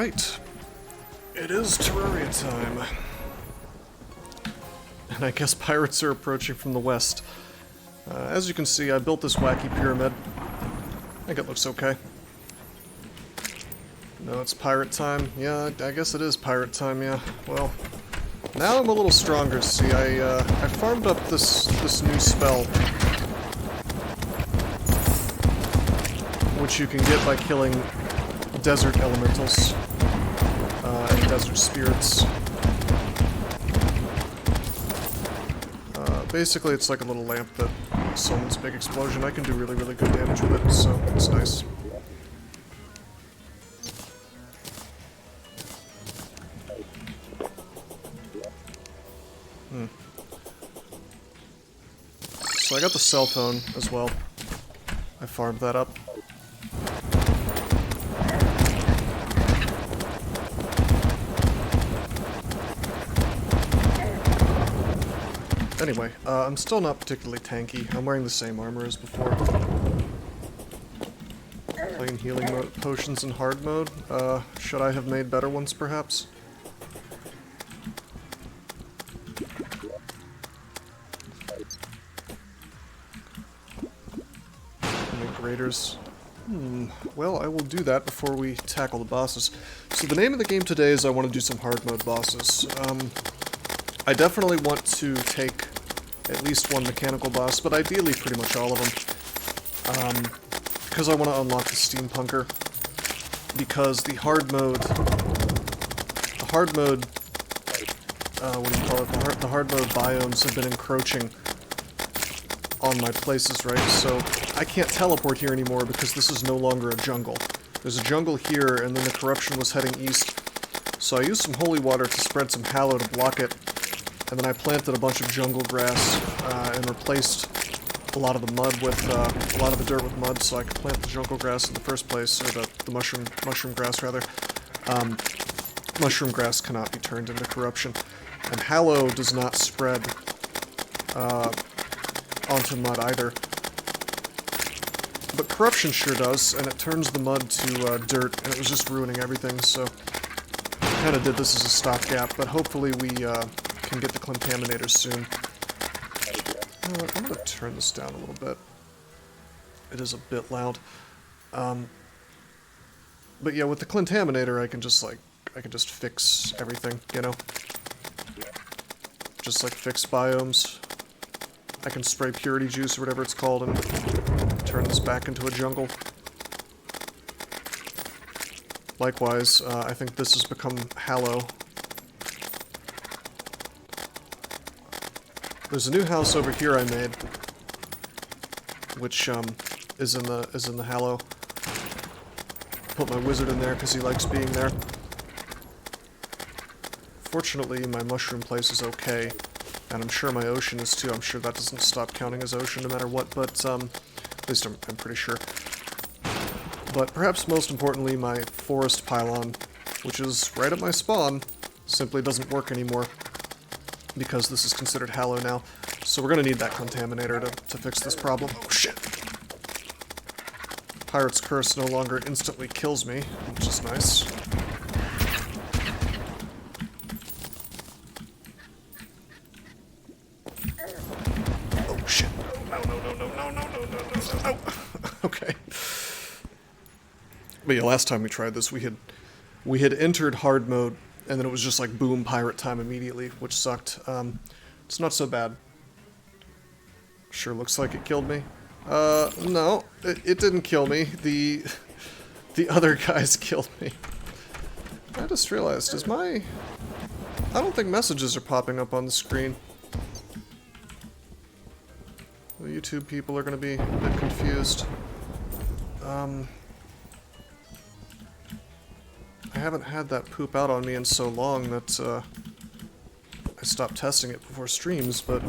Alright. It is Terraria time. And I guess pirates are approaching from the west. As you can see, I built this wacky pyramid. I think it looks okay. No, it's pirate time. Yeah, I guess it is pirate time, yeah. Well, now I'm a little stronger. See, I farmed up this new spell, which you can get by killing desert elementals and desert spirits. Basically, it's like a little lamp that summons a big explosion. I can do really, really good damage with it, so it's nice. So I got the cell phone as well. I farmed that up. Anyway, I'm still not particularly tanky. I'm wearing the same armor as before. Playing healing potions in hard mode. Should I have made better ones, perhaps? Make graders. Well, I will do that before we tackle the bosses. So the name of the game today is I want to do some hard mode bosses. I definitely want to take at least one mechanical boss, but ideally pretty much all of them. Because I want to unlock the steampunker. Because the hard mode, what do you call it? The hard mode biomes have been encroaching on my places, right? So I can't teleport here anymore because this is no longer a jungle. There's a jungle here, and then the corruption was heading east. So I used some holy water to spread some hallow to block it. And then I planted a bunch of jungle grass and replaced a lot of the mud with a lot of the dirt with mud, so I could plant the jungle grass in the first place, or the mushroom grass rather. Mushroom grass cannot be turned into corruption, and hallow does not spread onto mud either. But corruption sure does, and it turns the mud to dirt, and it was just ruining everything. So I kind of did this as a stopgap, but hopefully we can get the contaminators soon. You know what, I'm going to turn this down a little bit. It is a bit loud. But yeah, with the contaminator, I can just fix everything, you know? Just like fix biomes. I can spray purity juice or whatever it's called and turn this back into a jungle. Likewise, I think this has become hallow. There's a new house over here I made, which is in the hallow. Put my wizard in there because he likes being there. Fortunately, my mushroom place is okay, and I'm sure my ocean is too. I'm sure that doesn't stop counting as ocean no matter what, but at least I'm pretty sure. But perhaps most importantly, my forest pylon, which is right at my spawn, simply doesn't work anymore. Because this is considered hallow now. So we're gonna need that contaminator to fix this problem. Oh shit! Pirate's Curse no longer instantly kills me, which is nice. Oh shit. No. Okay. But yeah, last time we tried this, we had entered hard mode, and then it was just like boom, pirate time immediately, which sucked. It's not so bad. Sure looks like it killed me. No, it didn't kill me. The other guys killed me. I just realized, I don't think messages are popping up on the screen. The YouTube people are gonna be a bit confused. I haven't had that poop out on me in so long that I stopped testing it before streams, but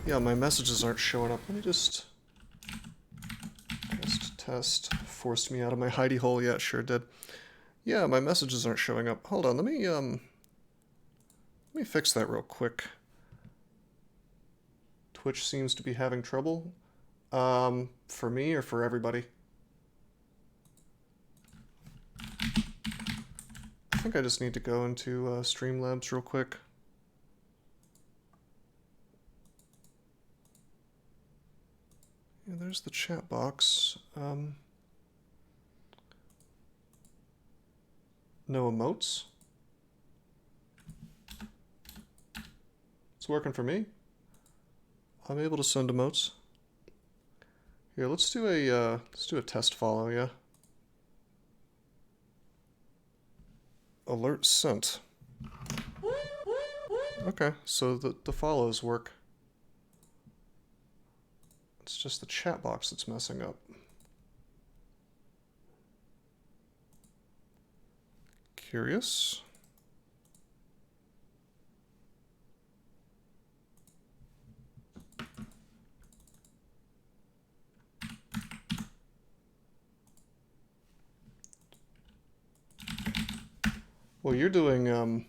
yeah, my messages aren't showing up. Let me just test. Forced me out of my hidey hole. Yeah, it sure did. Yeah, my messages aren't showing up. Hold on, let me fix that real quick. Twitch seems to be having trouble. For me or for everybody? think I just need to go into Streamlabs real quick. Yeah, there's the chat box. No emotes? It's working for me. I'm able to send emotes. Here, let's do a test follow, yeah. Alert sent. Okay, so the follows work. It's just the chat box that's messing up. Curious. Well, you're doing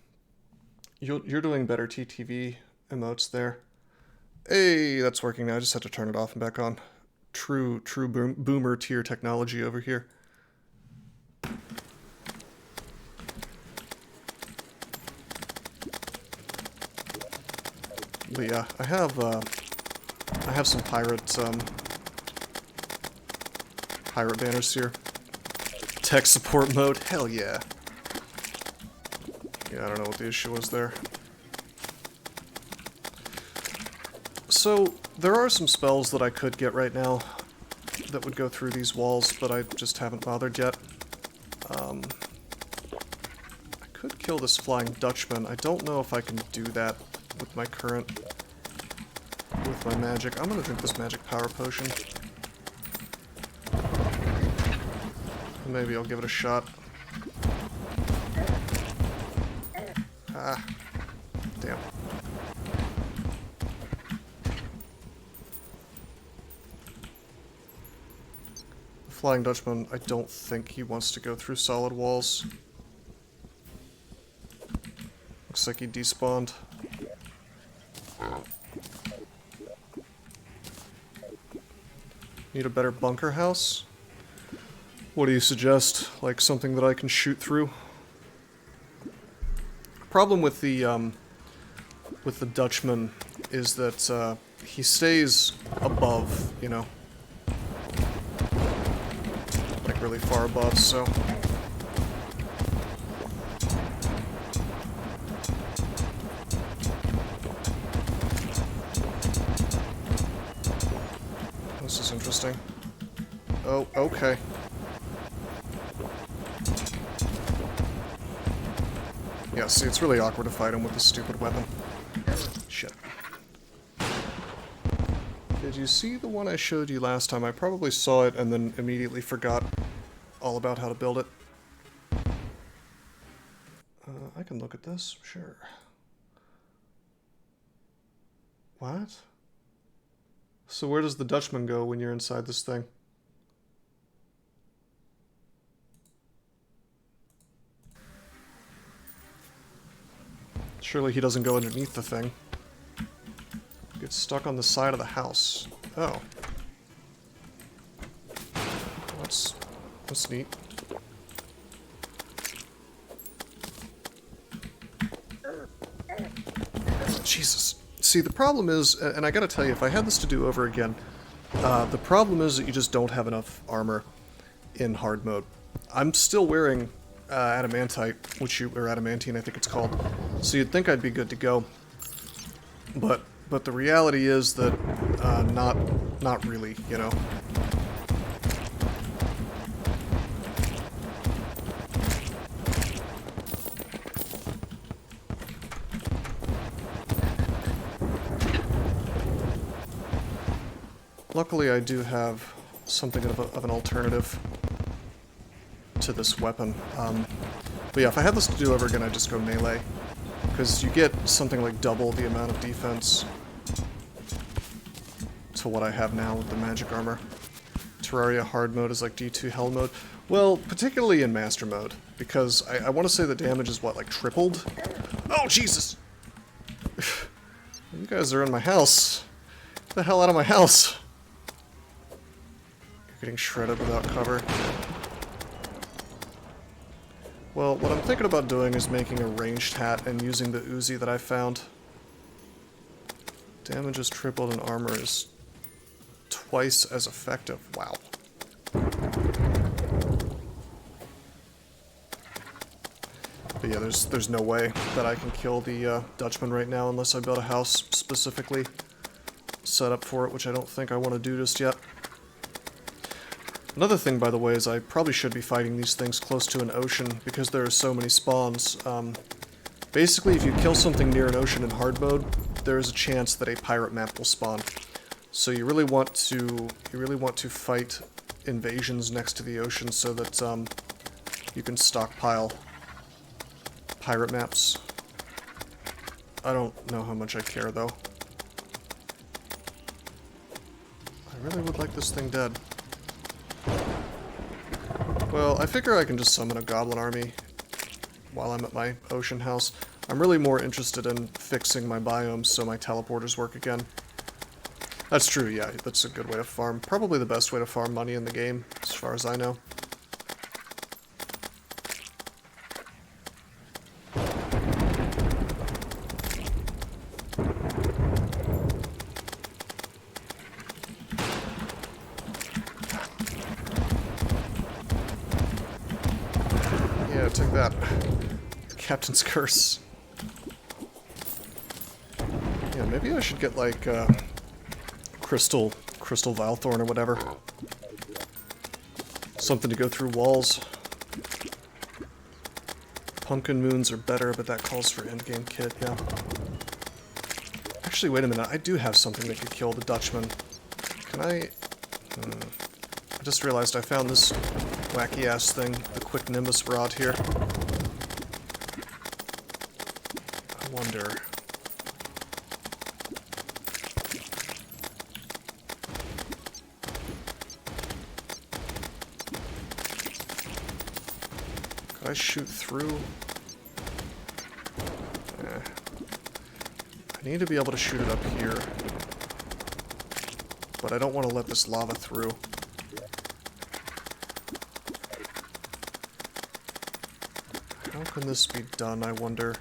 you're doing better TTV emotes there. Hey, that's working now. I just had to turn it off and back on. True boomer tier technology over here. But yeah, I have some pirate banners here. Tech support mode, hell yeah. Yeah, I don't know what the issue was there. So, there are some spells that I could get right now that would go through these walls, but I just haven't bothered yet. I could kill this Flying Dutchman. I don't know if I can do that with my with my magic. I'm gonna drink this magic power potion. Maybe I'll give it a shot. Ah. Damn. The Flying Dutchman, I don't think he wants to go through solid walls. Looks like he despawned. Need a better bunker house? What do you suggest? Like something that I can shoot through? Problem with the Dutchman is that he stays above, you know, like really far above, so. This is interesting. Oh, okay. Yeah, see, it's really awkward to fight him with this stupid weapon. Shit. Did you see the one I showed you last time? I probably saw it and then immediately forgot all about how to build it. I can look at this, sure. What? So where does the Dutchman go when you're inside this thing? Surely he doesn't go underneath the thing. Gets stuck on the side of the house. Oh. That's neat. Jesus. See, the problem is, and I gotta tell you, if I had this to do over again, the problem is that you just don't have enough armor in hard mode. I'm still wearing adamantite, or adamantine, I think it's called. So you'd think I'd be good to go, but the reality is that not really, you know. Luckily, I do have something of an alternative to this weapon. But yeah, if I had this to do over again, I'd just go melee. Because you get something like double the amount of defense to what I have now with the magic armor. Terraria hard mode is like D2 hell mode. Well, particularly in master mode, because I want to say the damage is what, like tripled? Oh, Jesus! You guys are in my house. Get the hell out of my house! You're getting shredded without cover. Well, what I'm thinking about doing is making a ranged hat and using the Uzi that I found. Damage is tripled and armor is twice as effective. Wow. But yeah, there's no way that I can kill the Dutchman right now unless I build a house specifically set up for it, which I don't think I want to do just yet. Another thing, by the way, is I probably should be fighting these things close to an ocean because there are so many spawns. Basically, if you kill something near an ocean in hard mode, there is a chance that a pirate map will spawn. So you really want to fight invasions next to the ocean so that you can stockpile pirate maps. I don't know how much I care though. I really would like this thing dead. Well, I figure I can just summon a goblin army while I'm at my ocean house. I'm really more interested in fixing my biomes so my teleporters work again. That's true, yeah, that's a good way to farm. Probably the best way to farm money in the game, as far as I know. Yeah, take that. Captain's Curse. Yeah, maybe I should get like crystal Vilethorn or whatever. Something to go through walls. Pumpkin Moons are better, but that calls for endgame kit, yeah. Actually, wait a minute, I do have something that could kill the Dutchman. Can I... I just realized I found this wacky-ass thing, the Quick Nimbus Rod here. I wonder... Could I shoot through? I need to be able to shoot it up here. But I don't want to let this lava through. How can this be done, I wonder?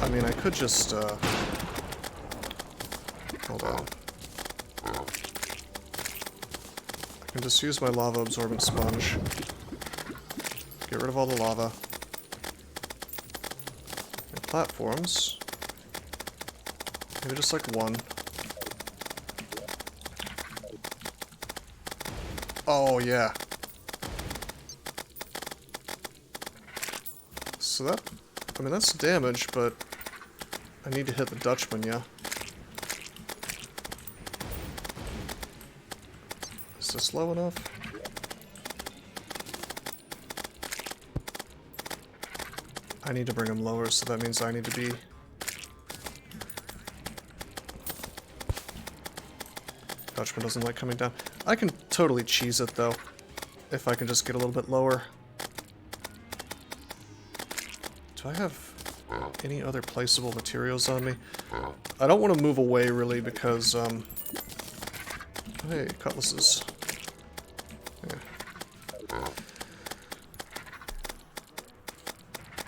I mean, I could just, hold on. I can just use my lava absorbent sponge. Get rid of all the lava. And platforms. Maybe just like one. Oh, yeah. So that, I mean, that's damage, but I need to hit the Dutchman, yeah. Is this low enough? I need to bring him lower, so that means I need to be... Dutchman doesn't like coming down. I can totally cheese it, though, if I can just get a little bit lower. Do I have any other placeable materials on me? I don't want to move away, really, because, hey, cutlasses. Yeah.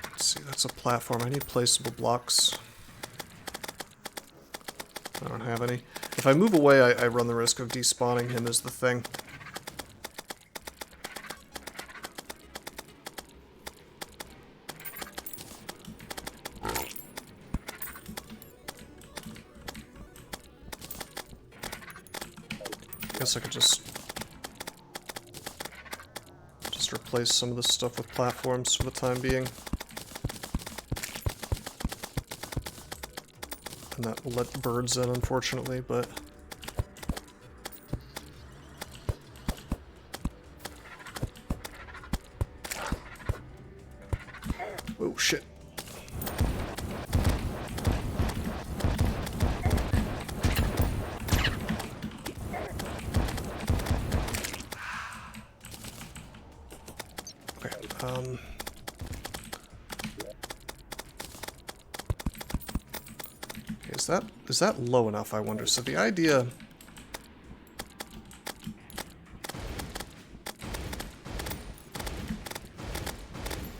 Let's see, that's a platform. I need placeable blocks. I don't have any. If I move away, I run the risk of despawning him is the thing. Guess I could just replace some of this stuff with platforms for the time being. And that will let birds in, unfortunately, but... Oh, shit. Okay, is that low enough, I wonder? So the idea...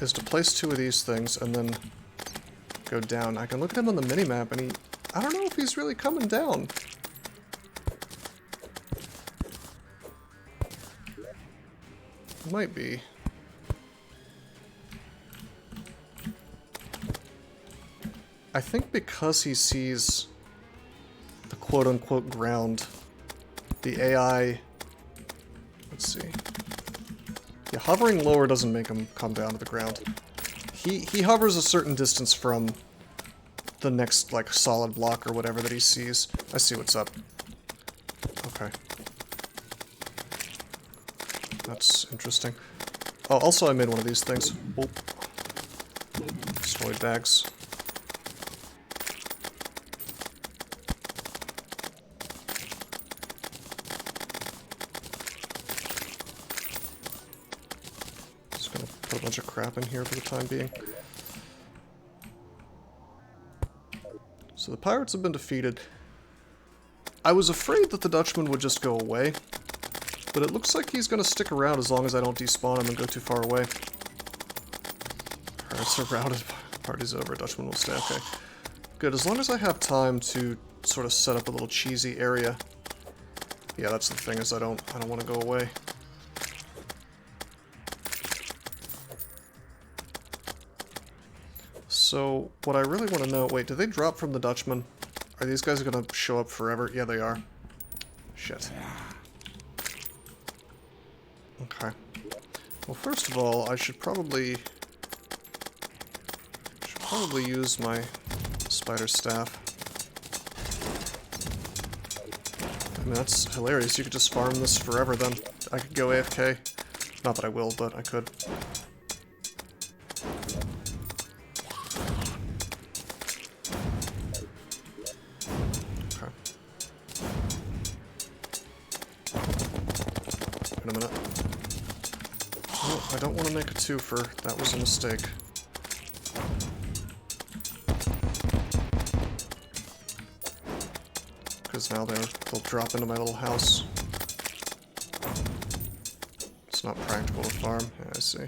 is to place 2 of these things and then go down. I can look at him on the minimap and I don't know if he's really coming down. Might be. I think because he sees the quote-unquote ground, the AI... Let's see. Yeah, hovering lower doesn't make him come down to the ground. He hovers a certain distance from the next, like, solid block or whatever that he sees. I see what's up. Okay. That's interesting. Oh, also I made one of these things. Oh. Destroyed bags. Just gonna put a bunch of crap in here for the time being. So the pirates have been defeated. I was afraid that the Dutchman would just go away, but it looks like he's going to stick around as long as I don't despawn him and go too far away. Pirates are routed. Party's over. Dutchman will stay. Okay. Good. As long as I have time to sort of set up a little cheesy area. Yeah, that's the thing, is I don't want to go away. So, what I really want to know... Wait, did they drop from the Dutchman? Are these guys going to show up forever? Yeah, they are. Shit. Okay. Well, first of all, I should probably use my spider staff. I mean, that's hilarious. You could just farm this forever then. I could go AFK. Not that I will, but I could. Okay. Wait a minute. Oh, I don't want to make a twofer. That was a mistake. Because now they'll drop into my little house. It's not practical to farm. Yeah, I see.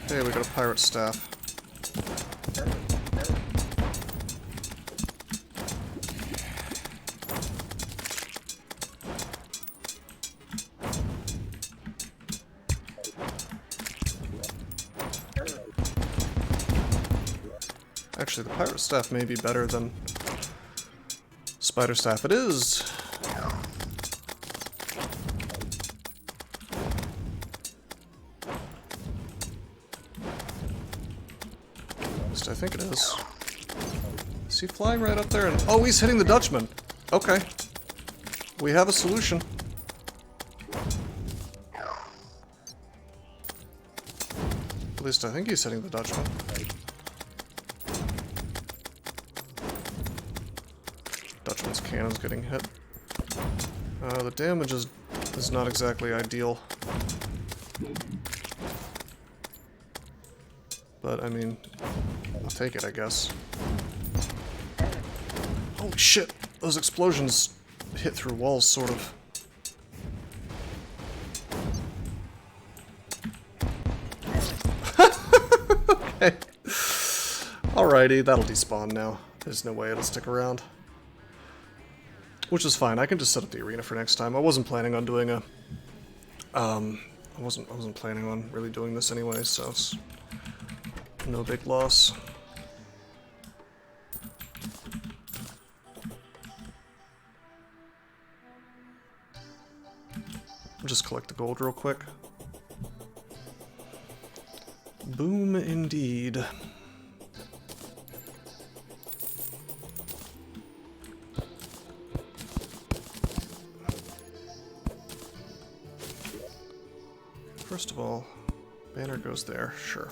Hey, we got a pirate staff. Actually, the pirate staff may be better than spider staff. It is. At least I think it is. Is he flying right up there? And oh, he's hitting the Dutchman. Okay. We have a solution. At least I think he's hitting the Dutchman. Dutchman's cannon's getting hit. The damage is not exactly ideal. But, I mean, I'll take it, I guess. Holy shit! Those explosions hit through walls, sort of. Okay. Alrighty, that'll despawn now. There's no way it'll stick around. Which is fine. I can just set up the arena for next time. I wasn't planning on doing a... I wasn't planning on really doing this anyway, so it's no big loss. I'll just collect the gold real quick. Boom indeed. First of all, banner goes there, sure.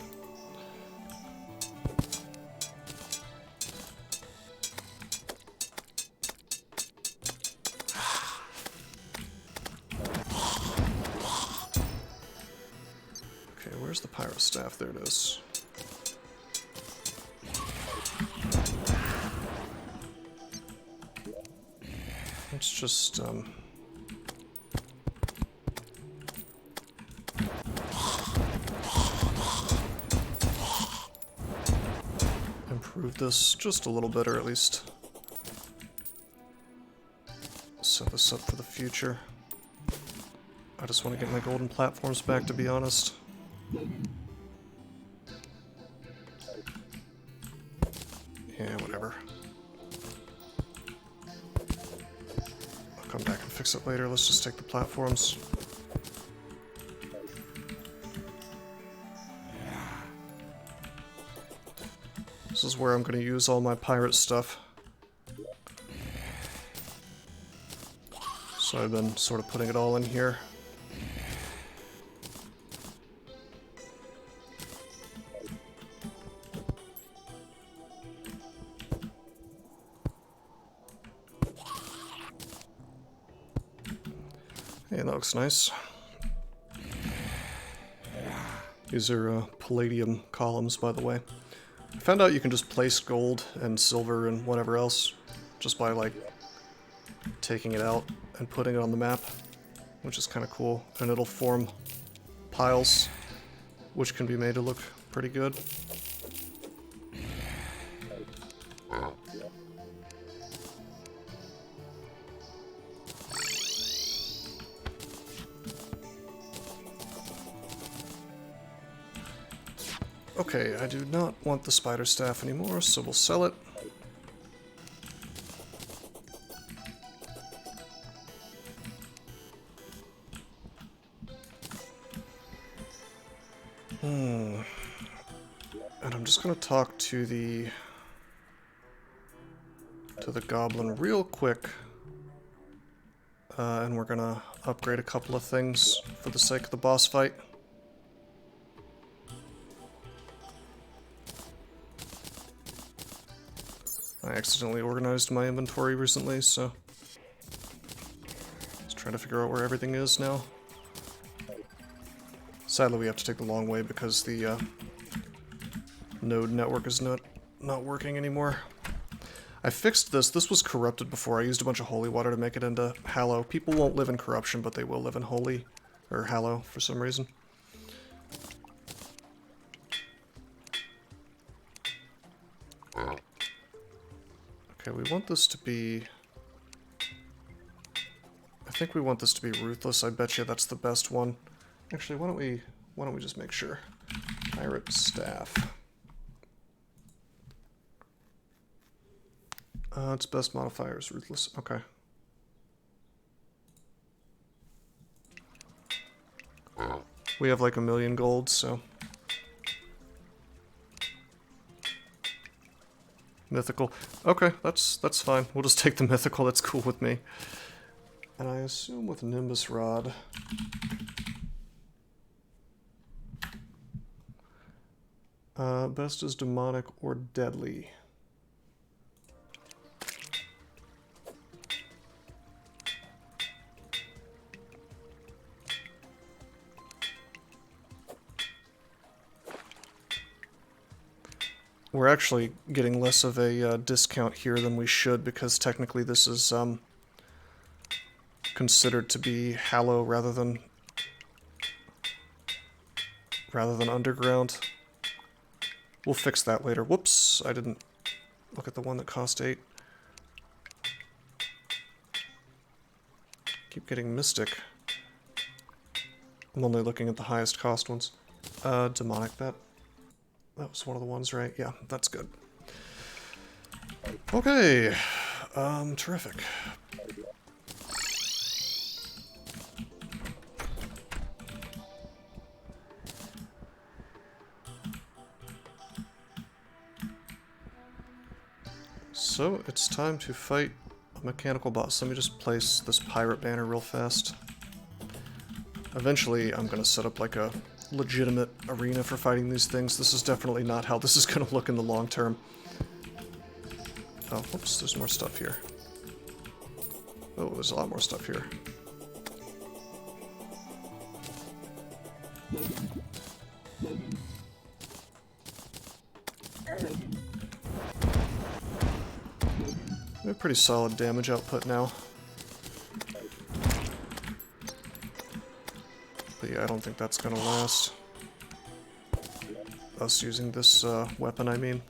Okay, where's the pyro staff? There it is. Let's just, improve this just a little bit, or at least set this up for the future. I just want to get my golden platforms back, to be honest. Yeah, whatever. I'll come back and fix it later. Let's just take the platforms. This is where I'm going to use all my pirate stuff. So I've been sort of putting it all in here. Hey, that looks nice. These are Palladium Columns, by the way. I found out you can just place gold and silver and whatever else just by, like, taking it out and putting it on the map, which is kind of cool. And it'll form piles, which can be made to look pretty good. Okay, I do not want the spider staff anymore, so we'll sell it. And I'm just gonna talk to the goblin real quick. And we're gonna upgrade a couple of things for the sake of the boss fight. I accidentally organized my inventory recently, so just trying to figure out where everything is now. Sadly, we have to take the long way because the node network is not working anymore. I fixed this. This was corrupted before. I used a bunch of holy water to make it into hallow. People won't live in corruption, but they will live in holy or hallow for some reason. Okay, we want this to be... I think we want this to be ruthless. I bet you that's the best one. Actually, why don't we just make sure? Pirate staff. Its best modifier is ruthless. Okay. We have like 1,000,000 gold, so... Mythical. Okay, that's fine. We'll just take the mythical. That's cool with me. And I assume with Nimbus Rod... best is demonic or deadly. We're actually getting less of a discount here than we should because technically this is considered to be hallow rather than underground. We'll fix that later. Whoops, I didn't look at the one that cost 8. Keep getting mystic. I'm only looking at the highest cost ones. Demonic, that was one of the ones, right? Yeah, that's good. Okay, terrific. So, it's time to fight a mechanical boss. Let me just place this pirate banner real fast. Eventually, I'm gonna set up like a legitimate arena for fighting these things. This is definitely not how this is gonna look in the long term. Oh, whoops, there's more stuff here. Oh, there's a lot more stuff here. We have pretty solid damage output now. But yeah, I don't think that's gonna last. Us using this weapon, I mean.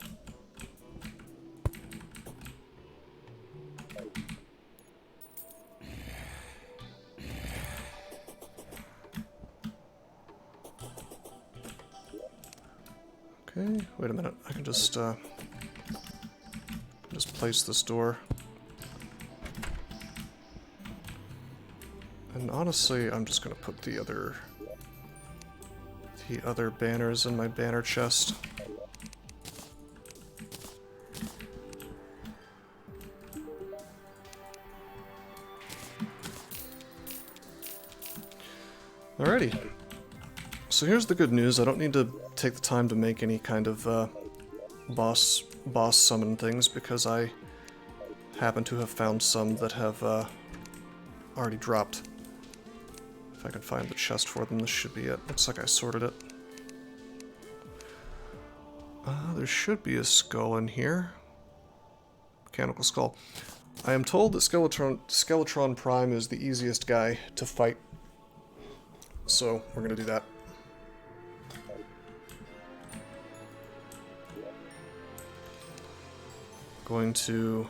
Okay, wait a minute. I can just place this door. And honestly, I'm just gonna put the other banners in my banner chest. Alrighty. So here's the good news. I don't need to take the time to make any kind of boss summon things because I happen to have found some that have already dropped. If I can find the chest for them, this should be it. Looks like I sorted it. There should be a skull in here. Mechanical skull. I am told that Skeletron Prime is the easiest guy to fight. So, we're gonna do that. Going to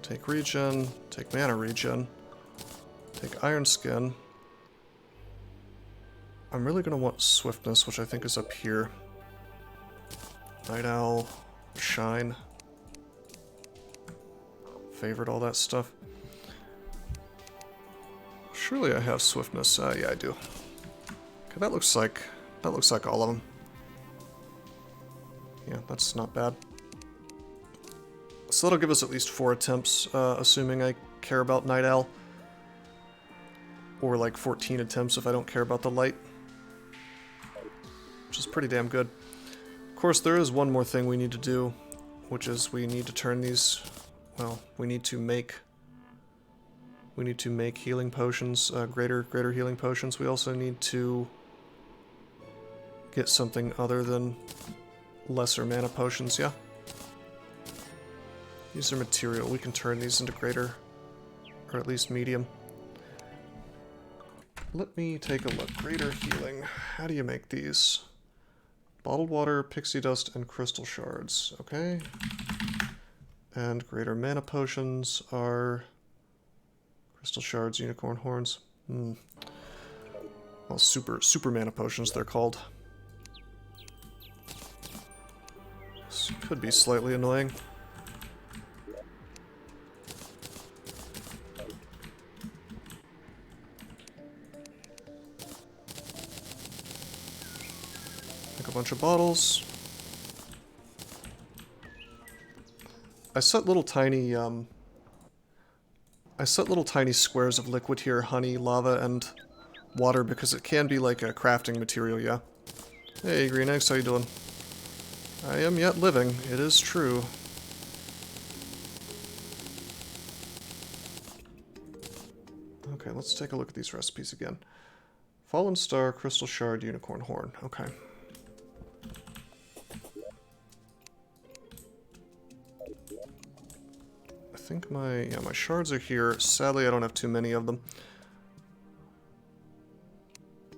take regen, take mana regen, take iron skin. I'm really gonna want swiftness, which I think is up here. Night Owl, shine. Favorite, all that stuff. Surely I have swiftness. Yeah, I do. Okay, that looks like all of them. Yeah, that's not bad. So that'll give us at least 4 attempts, assuming I care about Night Owl. Or like 14 attempts if I don't care about the light. Which is pretty damn good. Of course, there is one more thing we need to do, which is we need to turn these... Well, we need to make healing potions, greater healing potions. We also need to get something other than lesser mana potions, yeah? These are material. We can turn these into greater, or at least medium. Let me take a look. Greater healing. How do you make these? Bottled water, pixie dust, and crystal shards. Okay. And greater mana potions are crystal shards, unicorn horns. Well, super mana potions they're called. This could be slightly annoying. Make a bunch of bottles. I set little tiny squares of liquid here, honey, lava, and water, because it can be like a crafting material, yeah? Hey, Green Eggs, how you doing? I am yet living, it is true. Okay, let's take a look at these recipes again. Fallen Star, Crystal Shard, Unicorn Horn. Okay. I think my shards are here. Sadly, I don't have too many of them.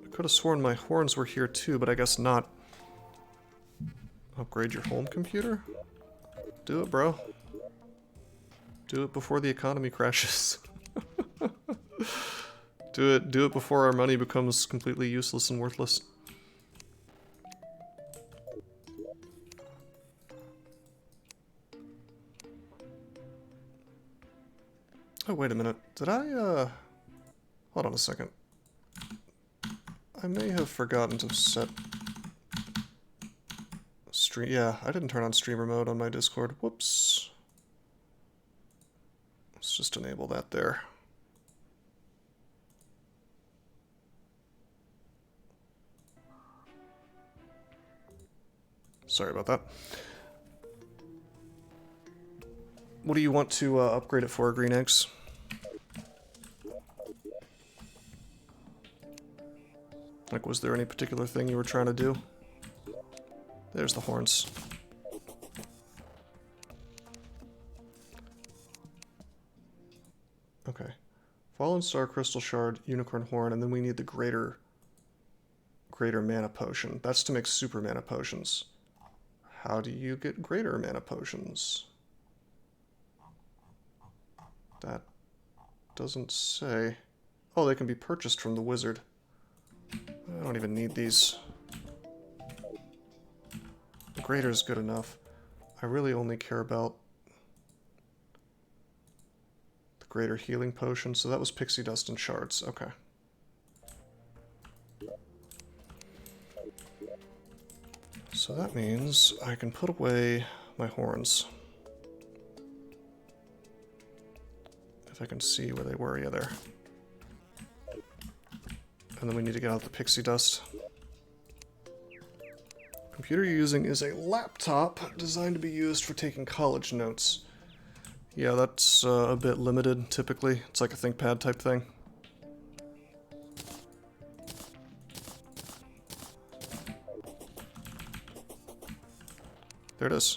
I could have sworn my horns were here too, but I guess not. Upgrade your home computer? Do it, bro. Do it before the economy crashes. Do it before our money becomes completely useless and worthless. Oh, wait a minute. Did I, hold on a second. I may have forgotten to set... Yeah, I didn't turn on streamer mode on my Discord. Whoops. Let's just enable that there. Sorry about that. What do you want to upgrade it for, Green Eggs? Like, was there any particular thing you were trying to do? There's the horns. Okay. Fallen Star, Crystal Shard, Unicorn Horn, and then we need the greater mana potion. That's to make super mana potions. How do you get greater mana potions? That doesn't say. Oh, they can be purchased from the wizard. I don't even need these. grater is good enough. I really only care about the greater healing potion, so that was pixie dust and shards. Okay. So that means I can put away my horns. If I can see where they were, yeah, there. And then we need to get out the pixie dust. Computer you're using is a laptop designed to be used for taking college notes. Yeah, that's a bit limited, typically. It's like a ThinkPad type thing. There it is.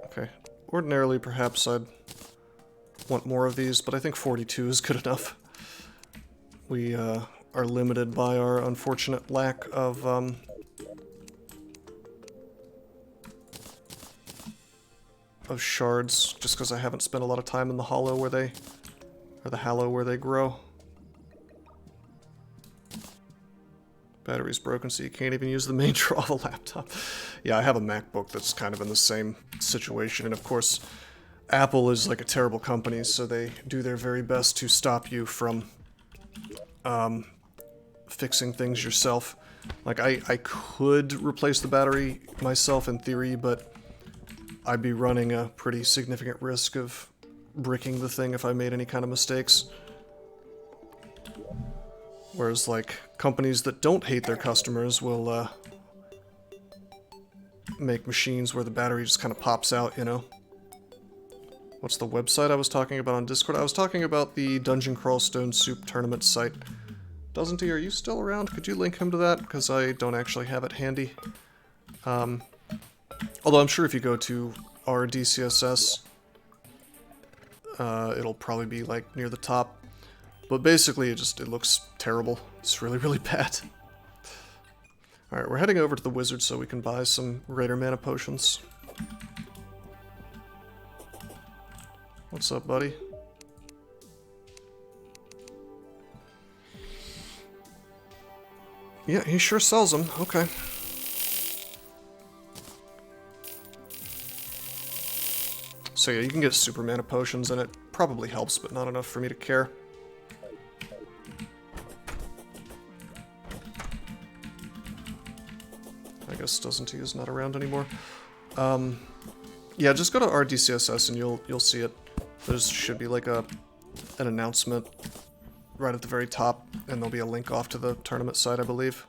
Okay. Ordinarily, perhaps I'd want more of these, but I think 42 is good enough. We are limited by our unfortunate lack of shards, just because I haven't spent a lot of time in the hollow where they, or the hallow where they grow. Battery's broken, so you can't even use the main draw of a laptop. Yeah, I have a MacBook that's kind of in the same situation, and of course, Apple is like a terrible company, so they do their very best to stop you from fixing things yourself. Like, I could replace the battery myself in theory, but I'd be running a pretty significant risk of bricking the thing if I made any kind of mistakes. Whereas, like, companies that don't hate their customers will, make machines where the battery just kind of pops out, you know? What's the website I was talking about on Discord? I was talking about the Dungeon Crawl Stone Soup tournament site. Doesn't he? Are you still around? Could you link him to that? Because I don't actually have it handy. Although I'm sure if you go to our DCSS, it'll probably be, like, near the top. But basically, it looks terrible. It's really, really bad. Alright, we're heading over to the wizard so we can buy some greater mana potions. What's up, buddy? Yeah, he sure sells them. Okay. So yeah, you can get super mana potions, and it probably helps, but not enough for me to care. I guess doesn't he is not around anymore. Yeah, just go to RDCSS and you'll see it. There should be like an announcement right at the very top, and there'll be a link off to the tournament site, I believe.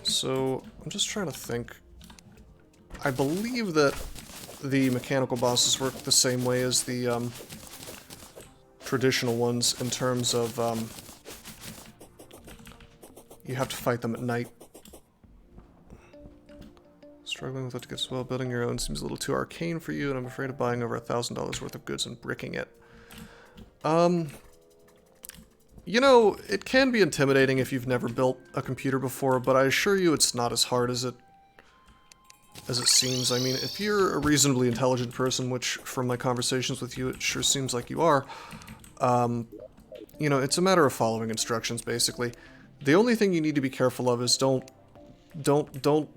So, I'm just trying to think. I believe that the mechanical bosses work the same way as the traditional ones in terms of you have to fight them at night. Struggling with what to get as well. Building your own seems a little too arcane for you, and I'm afraid of buying over $1,000 worth of goods and bricking it. You know, it can be intimidating if you've never built a computer before, but I assure you it's not as hard as it seems. I mean, if you're a reasonably intelligent person, which from my conversations with you, it sure seems like you are, you know, it's a matter of following instructions, basically. The only thing you need to be careful of is don't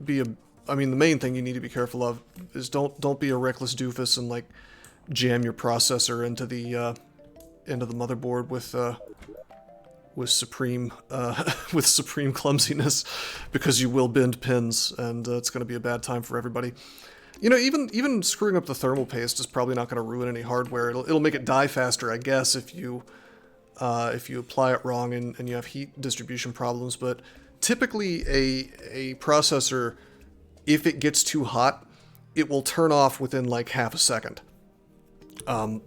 be a... I mean, the main thing you need to be careful of is don't be a reckless doofus and, like, jam your processor into the motherboard with supreme clumsiness, because you will bend pins, and it's going to be a bad time for everybody. You know, even screwing up the thermal paste is probably not going to ruin any hardware. It'll make it die faster, I guess, if you apply it wrong and you have heat distribution problems. But typically, a processor, if it gets too hot, it will turn off within like half a second. Or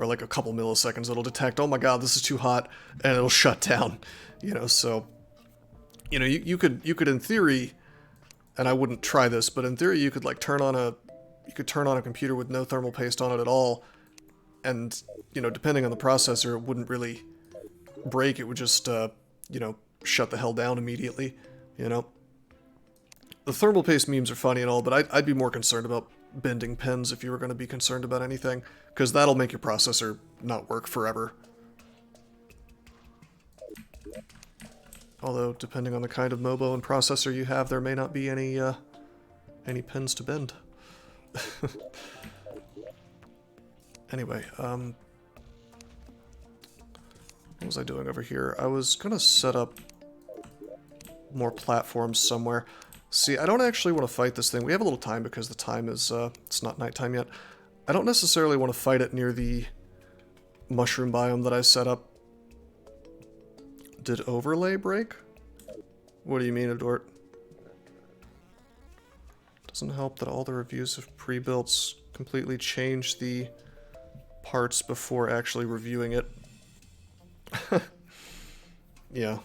like a couple milliseconds, it'll detect, oh my god, this is too hot, and it'll shut down. You know, so, you know, you could in theory, and I wouldn't try this, but in theory you could like turn on a computer with no thermal paste on it at all, and, you know, depending on the processor, it wouldn't really break, it would just, you know, shut the hell down immediately, you know? The thermal paste memes are funny and all, but I'd be more concerned about bending pins if you were going to be concerned about anything, because that'll make your processor not work forever. Although, depending on the kind of MOBO and processor you have, there may not be any pins to bend. Anyway, what was I doing over here? I was gonna set up more platforms somewhere. See, I don't actually want to fight this thing. We have a little time because the time is, it's not nighttime yet. I don't necessarily want to fight it near the mushroom biome that I set up. Did overlay break? What do you mean, Adort? Doesn't help that all the reviews of pre-builts completely change the parts before actually reviewing it. Yeah.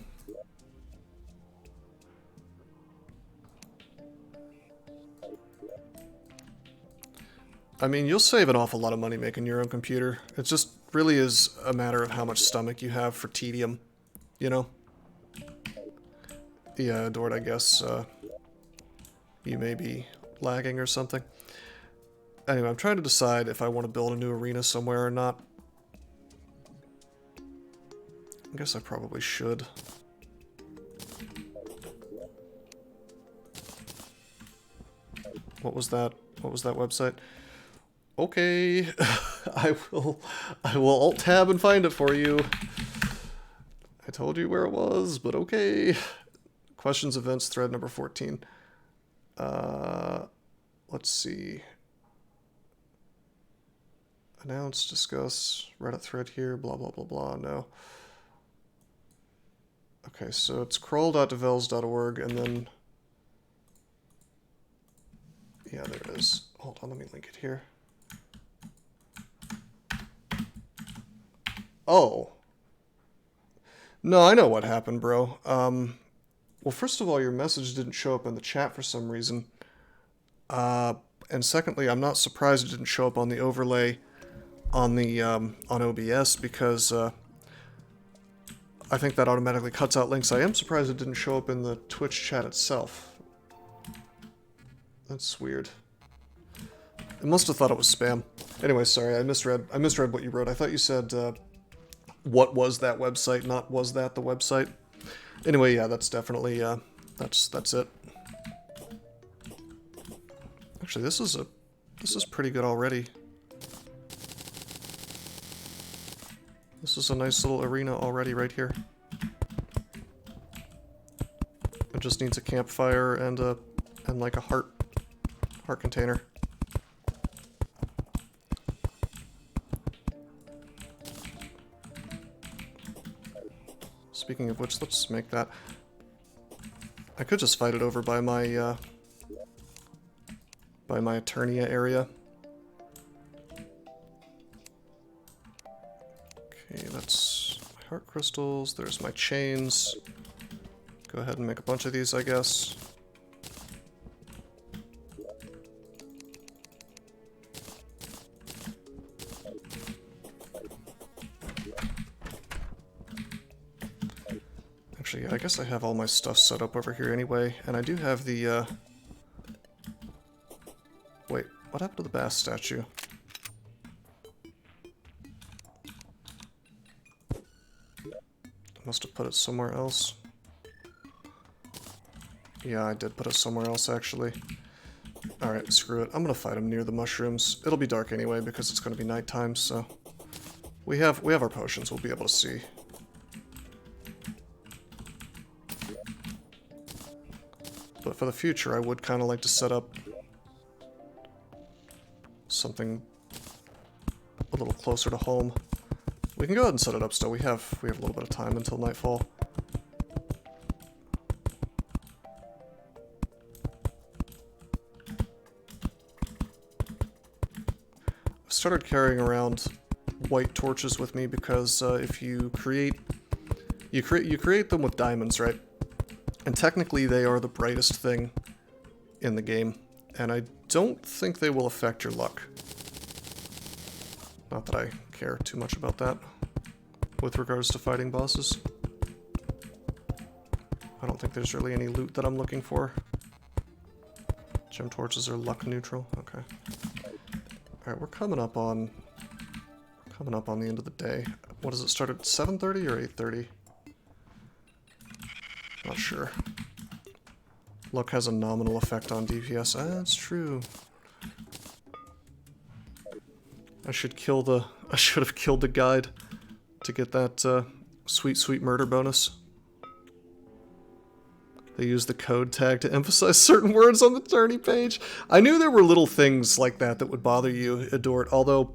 I mean, you'll save an awful lot of money making your own computer. It just really is a matter of how much stomach you have for tedium, you know? Yeah, Dort, I guess you may be lagging or something. Anyway, I'm trying to decide if I want to build a new arena somewhere or not. I guess I probably should. What was that? What was that website? Okay, I will Alt-Tab and find it for you. I told you where it was, but okay. Questions, events, thread number 14. Let's see. Announce, discuss, Reddit thread here, blah, blah, blah, blah, no. Okay, so it's crawl.devels.org, and then... Yeah, there it is. Hold on, let me link it here. Oh. No, I know what happened, bro. Well, first of all, your message didn't show up in the chat for some reason. And secondly, I'm not surprised it didn't show up on the overlay on the on OBS because I think that automatically cuts out links. I am surprised it didn't show up in the Twitch chat itself. That's weird. I must have thought it was spam. Anyway, sorry, I misread what you wrote. I thought you said what was that website, not was that the website. Anyway, yeah, that's definitely that's it. Actually, this is pretty good already. This is a nice little arena already right here. It just needs a campfire and like a heart container. Speaking of which, let's make that. I could just fight it over by my Eternia area. Okay, that's my heart crystals. There's my chains. Go ahead and make a bunch of these, I guess. Actually, yeah, I guess I have all my stuff set up over here anyway, and I do have the, Wait, what happened to the bass statue? I must have put it somewhere else. Yeah, I did put it somewhere else, actually. Alright, screw it. I'm gonna fight him near the mushrooms. It'll be dark anyway, because it's gonna be nighttime, so... We have our potions, we'll be able to see. But for the future, I would kind of like to set up something a little closer to home. We can go ahead and set it up still. We have a little bit of time until nightfall. I've started carrying around white torches with me because if you create them with diamonds, right? And technically they are the brightest thing in the game, and I don't think they will affect your luck. Not that I care too much about that. with regards to fighting bosses. I don't think there's really any loot that I'm looking for. Gem torches are luck neutral. Okay. Alright, we're coming up on the end of the day. What does it start at 7:30 or 8:30? Not sure. Luck has a nominal effect on DPS. Ah, that's true. I should have killed the guide to get that sweet, sweet murder bonus. They use the code tag to emphasize certain words on the tourney page. I knew there were little things like that that would bother you, Adort, although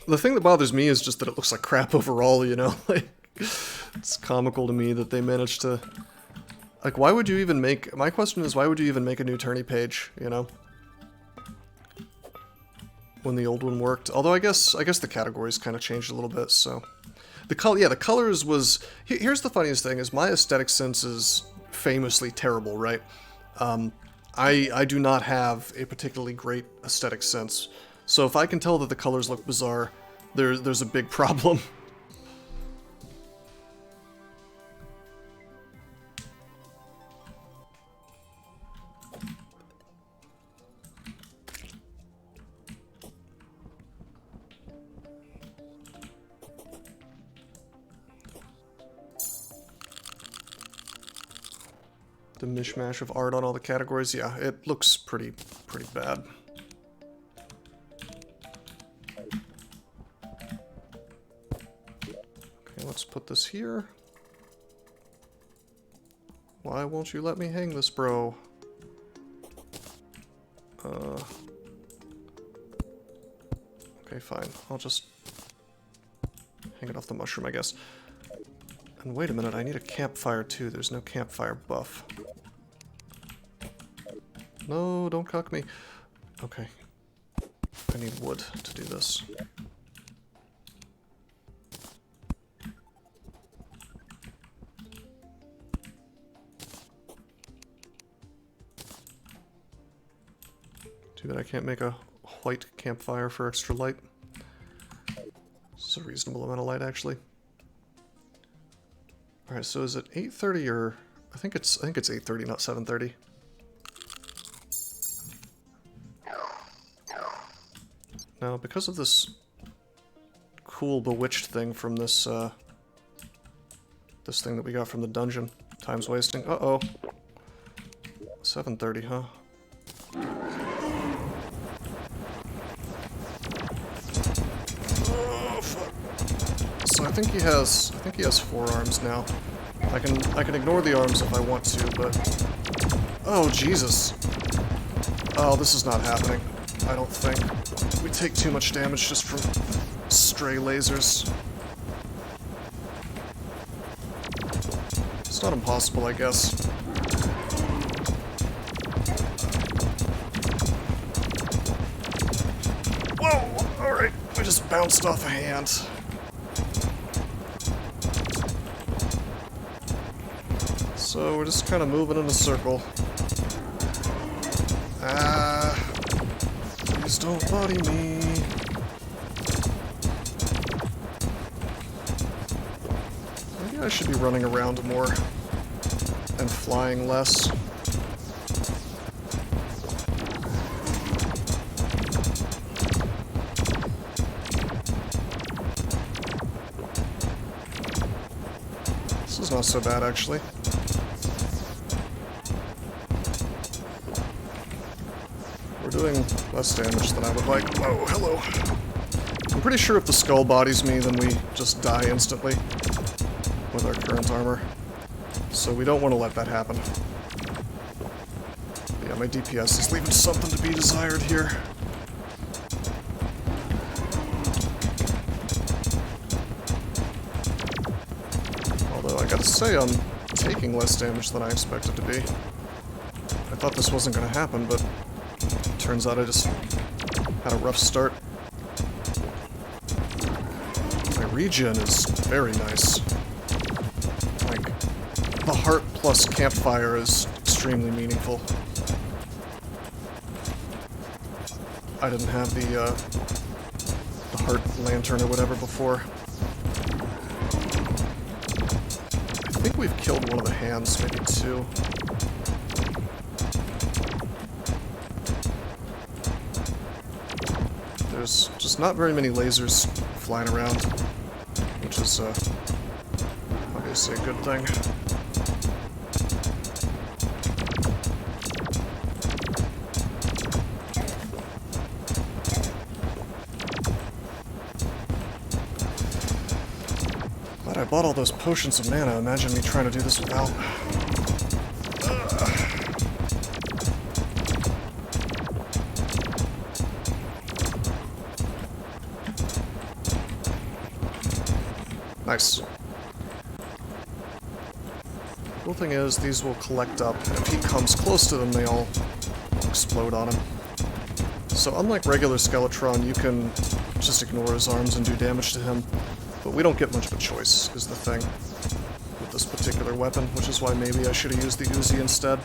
the thing that bothers me is just that it looks like crap overall, you know? Like, it's comical to me that they managed to... Like, why would you even make... My question is, why would you even make a new tourney page, you know? When the old one worked. Although I guess the categories kind of changed a little bit, so... The colors was... Here's the funniest thing, is my aesthetic sense is famously terrible, right? I do not have a particularly great aesthetic sense. So if I can tell that the colors look bizarre, there's a big problem. The mishmash of art on all the categories, yeah, it looks pretty bad. Okay, let's put this here. Why won't you let me hang this, bro? Okay, fine. I'll just hang it off the mushroom, I guess. And wait a minute, I need a campfire too. There's no campfire buff. No, don't cuck me. Okay. I need wood to do this. Too bad I can't make a white campfire for extra light. It's a reasonable amount of light, actually. Alright, so is it 8:30 or... I think it's 8:30, not 7:30. Now, because of this cool bewitched thing from this, this thing that we got from the dungeon, time's wasting. Uh-oh. 7:30, huh? Oh, fuck. So I think he has 4 arms now. I can ignore the arms if I want to, but... Oh, Jesus. Oh, this is not happening. I don't think. We take too much damage just from stray lasers. It's not impossible, I guess. Whoa! Alright, we just bounced off a hand. So we're just kind of moving in a circle. Please don't body me. Maybe I should be running around more and flying less. This is not so bad, actually. Doing less damage than I would like. Oh, hello. I'm pretty sure if the skull bodies me, then we just die instantly with our current armor. So we don't want to let that happen. But yeah, my DPS is leaving something to be desired here. Although I gotta say, I'm taking less damage than I expected to be. I thought this wasn't gonna happen, but turns out I just had a rough start. My regen is very nice. Like, the heart plus campfire is extremely meaningful. I didn't have the heart lantern or whatever before. think we've killed one of the hands, maybe two. There's just not very many lasers flying around, which is obviously a good thing. Glad I bought all those potions of mana. Imagine me trying to do this without. Nice. Cool thing is, these will collect up, and if he comes close to them, they all explode on him. So unlike regular Skeletron, you can just ignore his arms and do damage to him, but we don't get much of a choice, is the thing, with this particular weapon, which is why maybe I should have used the Uzi instead.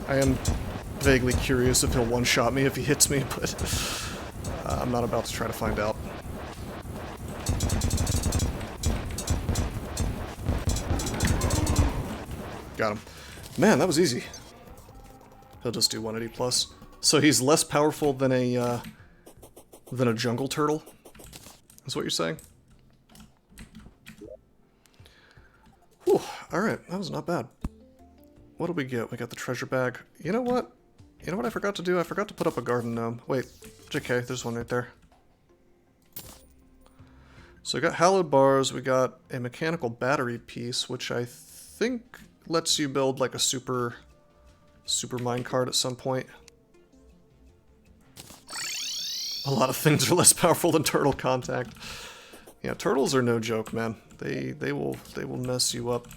I am vaguely curious if he'll one-shot me if he hits me, but I'm not about to try to find out. Got him. Man, that was easy. He'll just do 180 plus. So he's less powerful than a jungle turtle? Is what you're saying? Whew, alright, that was not bad. What did we get? We got the treasure bag. You know what? You know what I forgot to do? I forgot to put up a garden gnome. Wait, JK, there's one right there. So we got hallowed bars, we got a mechanical battery piece, which I think lets you build like a super minecart at some point. A lot of things are less powerful than turtle contact. Yeah, turtles are no joke, man. They will mess you up.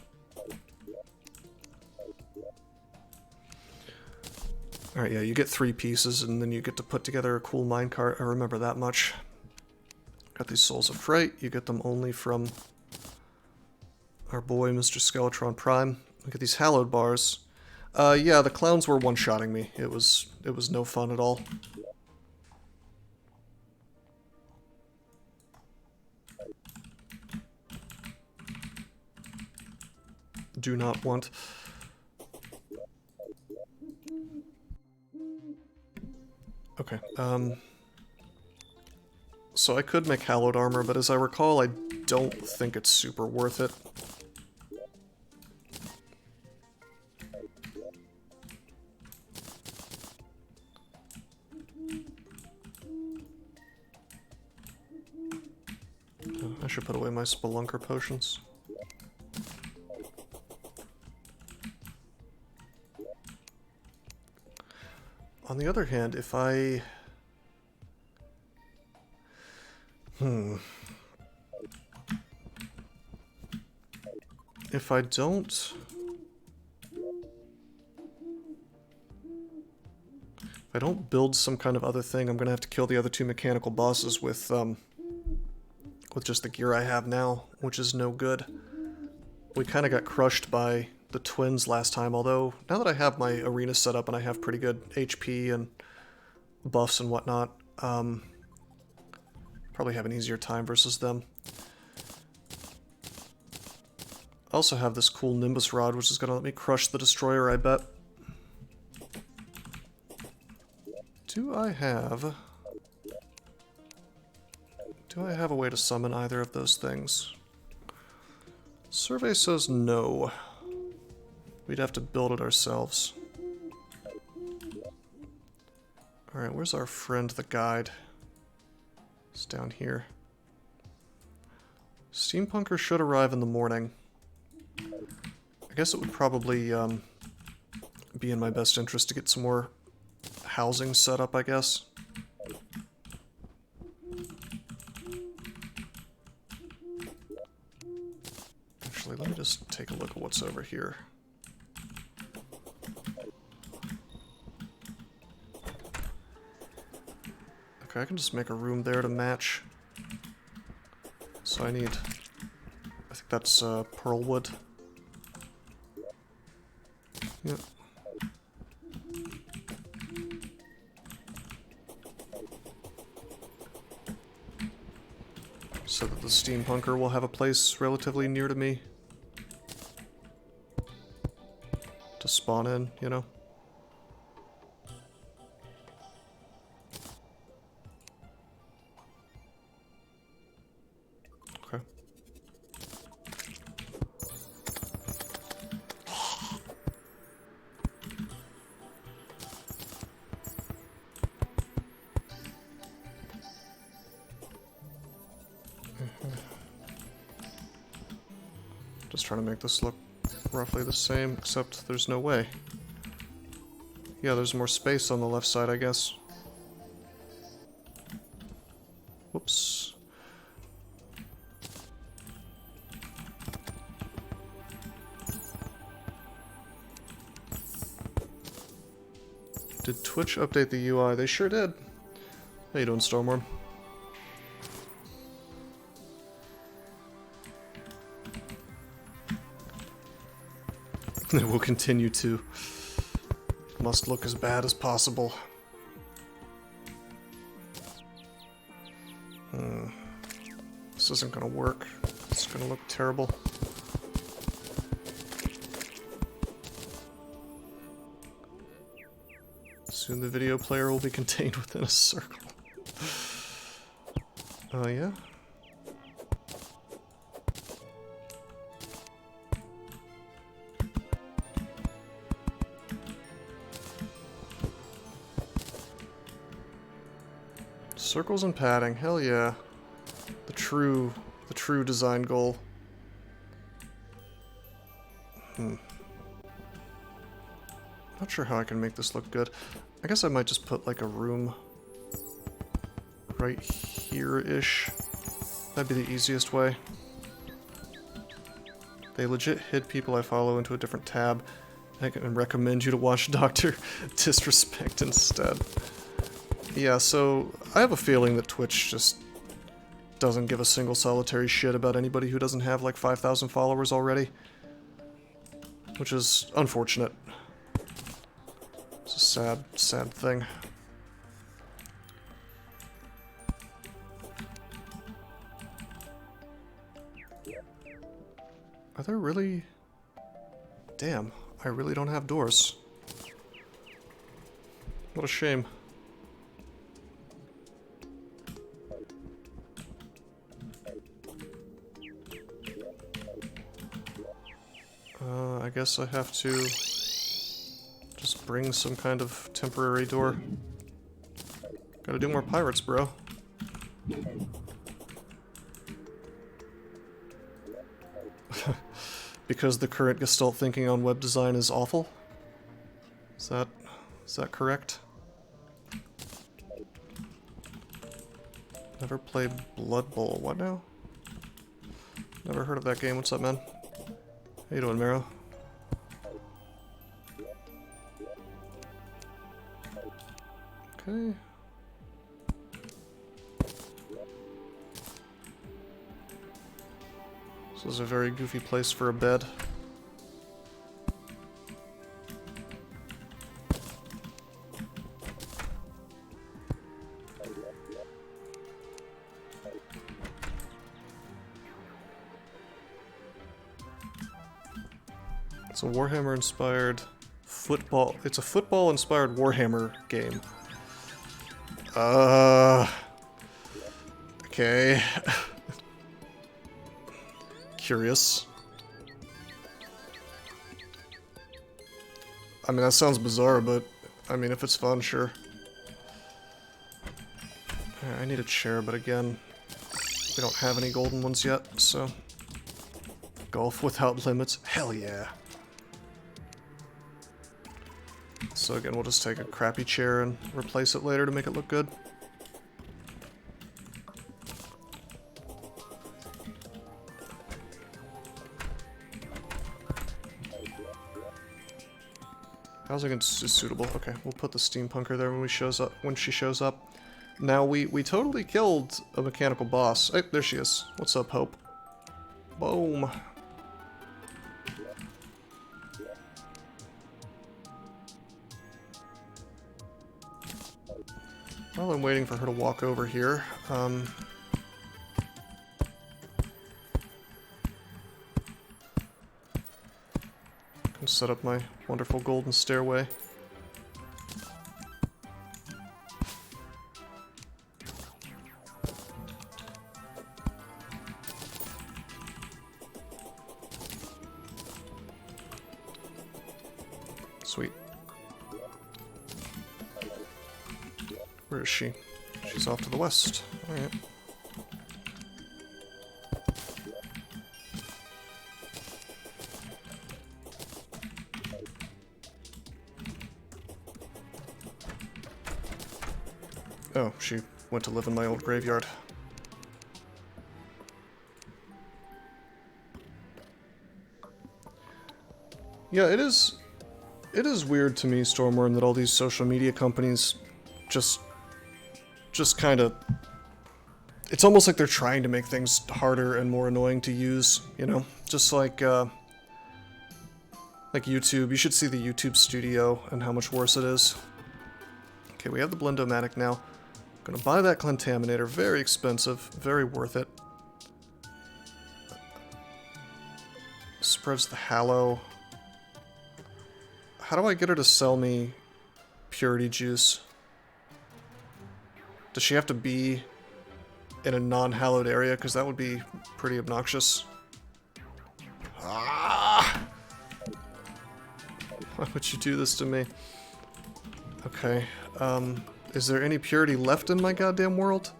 Alright, yeah, you get 3 pieces, and then you get to put together a cool minecart. I remember that much. Got these Souls of Fright. You get them only from our boy, Mr. Skeletron Prime. We get these hallowed bars. Yeah, the clowns were one-shotting me. It was no fun at all. Do not want. Okay, so I could make hallowed armor, but as I recall, I don't think it's super worth it. I should put away my spelunker potions. On the other hand, if I... If I don't... If I don't build some kind of other thing, I'm gonna have to kill the other 2 mechanical bosses with just the gear I have now, which is no good. We kind of got crushed by the twins last time, although now that I have my arena set up and I have pretty good HP and buffs and whatnot, probably have an easier time versus them. I also have this cool Nimbus Rod, which is going to let me crush the Destroyer, I bet. Do I have a way to summon either of those things? Survey says no. We'd have to build it ourselves. Alright, where's our friend the guide? It's down here. Steampunker should arrive in the morning. I guess it would probably be in my best interest to get some more housing set up, I guess. Actually, let me just take a look at what's over here. Okay, I can just make a room there to match. So I need... I think that's pearl wood. Yep. So that the steampunker will have a place relatively near to me to spawn in, you know? Okay. Just trying to make this look roughly the same, except there's no way. Yeah, there's more space on the left side, I guess. Whoops. Did Twitch update the UI? They sure did. How you doing, Stormworm? It will continue to. Must look as bad as possible. This isn't gonna work. It's gonna look terrible. Soon the video player will be contained within a circle. Oh, yeah? Circles and padding, hell yeah. The true design goal. Not sure how I can make this look good. I guess I might just put like a room right here-ish. That'd be the easiest way. They legit hid people I follow into a different tab. I can recommend you to watch Dr. Disrespect instead. Yeah, so I have a feeling that Twitch just doesn't give a single solitary shit about anybody who doesn't have like 5,000 followers already. Which is unfortunate. It's a sad, sad thing. Are there really... Damn, I really don't have doors. What a shame. I guess I have to just bring some kind of temporary door. Gotta do more pirates, bro. Because the current Gestalt thinking on web design is awful? Is that correct? Never played Blood Bowl. What now? Never heard of that game. What's up, man? How you doing, Mero? Okay. This is a very goofy place for a bed. It's a Warhammer-inspired football... It's a football-inspired Warhammer game. Okay. Curious. I mean, that sounds bizarre, but... I mean, if it's fun, sure. I need a chair, but again... We don't have any golden ones yet, so... Golf without limits? Hell yeah! So again, we'll just take a crappy chair and replace it later to make it look good. Housing is suitable. Okay, we'll put the steampunker there when she shows up. Now, we totally killed a mechanical boss. Hey, there she is. What's up, Hope? Boom. While I'm waiting for her to walk over here, can set up my wonderful golden stairway. Sweet. Where is she? She's off to the west. Alright. Oh, she went to live in my old graveyard. Yeah, it is weird to me, Stormworm, that all these social media companies just kind of... It's almost like they're trying to make things harder and more annoying to use, you know? Just like YouTube. You should see the YouTube studio and how much worse it is. Okay, we have the Blendomatic now. I'm gonna buy that Contaminator. Very expensive. Very worth it. Spreads the Hallow. How do I get her to sell me Purity Juice? Does she have to be in a non-hallowed area? Because that would be pretty obnoxious. Ah! Why would you do this to me? Okay, is there any purity left in my goddamn world?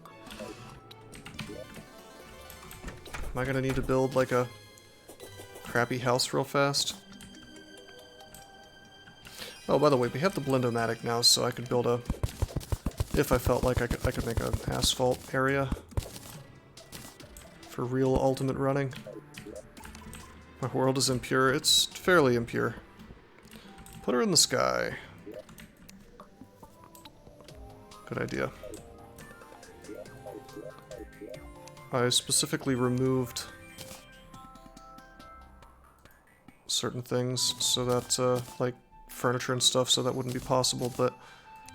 Am I gonna need to build, like, a crappy house real fast? Oh, by the way, we have the Blendomatic now, so I could build a... If I felt like I could make an asphalt area for real ultimate running. My world is impure. It's fairly impure. Put her in the sky. Good idea. I specifically removed certain things so that, like, furniture and stuff, so that wouldn't be possible, but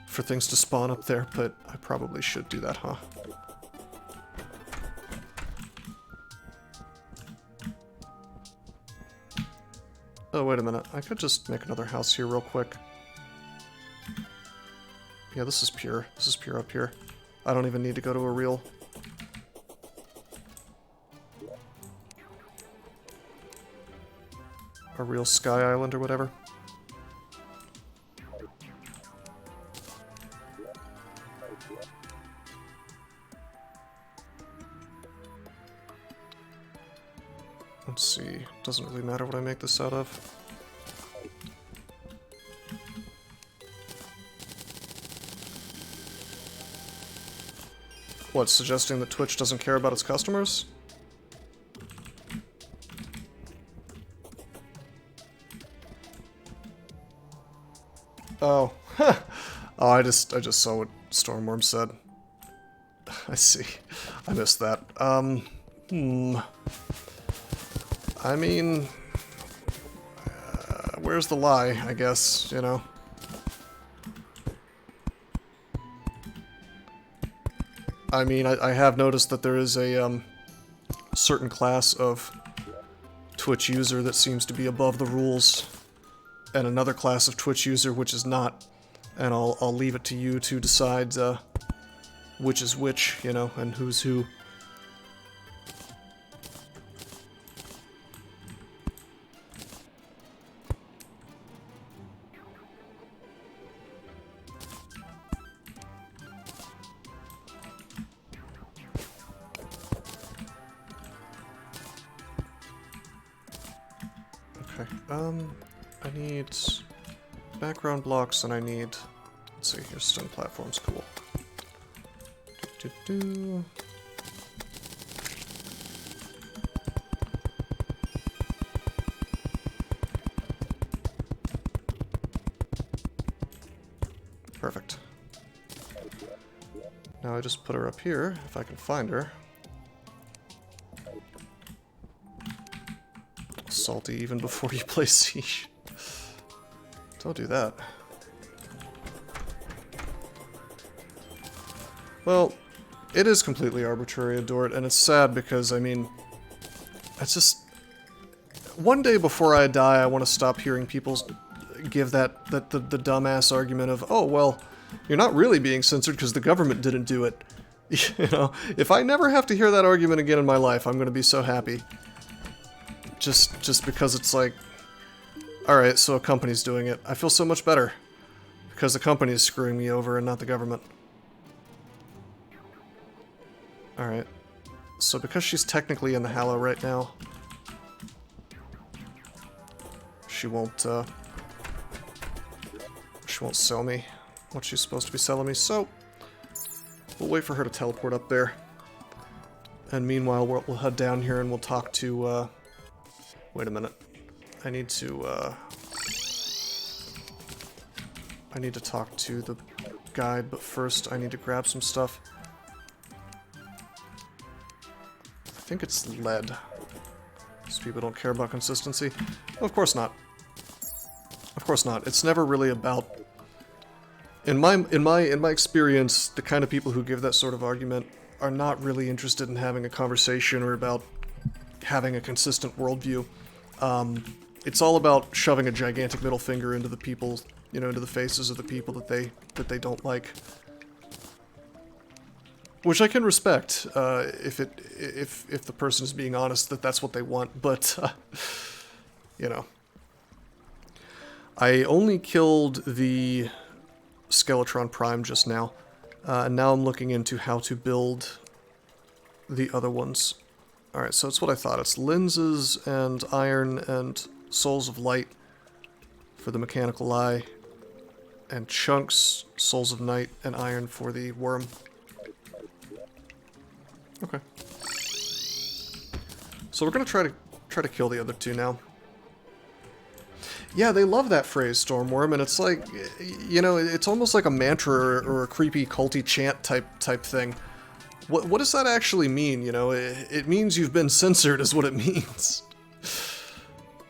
for things to spawn up there, but I probably should do that, huh? Oh, wait a minute. I could just make another house here real quick. Yeah, this is pure. This is pure up here. I don't even need to go to a real... sky island or whatever. Let's see. Doesn't really matter what I make this out of. What, suggesting that Twitch doesn't care about its customers? Oh. Oh, I just saw what Stormworm said. I see. I missed that. I mean... where's the lie, I guess, you know? I mean, I have noticed that there is a, certain class of Twitch user that seems to be above the rules, and another class of Twitch user which is not, and I'll leave it to you to decide, which is which, you know, and who's who. I need background blocks, and I need, let's see, here's stone platforms, cool. Perfect. Now I just put her up here, if I can find her. Salty even before you play Siege. Don't do that. Well, it is completely arbitrary, Adort, and it's sad because, I mean, it's just... One day before I die, I want to stop hearing people give the dumbass argument of, oh, well, you're not really being censored because the government didn't do it. You know, if I never have to hear that argument again in my life, I'm going to be so happy. Just because it's like, alright, so a company's doing it. I feel so much better. Because the company is screwing me over and not the government. Alright. So because she's technically in the Hallow right now, she won't sell me what she's supposed to be selling me, so we'll wait for her to teleport up there. And meanwhile, we'll head down here and we'll talk to, wait a minute. I need to talk to the guide, but first I need to grab some stuff. I think it's lead. These people don't care about consistency. Of course not. Of course not. It's never really about... In my experience, the kind of people who give that sort of argument are not really interested in having a conversation or about having a consistent worldview. It's all about shoving a gigantic middle finger into the people, you know, into the faces of the people that they don't like. Which I can respect, if the person is being honest that that's what they want, but, you know. I only killed the Skeletron Prime just now, and now I'm looking into how to build the other ones. Alright, so it's what I thought. It's lenses and iron and souls of light for the mechanical eye, and chunks, souls of night, and iron for the worm. Okay. So we're gonna try to kill the other two now. Yeah, they love that phrase, Stormworm, and it's like, you know, it's almost like a mantra or a creepy culty chant type thing. What does that actually mean, you know? It means you've been censored is what it means.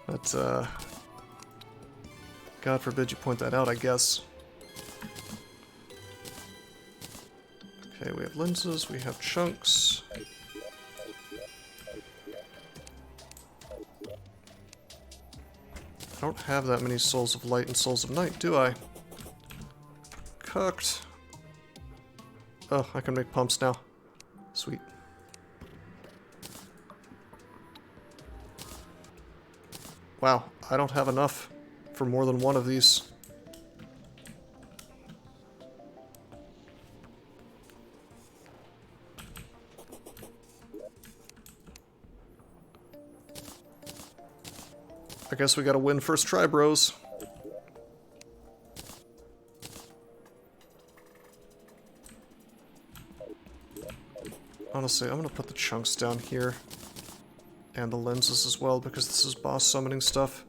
But, God forbid you point that out, I guess. Okay, we have lenses, we have chunks. I don't have that many souls of light and souls of night, do I? Cooked. Oh, I can make pumps now. Sweet. Wow, I don't have enough for more than one of these. I guess we gotta win first try, bros. Honestly, I'm gonna put the chunks down here. And the lenses as well, because this is boss summoning stuff.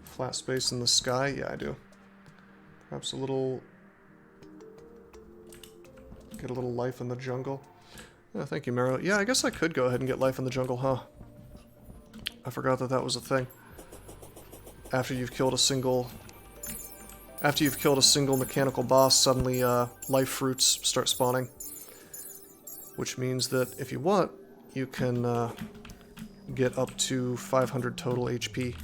Flat space in the sky? Yeah, I do. Perhaps a little... Get a little life in the jungle. Oh, thank you, Mero. Yeah, I guess I could go ahead and get life in the jungle, huh? I forgot that that was a thing. After you've killed a single mechanical boss, suddenly life fruits start spawning. Which means that if you want, you can get up to 500 total HP.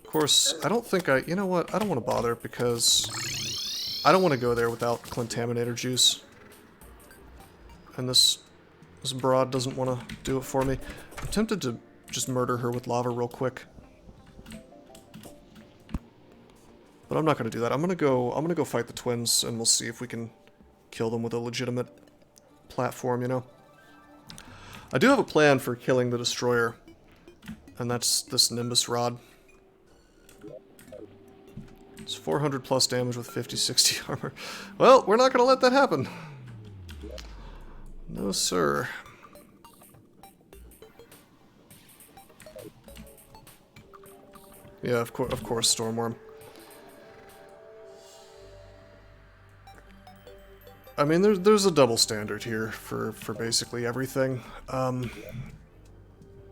Of course, I don't think you know what, I don't want to bother because I don't want to go there without Contaminator juice. And this broad doesn't want to do it for me. I'm tempted to just murder her with lava real quick. But I'm not going to do that. I'm going to go fight the twins and we'll see if we can kill them with a legitimate platform, you know. I do have a plan for killing the destroyer. And that's this Nimbus Rod. It's 400 plus damage with 50-60 armor. Well, we're not going to let that happen. No, sir. Yeah, of course, Stormworm. I mean, there's a double standard here for basically everything. And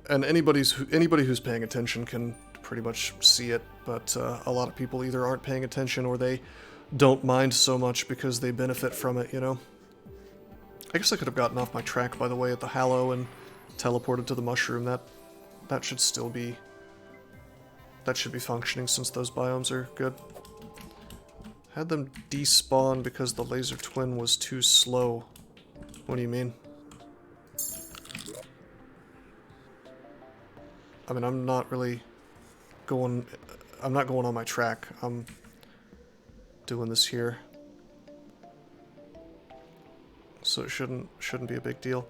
anybody who's paying attention can pretty much see it, but a lot of people either aren't paying attention or they don't mind so much because they benefit from it, you know? I guess I could have gotten off my track, by the way, at the Hallow and teleported to the Mushroom. That should still be... That should be functioning since those biomes are good. Had them despawn because the laser twin was too slow. What do you mean? I mean, I'm not really going... I'm not going on my track. I'm doing this here. So it shouldn't be a big deal.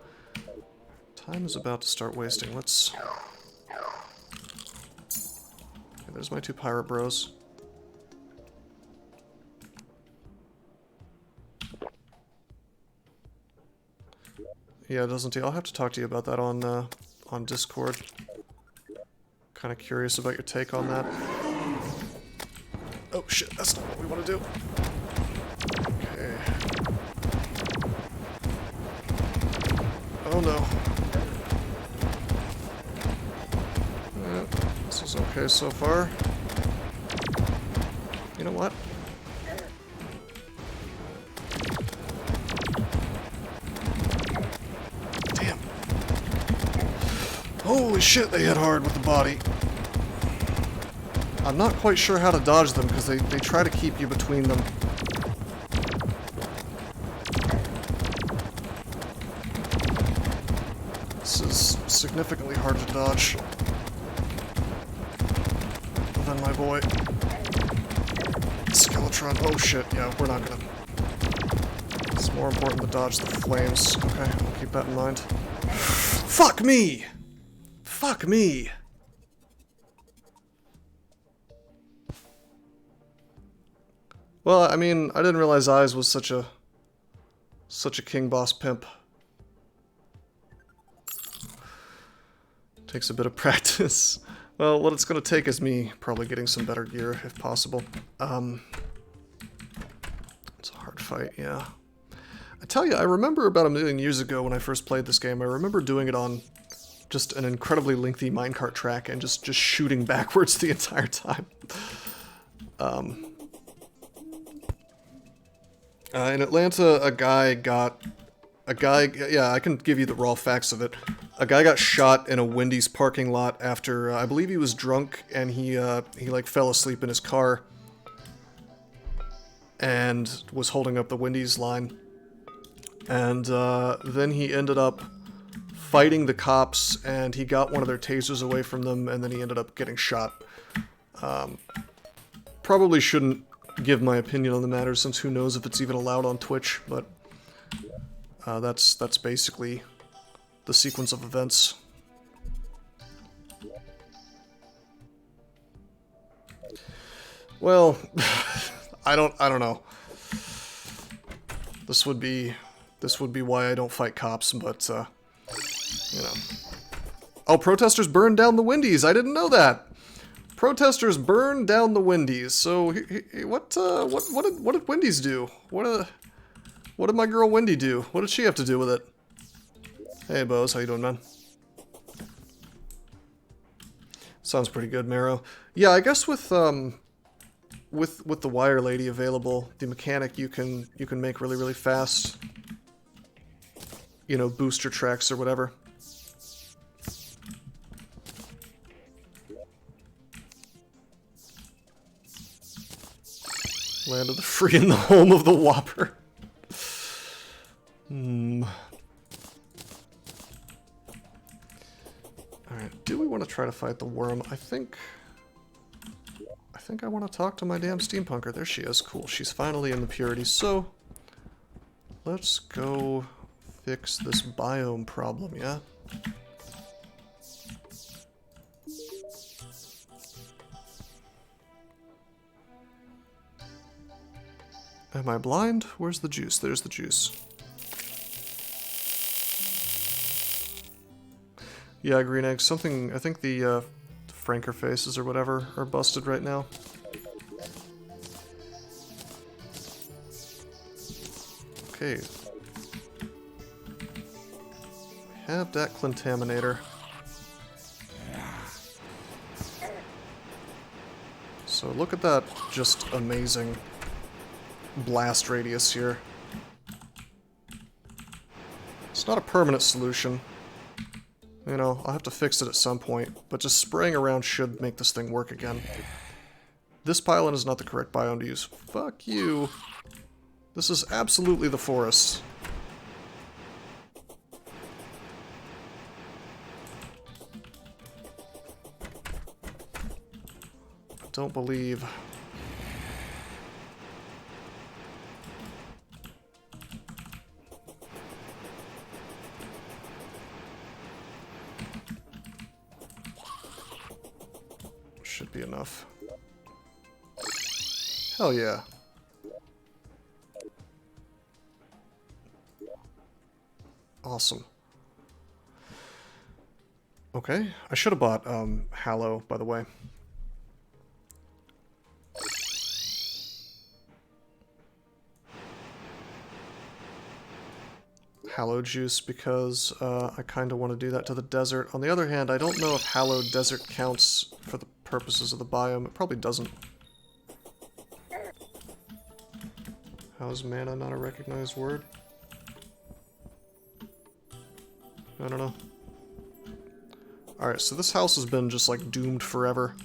Time is about to start wasting. Let's... Okay, there's my two pirate bros. Yeah, doesn't he? I'll have to talk to you about that on Discord. Kind of curious about your take on that. Oh shit, that's not what we want to do. Okay. Oh no. This is okay so far. You know what? Damn. Holy shit, they hit hard with the body. I'm not quite sure how to dodge them because they try to keep you between them. This is significantly hard to dodge than my boy. Skeletron. Oh shit, yeah, we're not gonna... It's more important to dodge the flames. Okay, I'll keep that in mind. Fuck me! Fuck me! Well, I mean, I didn't realize Eyes was such a king boss pimp. Takes a bit of practice. Well, what it's gonna take is me probably getting some better gear, if possible. It's a hard fight, yeah. I tell you, I remember about 1,000,000 years ago when I first played this game, I remember doing it on just an incredibly lengthy minecart track and just shooting backwards the entire time. In Atlanta, yeah, I can give you the raw facts of it. A guy got shot in a Wendy's parking lot after, I believe he was drunk, and he like fell asleep in his car and was holding up the Wendy's line. And then he ended up fighting the cops, and he got one of their tasers away from them, and then he ended up getting shot. Probably shouldn't give my opinion on the matter, since who knows if it's even allowed on Twitch, but that's basically the sequence of events. Well, I don't know. This would be why I don't fight cops, but you know. Oh, protesters burned down the Wendy's. I didn't know that. Protesters burned down the Wendy's. So what did Wendy's do? What did my girl Wendy do? What did she have to do with it? Hey, Bose, how you doing, man? Sounds pretty good, Marrow. Yeah, I guess with the wire lady available, the mechanic you can make really fast, you know, booster tracks or whatever. Land of the free in the home of the Whopper. Alright, do we want to try to fight the worm? I think I want to talk to my damn steampunker. There she is. Cool. She's finally in the purity. So, let's go fix this biome problem, yeah? Am I blind? Where's the juice? There's the juice. Yeah, green eggs. Something, I think the franker faces or whatever are busted right now. Okay. We have that Clintaminator. So look at that just amazing blast radius here. It's not a permanent solution. You know, I'll have to fix it at some point, but just spraying around should make this thing work again. This pylon is not the correct biome to use. Fuck you. This is absolutely the forest. Don't believe. Should be enough. Hell yeah. Awesome. Okay, I should have bought Hallow, by the way. Hallowed juice because I kind of want to do that to the desert. On the other hand, I don't know if hallowed desert counts for the purposes of the biome. It probably doesn't. How is mana not a recognized word? I don't know. Alright, so this house has been just like doomed forever.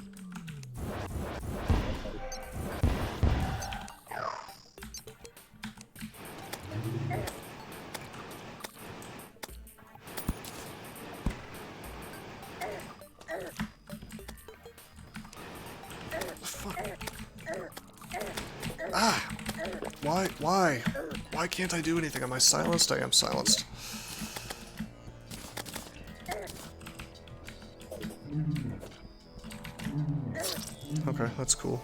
Why? Why can't I do anything? Am I silenced? I am silenced. Okay, that's cool.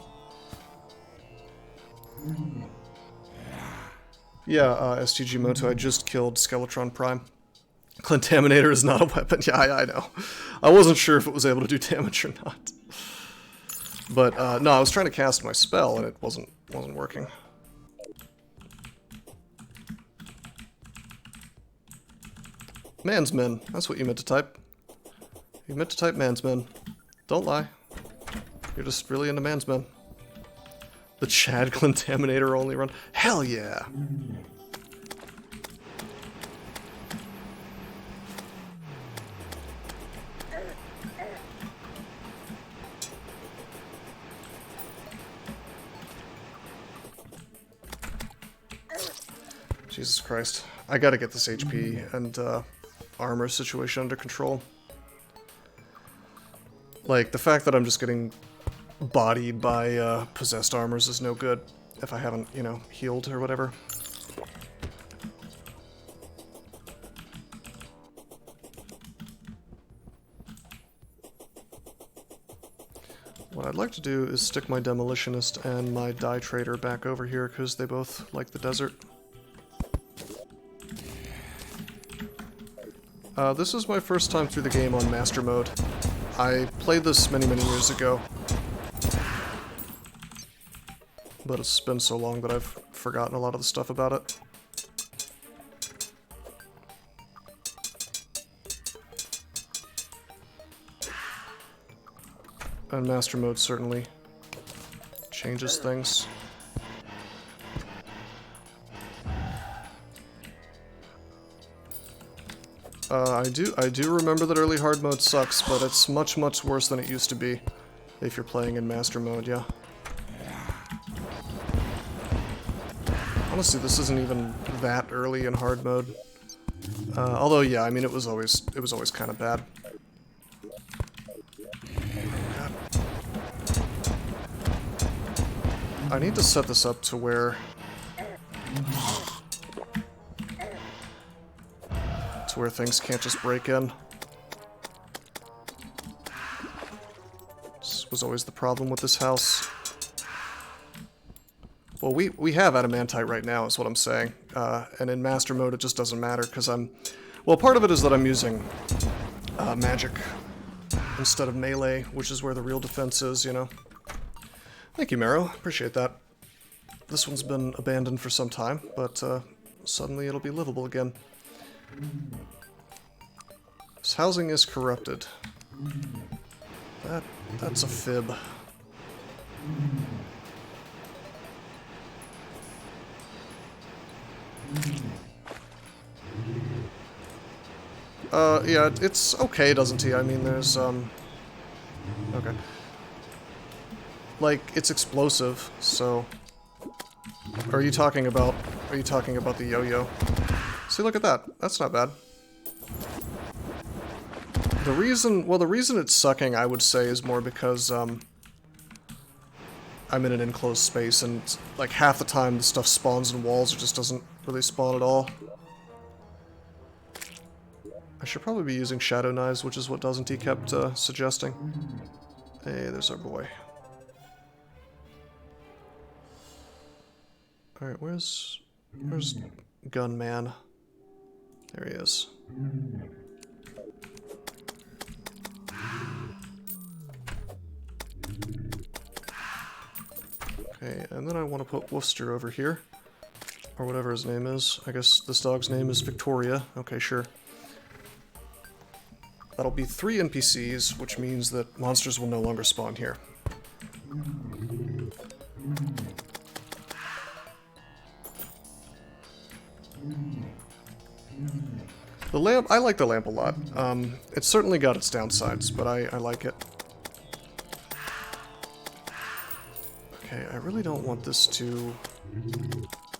Yeah, STG Moto, I just killed Skeletron Prime. Clintaminator is not a weapon. Yeah, I know. I wasn't sure if it was able to do damage or not. But, no, I was trying to cast my spell and it wasn't working. Mansmen. That's what you meant to type. You meant to type Mansmen. Don't lie. You're just really into Mansmen. The Chad Clintaminator only run. Hell yeah! Jesus Christ. I gotta get this HP and armor situation under control. Like, the fact that I'm just getting bodied by possessed armors is no good if I haven't, you know, healed or whatever. What I'd like to do is stick my Demolitionist and my Die Trader back over here because they both like the desert. This is my first time through the game on Master Mode. I played this many years ago, but it's been so long that I've forgotten a lot of the stuff about it. And Master Mode certainly changes things. I do remember that early hard mode sucks, but it's much worse than it used to be if you're playing in Master Mode, yeah. Honestly, this isn't even that early in hard mode. Although, yeah, I mean, it was always kind of bad. I need to set this up to where things can't just break in. This was always the problem with this house. Well, we have adamantite right now, is what I'm saying. And in Master Mode, it just doesn't matter, because well, part of it is that I'm using magic instead of melee, which is where the real defense is, you know. Thank you, Marrow. Appreciate that. This one's been abandoned for some time, but suddenly it'll be livable again. This housing is corrupted. That's a fib. Yeah, it's okay, doesn't he? I mean, there's, okay. Like, it's explosive, so... Are you talking about the yo-yo? See, look at that. That's not bad. The reason it's sucking, I would say, is more because, I'm in an enclosed space, and, like, half the time the stuff spawns in walls, it just doesn't really spawn at all. I should probably be using Shadow Knives, which is what Doesn't He kept, suggesting. Hey, there's our boy. Alright, where's Gunman? There he is. Okay, and then I want to put Worcester over here. Or whatever his name is. I guess this dog's name is Victoria. Okay, sure. That'll be 3 NPCs, which means that monsters will no longer spawn here. The lamp, I like the lamp a lot. It's certainly got its downsides, but I like it. Okay, I really don't want this to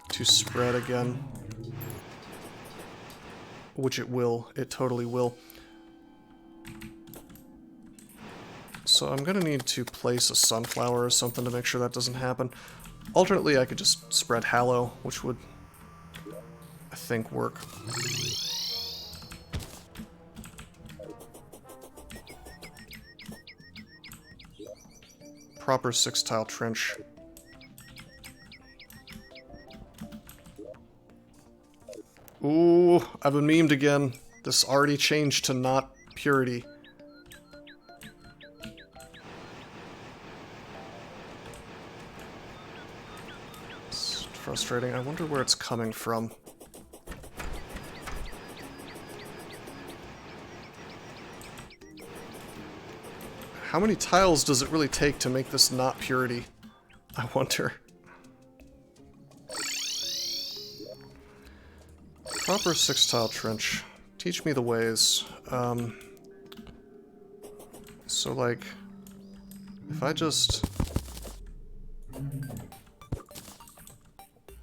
spread again. Which it will. It totally will. So I'm gonna need to place a sunflower or something to make sure that doesn't happen. Alternately, I could just spread Hallow, which would, I think, work. Proper 6-tile trench. Ooh, I've been memed again. This already changed to not purity. It's frustrating. I wonder where it's coming from. How many tiles does it really take to make this not purity? I wonder. Proper 6-tile trench. Teach me the ways. So, like, if I just...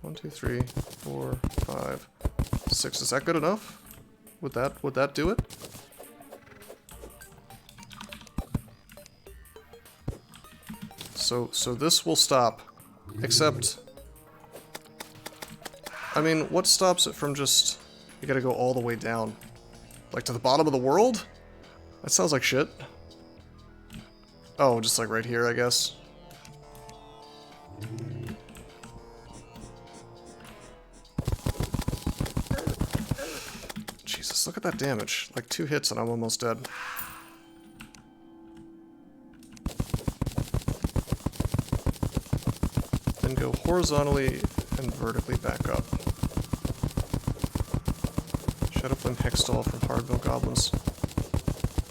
1, 2, 3, 4, 5, 6. Is that good enough? Would that do it? So this will stop, except, I mean, what stops it from just, you gotta go all the way down, like to the bottom of the world? That sounds like shit. Oh, just like right here, I guess. Jesus, look at that damage. Like 2 hits and I'm almost dead. Go horizontally and vertically back up. Shadowflame Hextall from Hardbill Goblins.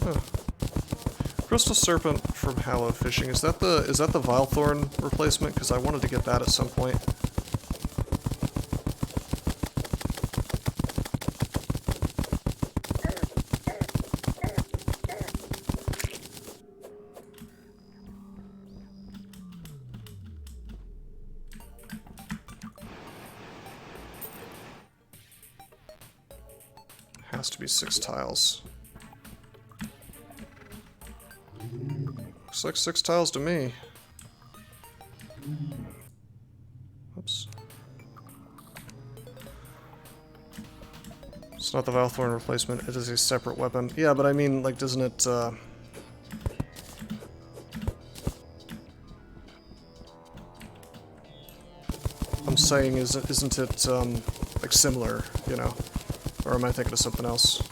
Huh. Crystal Serpent from Hallow Fishing. Is that the Vilethorn replacement? Because I wanted to get that at some point. Has to be 6 tiles. Looks like 6 tiles to me. Oops. It's not the Vilethorn replacement, it is a separate weapon. Yeah, but I mean, like, doesn't it, I'm saying, isn't it, like, similar, you know? Or am I thinking of something else?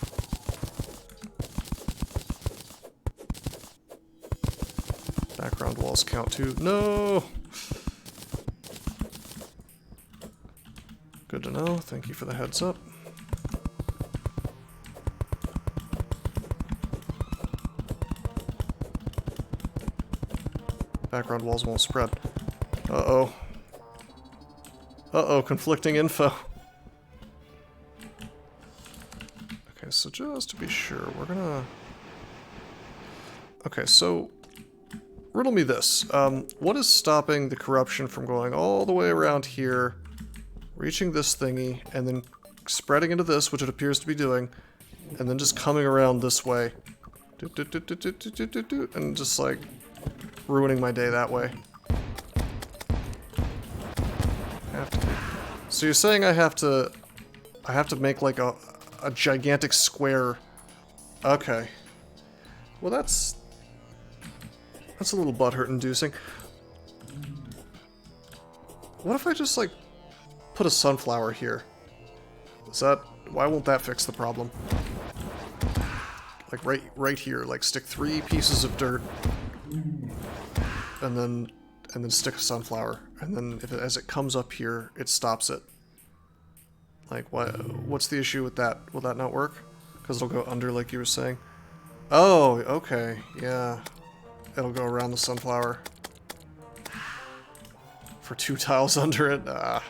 Background walls count too. No! Good to know. Thank you for the heads up. Background walls won't spread. Uh-oh. Uh-oh, conflicting info. Okay, so just to be sure, we're gonna... Okay, so... Riddle me this. What is stopping the corruption from going all the way around here, reaching this thingy, and then spreading into this, which it appears to be doing, and then just coming around this way? And just, like, ruining my day that way. So you're saying I have to make like a gigantic square. Okay. Well, that's a little butthurt inducing. What if I just like put a sunflower here? Why won't that fix the problem? Like right here, like stick 3 pieces of dirt and then stick a sunflower, and then as it comes up here, it stops it. Like, what's the issue with that? Will that not work? Because it'll go under, like you were saying. Oh, okay, yeah. It'll go around the sunflower. For 2 tiles under it. Oh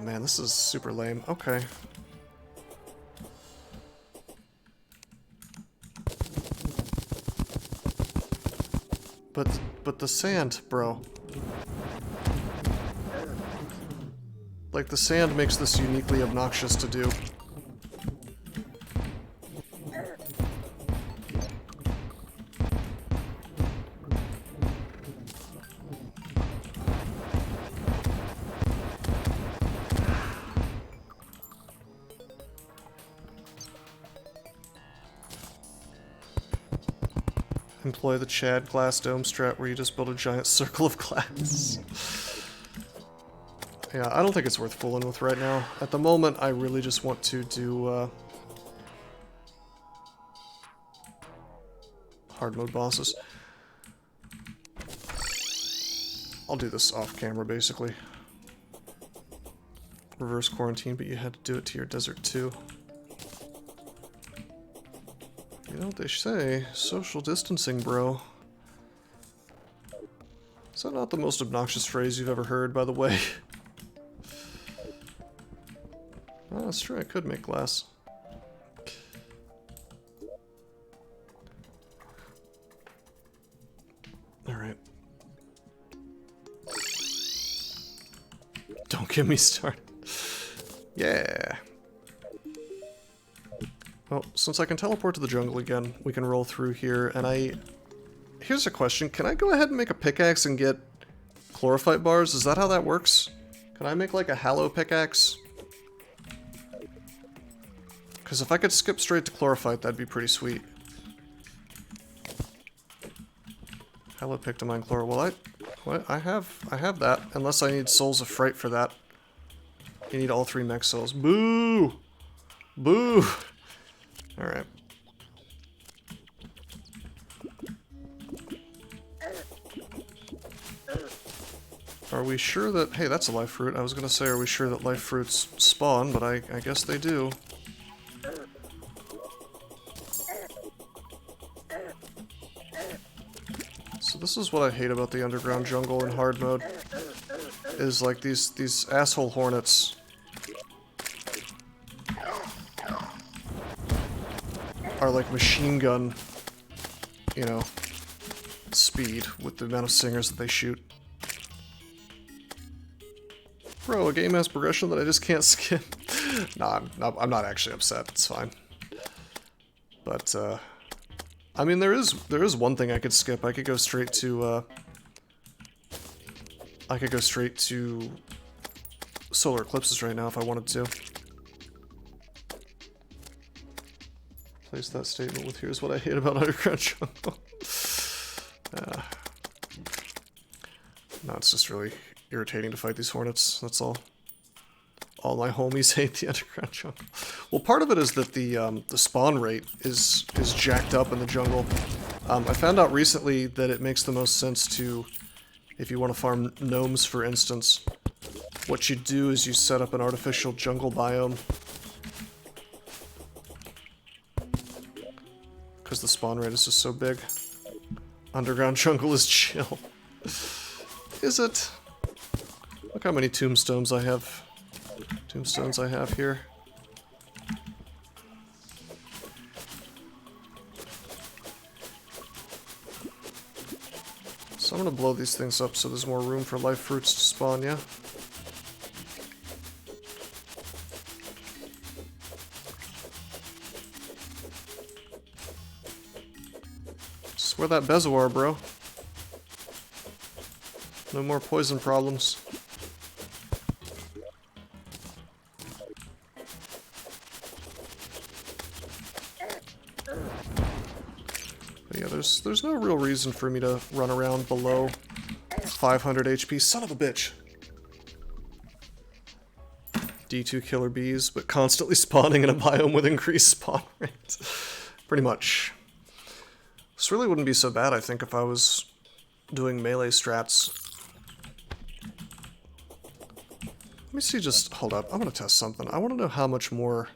man, this is super lame. Okay. But the sand, bro. Like, the sand makes this uniquely obnoxious to do. Employ the Chad glass dome strat where you just build a giant circle of glass. Yeah, I don't think it's worth fooling with right now. At the moment, I really just want to do hard mode bosses. I'll do this off camera, basically. Reverse quarantine, but you had to do it to your desert too. You know what they say? Social distancing, bro. Is that not the most obnoxious phrase you've ever heard, by the way? Oh, that's true, I could make glass. Alright. Don't get me started. Yeah. Well, since I can teleport to the jungle again, we can roll through here, and here's a question. Can I go ahead and make a pickaxe and get chlorophyte bars? Is that how that works? Can I make like a hallow pickaxe? Because if I could skip straight to chlorophyte, that'd be pretty sweet. Hallow pick to mine chloro. Well, I have that. Unless I need souls of fright for that. You need all 3 mech souls. Boo! Boo! Alright. Are we sure that... Hey, that's a life fruit. I was gonna say, are we sure that life fruits spawn, but I guess they do. So this is what I hate about the underground jungle in hard mode. Is like these asshole hornets... are like machine gun, you know, speed with the amount of singers that they shoot. Bro, a game has progression that I just can't skip. Nah, I'm not actually upset. It's fine. But I mean, there is one thing I could skip. I could go straight to solar eclipses right now if I wanted to. Place that statement with here's what I hate about underground jungle. No, it's just really irritating to fight these hornets, that's all. All my homies hate the underground jungle. Well, part of it is that the spawn rate is jacked up in the jungle. I found out recently that it makes the most sense to, if you want to farm gnomes, for instance, what you do is you set up an artificial jungle biome. Because the spawn rate is just so big. Underground jungle is chill. Is it? Look how many tombstones I have. Tombstones I have here. So I'm gonna blow these things up so there's more room for life fruits to spawn, yeah? Swear that bezoar, bro. No more poison problems. But yeah, there's no real reason for me to run around below 500 HP. Son of a bitch. D2 killer bees, but constantly spawning in a biome with increased spawn rate. Pretty much. This really wouldn't be so bad, I think, if I was doing melee strats. Let me see, just hold up. I'm gonna test something. I want to know how much more.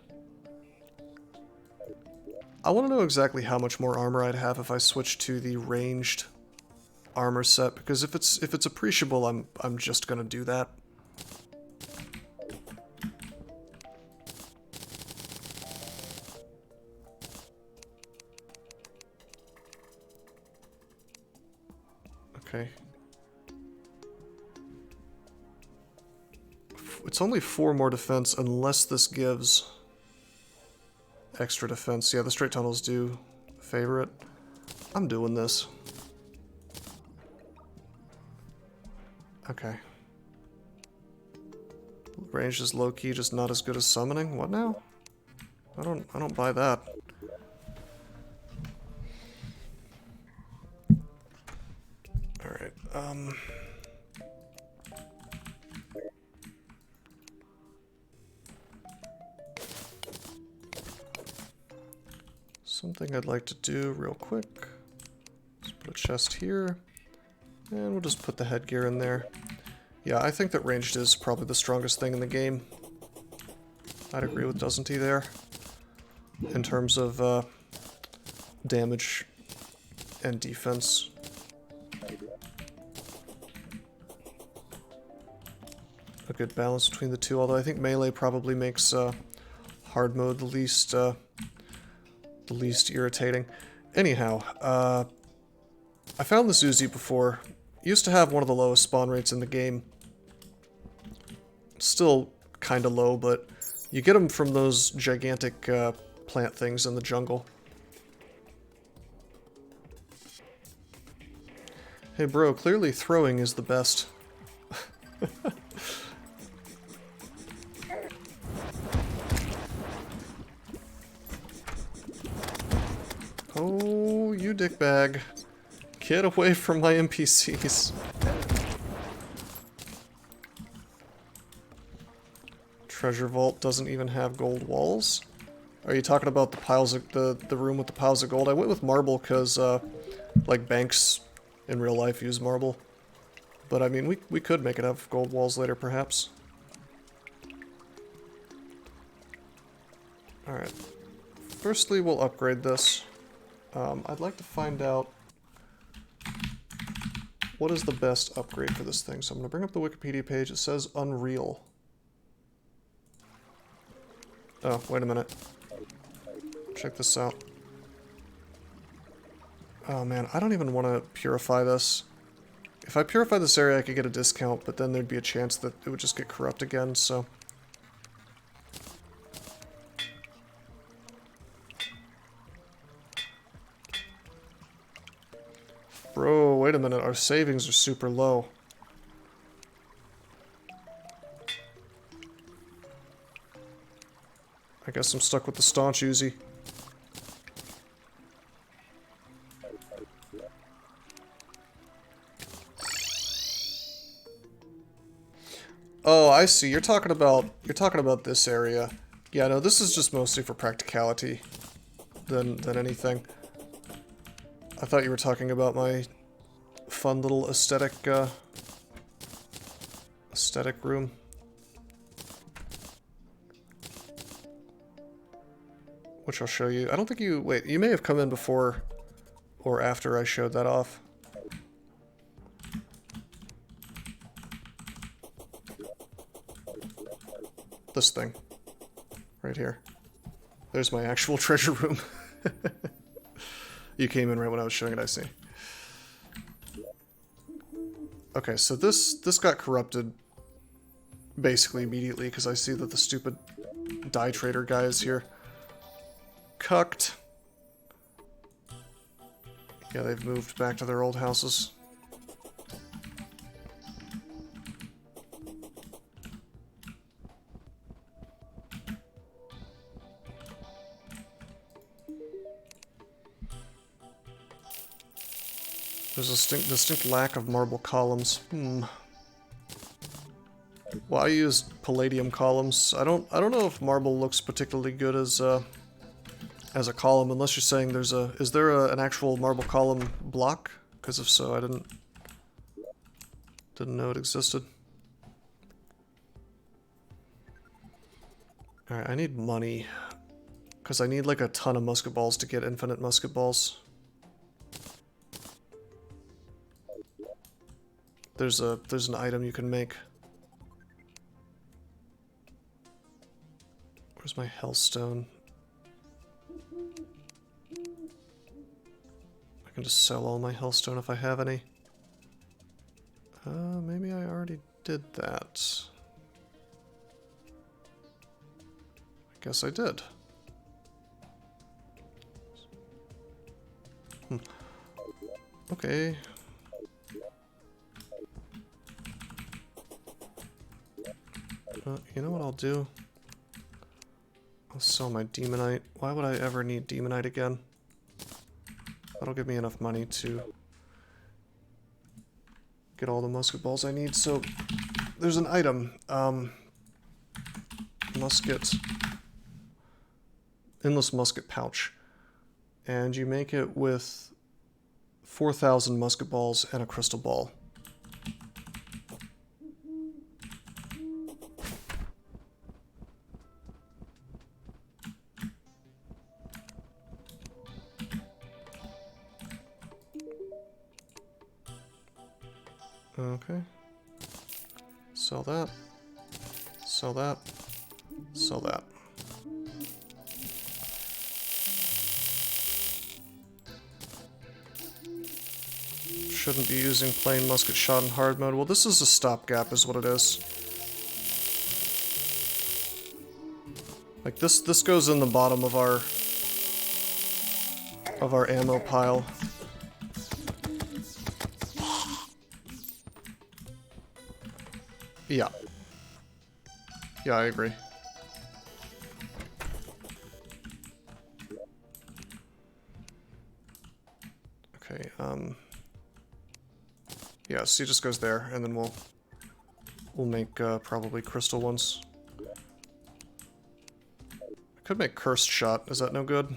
I want to know exactly how much more armor I'd have if I switched to the ranged armor set, because if it's appreciable, I'm just gonna do that. Okay. It's only 4 more defense unless this gives extra defense. Yeah, the straight tunnels do favor it. I'm doing this. Okay. Range is low-key, just not as good as summoning. What now? I don't buy that. Alright, something I'd like to do real quick. Let's put a chest here. And we'll just put the headgear in there. Yeah, I think that ranged is probably the strongest thing in the game. I'd agree with Doesn't he there. In terms of damage and defense. A good balance between the two, although I think melee probably makes hard mode the least irritating. Anyhow, I found this Uzi before. Used to have one of the lowest spawn rates in the game. Still kinda low, but you get them from those gigantic plant things in the jungle. Hey bro, clearly throwing is the best. Oh, you dickbag. Get away from my NPCs. Treasure vault doesn't even have gold walls? Are you talking about the piles of the room with the piles of gold? I went with marble because like banks in real life use marble. But I mean, we could make it have gold walls later perhaps. Alright. Firstly, we'll upgrade this. I'd like to find out what is the best upgrade for this thing. So I'm going to bring up the Wikipedia page. It says Unreal. Oh, wait a minute. Check this out. Oh man, I don't even want to purify this. If I purify this area, I could get a discount, but then there'd be a chance that it would just get corrupt again, so... Bro, wait a minute, our savings are super low. I guess I'm stuck with the staunch Uzi. Oh, I see. You're talking about this area. Yeah, no, this is just mostly for practicality than anything. I thought you were talking about my fun little aesthetic room. Which I'll show you. I don't think you... Wait, you may have come in before or after I showed that off. This thing. Right here. There's my actual treasure room. You came in right when I was showing it, I see. Okay, so this got corrupted basically immediately because I see that the stupid dye trader guy is here. Cucked. Yeah, they've moved back to their old houses. There's a distinct lack of marble columns. Well, I used Palladium Columns. I don't know if marble looks particularly good as a column, unless you're saying there's a... Is there an actual marble column block? Because if so, I didn't know it existed. Alright, I need money. Because I need like a ton of musket balls to get infinite musket balls. There's an item you can make. Where's my hellstone? I can just sell all my hellstone if I have any. Maybe I already did that. I guess I did. Okay. You know what I'll do? I'll sell my demonite. Why would I ever need demonite again? That'll give me enough money to get all the musket balls I need. So there's an item, endless musket pouch, and you make it with 4,000 musket balls and a crystal ball. Okay. Sell that. Sell that. Sell that. Shouldn't be using plain musket shot in hard mode. Well, this is a stopgap is what it is. Like this goes in the bottom of our ammo pile. Yeah. Yeah, I agree. Okay, yeah, so it just goes there, and then we'll make, probably crystal ones. I could make cursed shot, is that no good?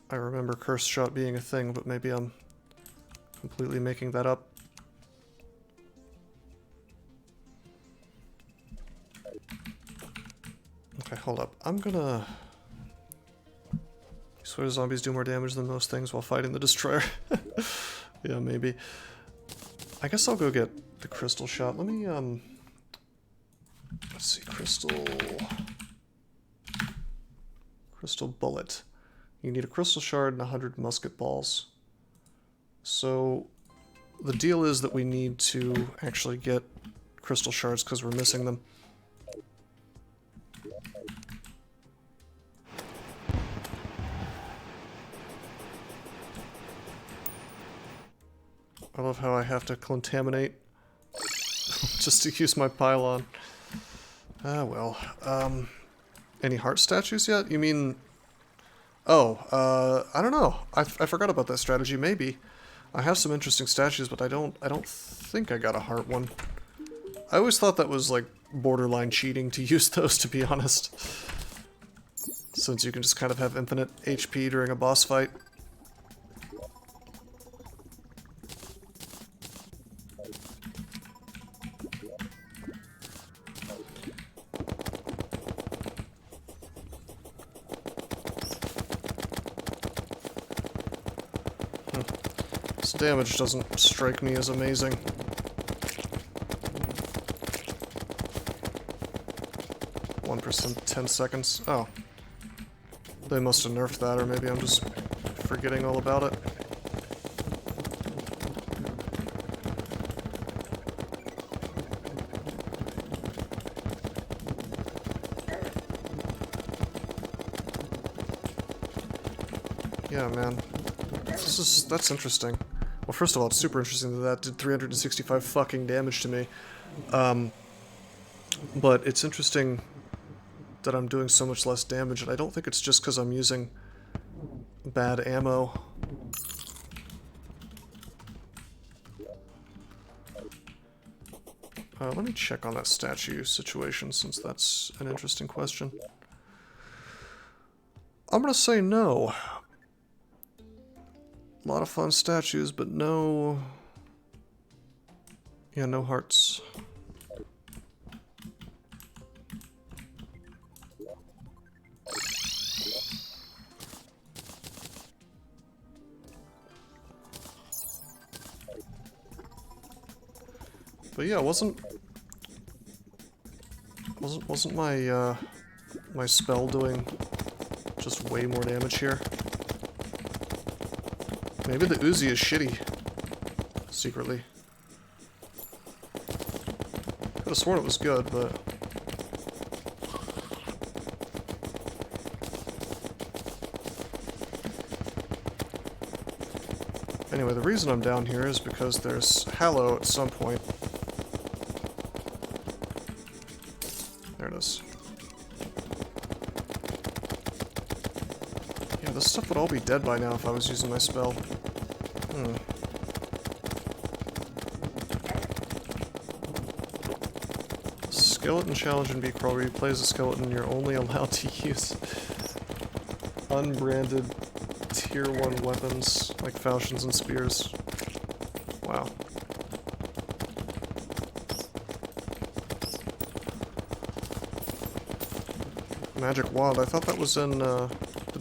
I remember cursed shot being a thing, but maybe I'm completely making that up. Okay, hold up. I'm gonna... You swear zombies do more damage than most things while fighting the destroyer? Yeah, maybe. I guess I'll go get the crystal shot. Let me, let's see, crystal bullet. You need a crystal shard and 100 musket balls. So the deal is that we need to actually get crystal shards because we're missing them. I love how I have to contaminate just to use my pylon. Ah, well. Any heart statues yet? You mean... Oh, I don't know. I forgot about that strategy, maybe. I have some interesting statues, but I don't think I got a heart one. I always thought that was, like, borderline cheating to use those, to be honest. Since you can just kind of have infinite HP during a boss fight. This damage doesn't strike me as amazing. % 10 seconds. Oh. They must have nerfed that, or maybe I'm just forgetting all about it. Yeah, man. That's interesting. Well, first of all, it's super interesting that did 365 fucking damage to me. But it's interesting that I'm doing so much less damage, and I don't think it's just because I'm using bad ammo. Let me check on that statue situation, since that's an interesting question. I'm gonna say no. A lot of fun statues, but no... Yeah, no hearts. But yeah, wasn't my my spell doing just way more damage here? Maybe the Uzi is shitty. Secretly. Could have sworn it was good, but... Anyway, the reason I'm down here is because there's Hallow at some point. There it is. Yeah, this stuff would all be dead by now if I was using my spell. Skeleton challenge in Beak Crawl, where you play as a skeleton, you're only allowed to use unbranded tier 1 weapons, like falchions and spears. Wow. Magic wand, I thought that was in the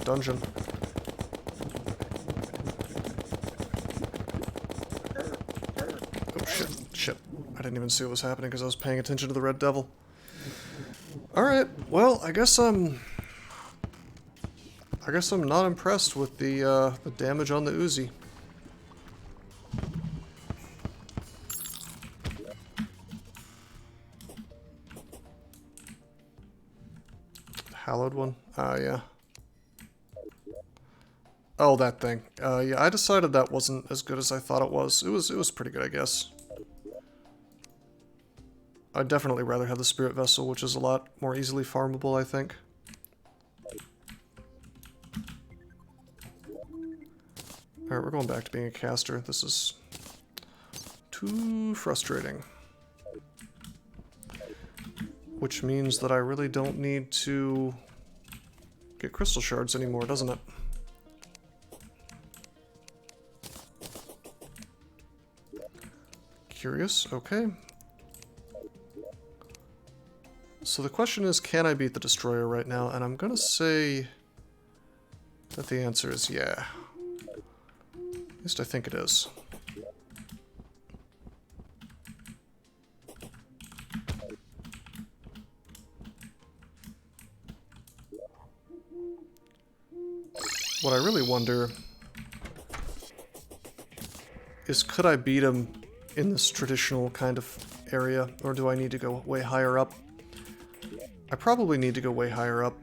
dungeon. Oh shit. I didn't even see what was happening because I was paying attention to the red devil. Alright, well, I guess I'm not impressed with the damage on the Uzi. Hallowed one? Yeah. Oh, that thing. Yeah, I decided that wasn't as good as I thought it was. It was pretty good, I guess. I'd definitely rather have the Spirit Vessel, which is a lot more easily farmable, I think. Alright, we're going back to being a caster. This is too frustrating. Which means that I really don't need to get crystal shards anymore, doesn't it? Curious, okay. So the question is, can I beat the Destroyer right now? And I'm gonna say that the answer is yeah. At least I think it is. What I really wonder is, could I beat him in this traditional kind of area, or do I need to go way higher up? I probably need to go way higher up.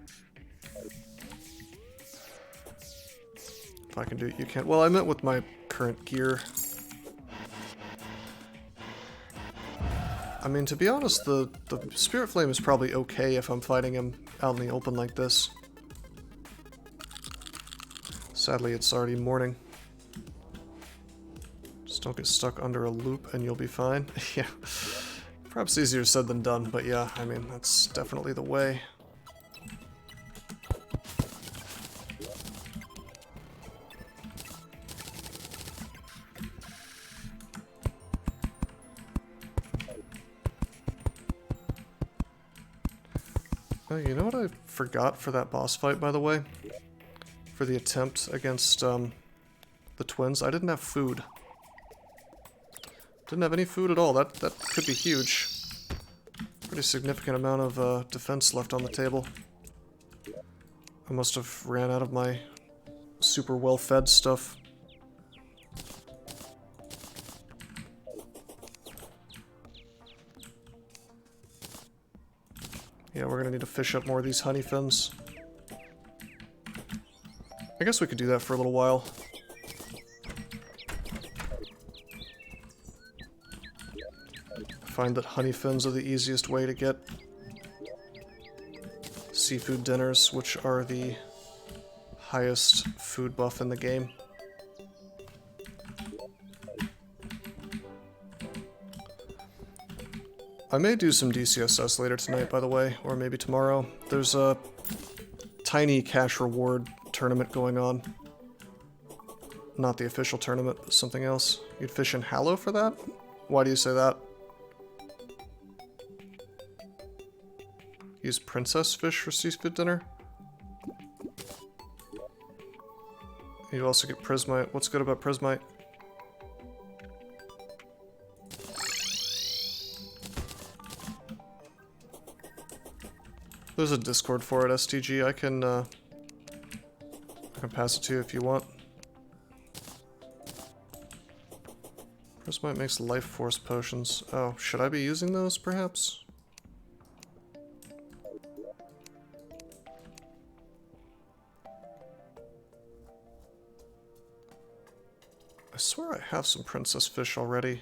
If I can do it, you can't. Well, I meant with my current gear. I mean, to be honest, the Spirit Flame is probably okay if I'm fighting him out in the open like this. Sadly, it's already morning. Just don't get stuck under a loop and you'll be fine. Yeah. Perhaps easier said than done, but yeah, I mean, that's definitely the way. Oh, you know what I forgot for that boss fight, by the way? For the attempt against the twins? I didn't have food. Didn't have any food at all. That could be huge. Pretty significant amount of defense left on the table. I must have ran out of my super well-fed stuff. Yeah, we're gonna need to fish up more of these honey fins. I guess we could do that for a little while. I find that honey fins are the easiest way to get seafood dinners, which are the highest food buff in the game. I may do some DCSS later tonight, by the way, or maybe tomorrow. There's a tiny cash reward tournament going on. Not the official tournament, but something else. You'd fish in Hallow for that? Why do you say that? Use princess fish for seafood dinner? You also get prismite. What's good about prismite? There's a Discord for it, STG. I can pass it to you if you want. Prismite makes life force potions. Oh, should I be using those, perhaps? I swear I have some princess fish already.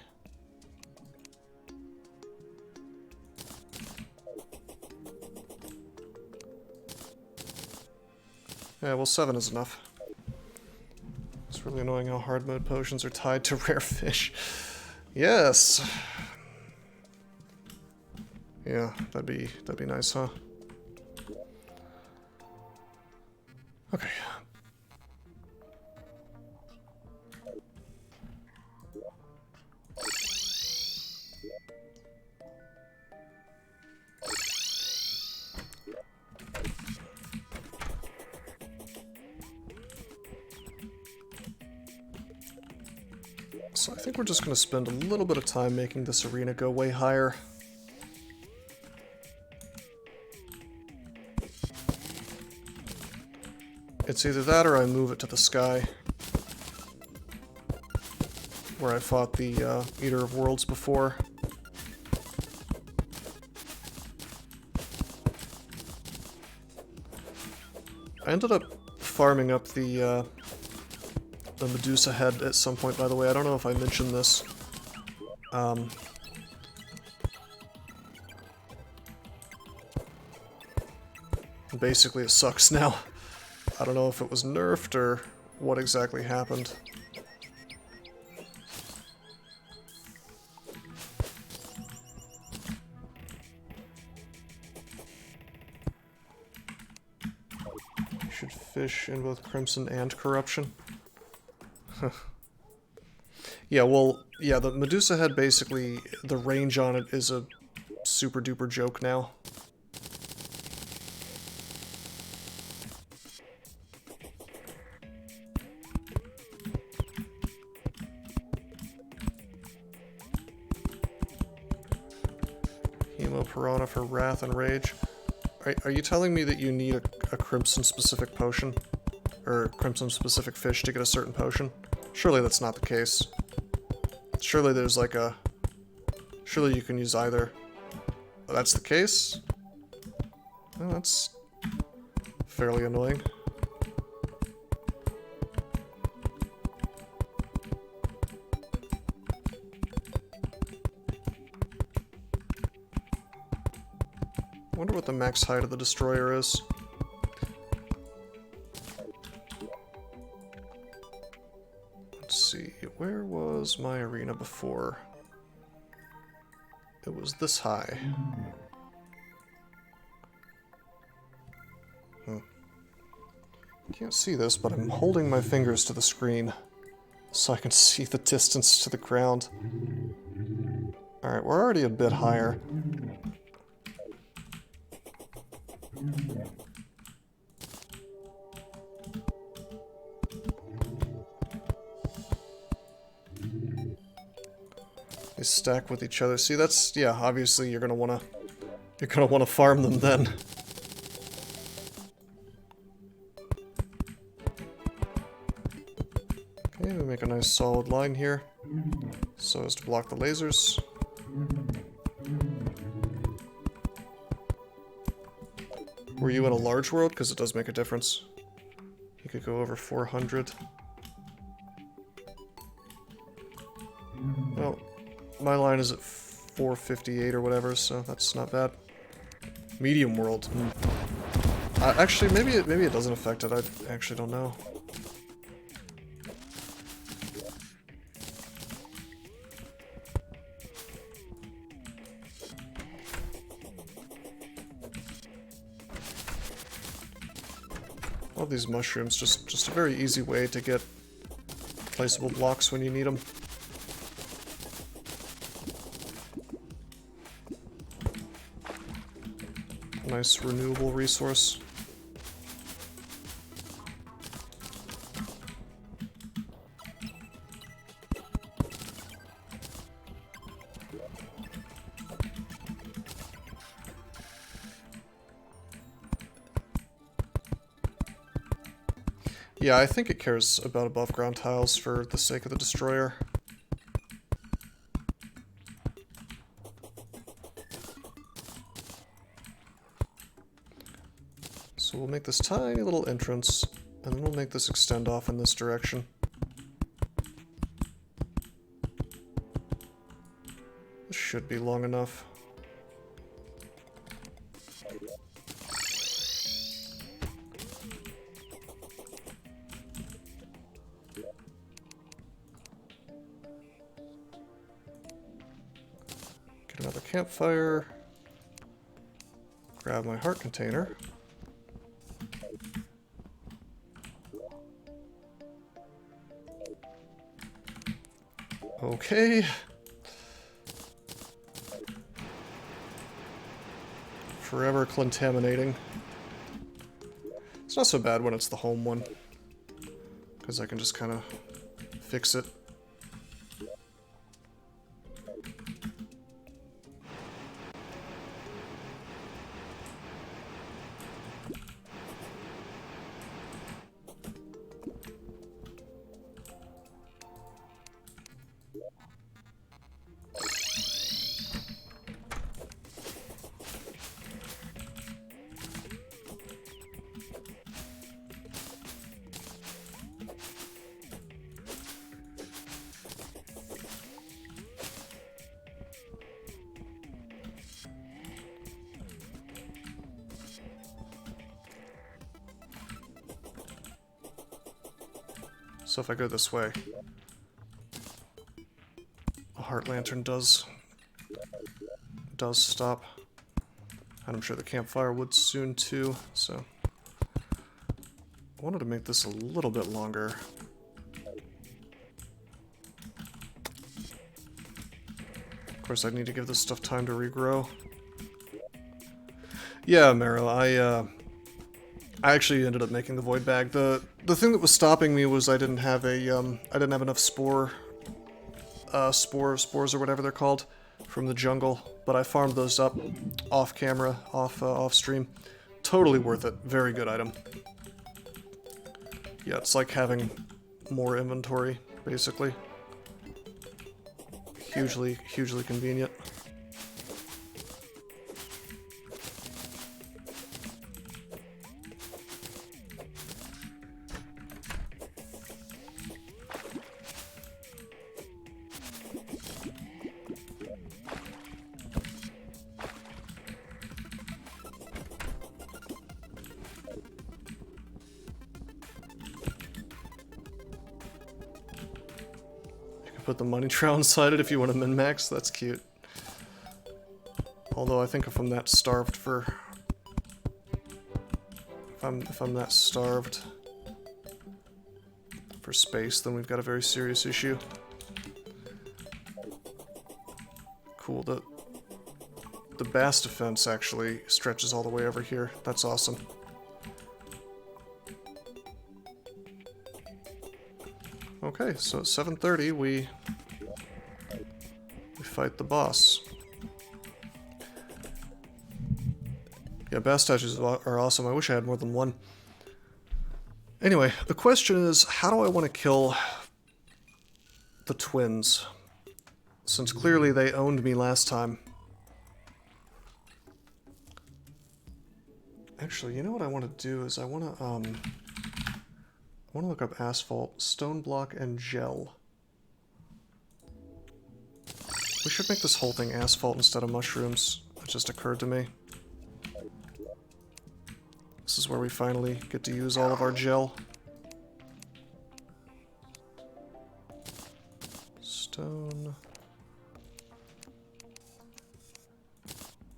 Yeah, well, 7 is enough. It's really annoying how hard mode potions are tied to rare fish. Yes! Yeah, that'd be nice, huh? Okay. So I think we're just going to spend a little bit of time making this arena go way higher. It's either that or I move it to the sky, where I fought the Eater of Worlds before. I ended up farming up the Medusa head at some point, by the way. I don't know if I mentioned this. Basically, it sucks now. I don't know if it was nerfed or what exactly happened. You should fish in both Crimson and Corruption. Yeah, well, yeah, the Medusa head, basically, the range on it is a super duper joke now. Hemo Piranha for Wrath and Rage. Are you telling me that you need a Crimson-specific potion? Or Crimson-specific fish to get a certain potion? Surely that's not the case. Surely there's like a... Surely you can use either. Oh, that's the case? Well, that's fairly annoying. I wonder what the max height of the destroyer is. Let's see, where was my arena before? it was this high. Can't see this, but I'm holding my fingers to the screen so I can see the distance to the ground. Alright, we're already a bit higher. They stack with each other. See, that's, yeah, obviously you're gonna wanna farm them then. Okay, we make a nice solid line here, so as to block the lasers. Were you in a large world? Because it does make a difference. You could go over 400. Well, my line is at 458 or whatever, so that's not bad. Medium world. Actually, maybe it doesn't affect it. I actually don't know. Love these mushrooms. Just a very easy way to get placeable blocks when you need them. Nice renewable resource. Yeah, I think it cares about above ground tiles for the sake of the destroyer. So we'll make this tiny little entrance, and then we'll make this extend off in this direction. This should be long enough. Get another campfire. Grab my heart container. Okay. Forever contaminating. It's not so bad when it's the home one, because I can just kind of fix it. So if I go this way, a heart lantern does stop. And I'm sure the campfire would soon too, so I wanted to make this a little bit longer. Of course, I need to give this stuff time to regrow. Yeah, Meryl, I actually ended up making the void bag. The thing that was stopping me was I didn't have enough spores or whatever they're called from the jungle, but I farmed those up off camera, off stream. Totally worth it. Very good item. Yeah, it's like having more inventory, basically. Hugely convenient. Put the money trail inside it if you want to min-max. That's cute. Although I think if I'm that starved for... If I'm that starved for space, then we've got a very serious issue. Cool, the bass defense actually stretches all the way over here. That's awesome. Okay, so at 7:30 we fight the boss. Yeah, bass statues are awesome. I wish I had more than one. Anyway, the question is, how do I want to kill the twins? Since clearly they owned me last time. Actually, you know what I want to do is I want to look up asphalt, stone block, and gel. We should make this whole thing asphalt instead of mushrooms. It just occurred to me. This is where we finally get to use all of our gel. Stone.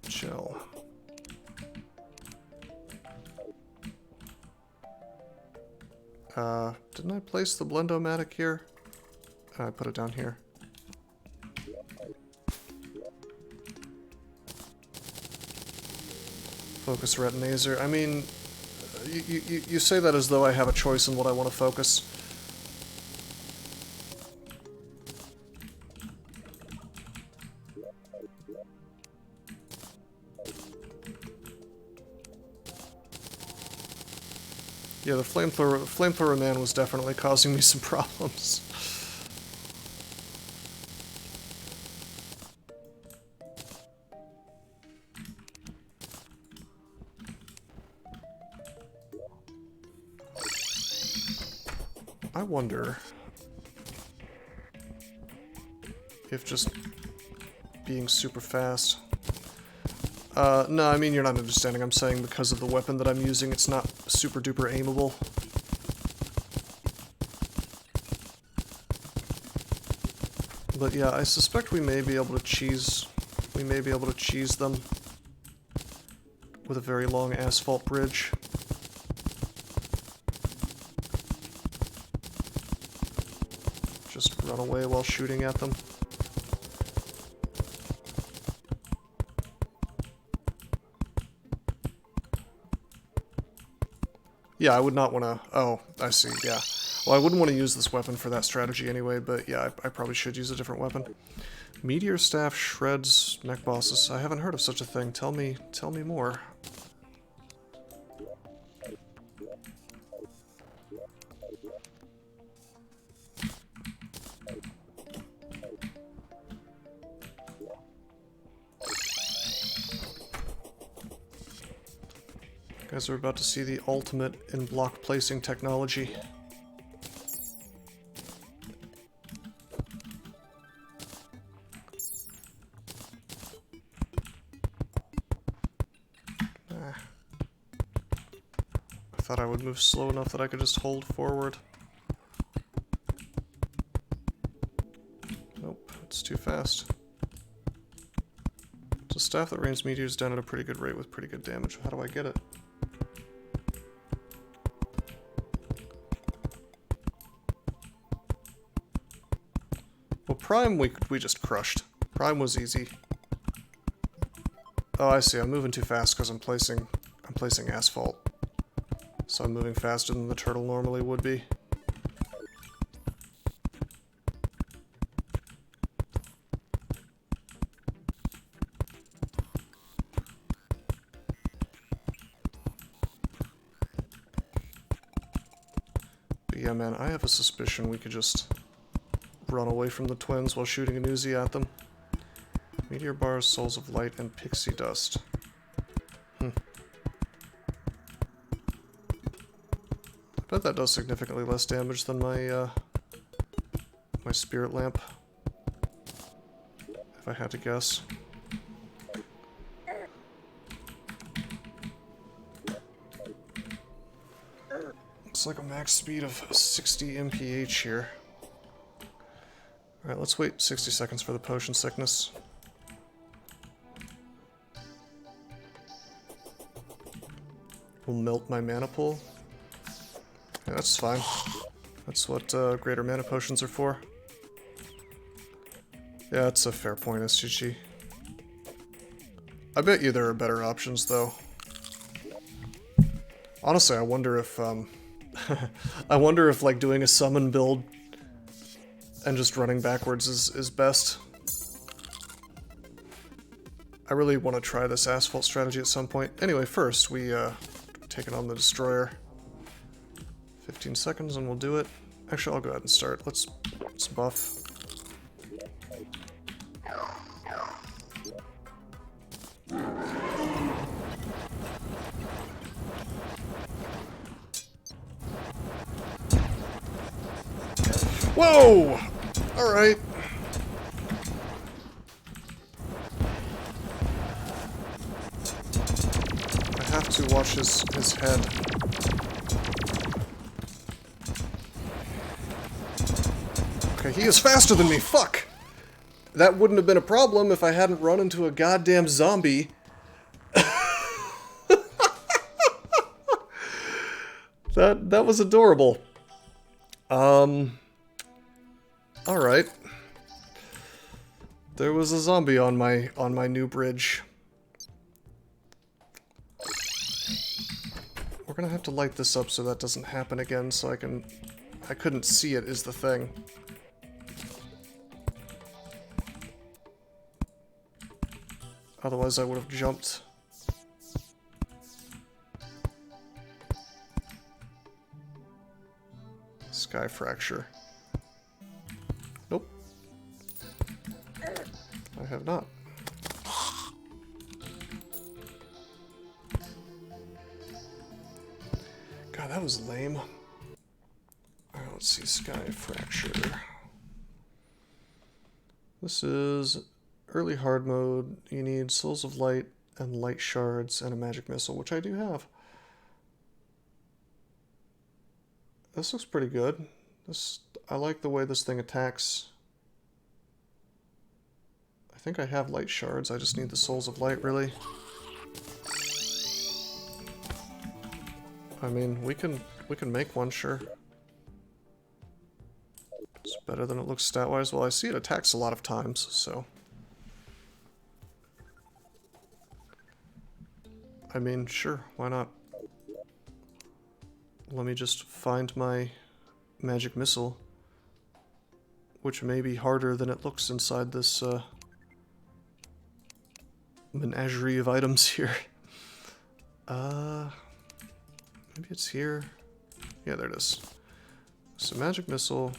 Gel. Didn't I place the Blend-O-Matic here? I put it down here. Focus retinaser. I mean, you say that as though I have a choice in what I want to focus. Yeah, the flamethrower man was definitely causing me some problems. I wonder if just being super fast... no, I mean, you're not understanding. I'm saying because of the weapon that I'm using, it's not super duper aimable. But yeah, I suspect we may be able to cheese them with a very long asphalt bridge. Just run away while shooting at them. Yeah, I would not want to... Oh, I see, yeah. Well, I wouldn't want to use this weapon for that strategy anyway, but yeah, I probably should use a different weapon. Meteor Staff shreds mech bosses. I haven't heard of such a thing. Tell me more. You guys are about to see the ultimate in block placing technology. I thought I would move slow enough that I could just hold forward. Nope, it's too fast. It's a staff that rains meteors down at a pretty good rate with pretty good damage. How do I get it? Well, Prime we just crushed. Prime was easy. Oh, I see. I'm moving too fast because I'm placing asphalt. So I'm moving faster than the turtle normally would be. But yeah, man, I have a suspicion we could just run away from the twins while shooting an Uzi at them. Meteor bars, souls of light, and pixie dust. I bet that does significantly less damage than my my spirit lamp, if I had to guess. Looks like a max speed of 60 mph here. Alright, let's wait 60 seconds for the potion sickness. will melt my mana pool. Yeah, that's fine. That's what greater mana potions are for. Yeah, that's a fair point, SGG. I bet you there are better options, though. Honestly, I wonder if, I wonder if, like, doing a summon build and just running backwards is best. I really want to try this asphalt strategy at some point. Anyway, first, we, take it on the destroyer. 15 seconds and we'll do it. Actually, I'll go ahead and start. Let's buff. Whoa! Alright. I have to watch his head. Okay, he is faster than me, fuck! That wouldn't have been a problem if I hadn't run into a goddamn zombie. That was adorable. Alright. There was a zombie on my new bridge. We're gonna have to light this up so that doesn't happen again, so I couldn't see it is the thing. Otherwise I would have jumped. Sky fracture. Nope. I have not. God, that was lame. Alright, let's see. Sky fracture. This is early hard mode. You need Souls of Light and Light Shards and a magic missile, which I do have. This looks pretty good. I like the way this thing attacks. I think I have Light Shards, I just need the Souls of Light, really. I mean, we can make one, sure. It's better than it looks stat-wise. Well, I see it attacks a lot of times, so... I mean, sure, why not? Let me just find my magic missile, which may be harder than it looks inside this menagerie of items here. Maybe it's here. Yeah, there it is. So magic missile.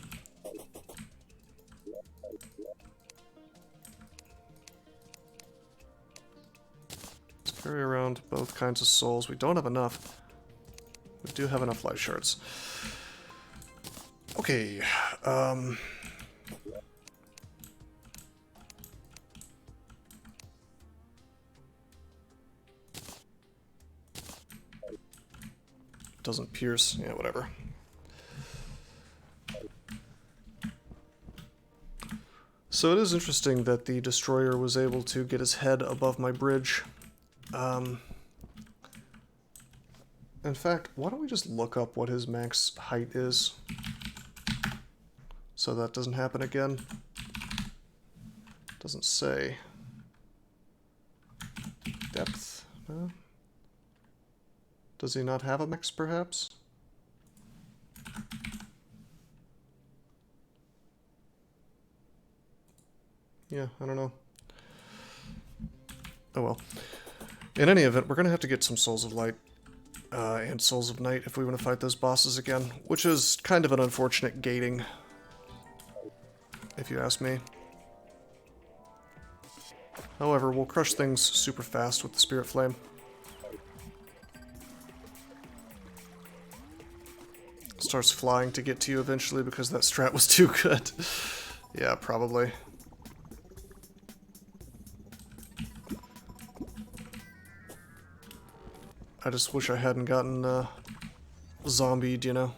Let's carry around both kinds of souls. We don't have enough. We do have enough light shards. Okay, doesn't pierce. Yeah, whatever. So it is interesting that the destroyer was able to get his head above my bridge. In fact, why don't we just look up what his max height is? So that doesn't happen again. Doesn't say. Depth? No? Does he not have a max, perhaps? Yeah, I don't know. Oh well. In any event, we're going to have to get some Souls of Light and Souls of Night if we want to fight those bosses again, which is kind of an unfortunate gating, if you ask me. However, we'll crush things super fast with the Spirit Flame. It starts flying to get to you eventually because that strat was too good. Yeah, probably. I just wish I hadn't gotten zombied, you know.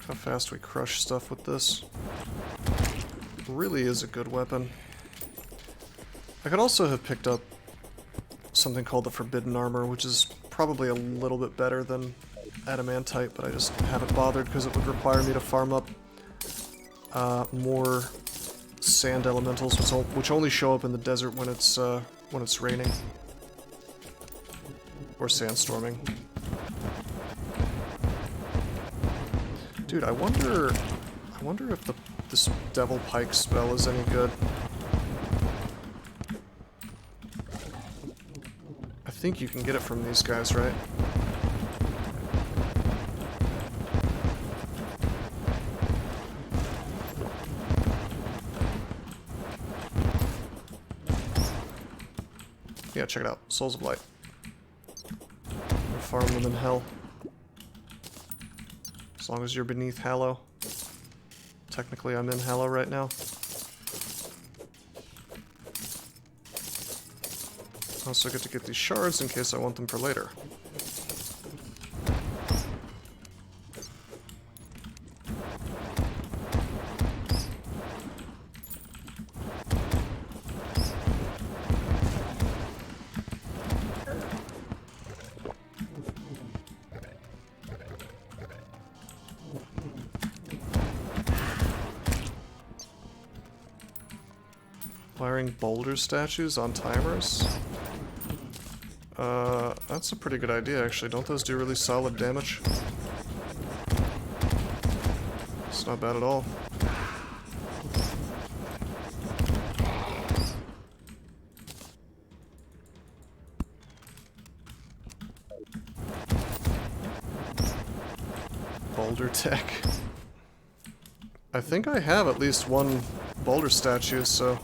How fast we crush stuff with this. It really is a good weapon. I could also have picked up something called the Forbidden Armor, which is probably a little bit better than Adamantite, but I just haven't bothered because it would require me to farm up more sand elementals, which only show up in the desert when it's raining or sandstorming. Dude, I wonder if this Devil Pike spell is any good. I think you can get it from these guys, right? Yeah, check it out. Souls of Light. Farm them in hell. As long as you're beneath Hallow. Technically, I'm in Hallow right now. I also get to get these shards in case I want them for later. Wiring boulder statues on timers? That's a pretty good idea, actually. Don't those do really solid damage? It's not bad at all. Boulder tech. I think I have at least one boulder statue, so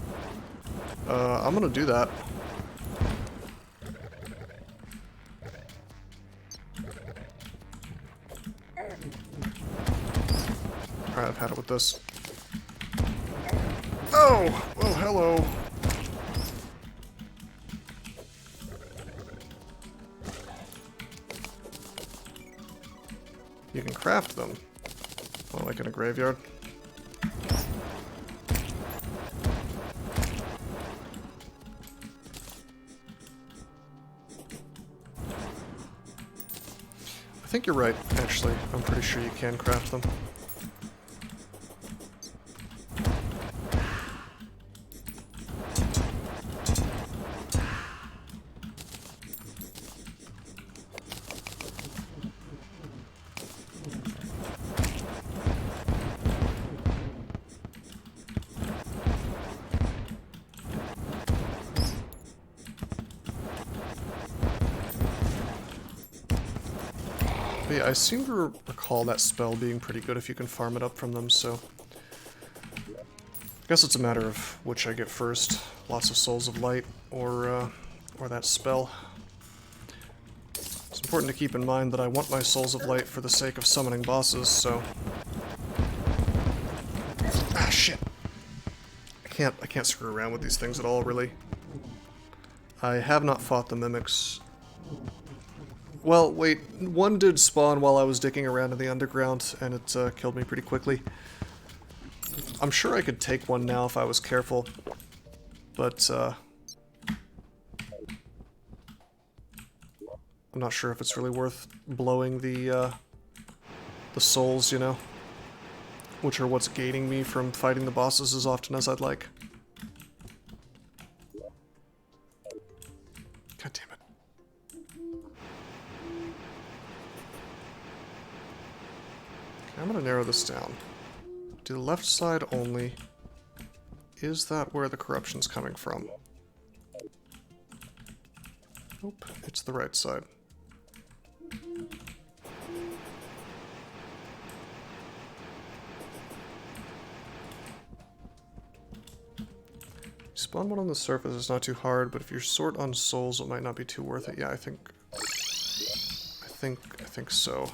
I'm gonna do that. Alright, I've had it with this. Oh! Oh, hello! You can craft them. Oh, like in a graveyard. I think you're right, actually. I'm pretty sure you can craft them. But yeah, I seem to recall that spell being pretty good if you can farm it up from them, so I guess it's a matter of which I get first. Lots of Souls of Light or that spell. It's important to keep in mind that I want my Souls of Light for the sake of summoning bosses, so... Ah, shit! I can't screw around with these things at all, really. I have not fought the mimics. Well, wait, one did spawn while I was digging around in the underground, and it killed me pretty quickly. I'm sure I could take one now if I was careful, but I'm not sure if it's really worth blowing the souls, you know, which are what's gating me from fighting the bosses as often as I'd like. God damn it. Okay, I'm gonna narrow this down. To the left side only. Is that where the corruption's coming from? Nope, it's the right side. Spawn one on the surface is not too hard, but if you're short on souls, it might not be too worth it. Yeah, I think so.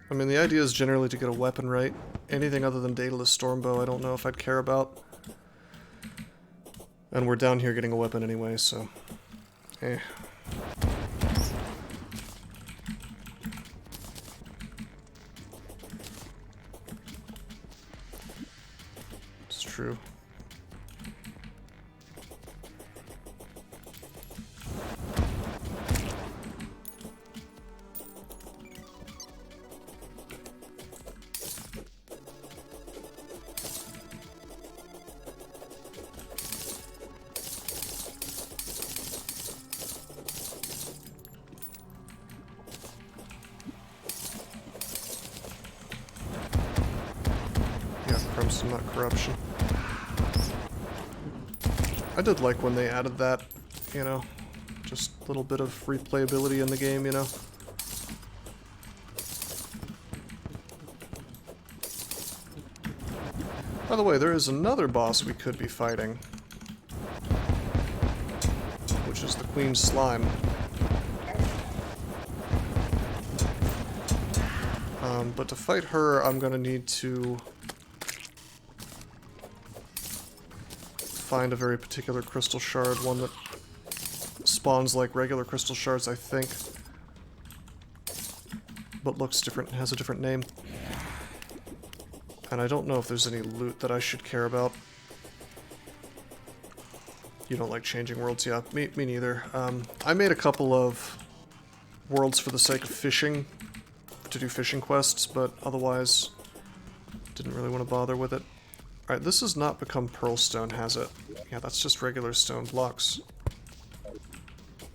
I mean, the idea is generally to get a weapon right. Anything other than Daedalus Stormbow, I don't know if I'd care about. And we're down here getting a weapon anyway, so... Eh. true. Crimson, not corruption. I did like when they added that, you know, just a little bit of replayability in the game, you know. By the way, there is another boss we could be fighting, which is the Queen Slime. But to fight her, I'm gonna need to find a very particular crystal shard, one that spawns like regular crystal shards, I think, but looks different and has a different name. And I don't know if there's any loot that I should care about. You don't like changing worlds? Yeah, me neither. I made a couple of worlds for the sake of fishing, to do fishing quests, but otherwise didn't really want to bother with it. Alright, this has not become pearlstone, has it? Yeah, that's just regular stone blocks.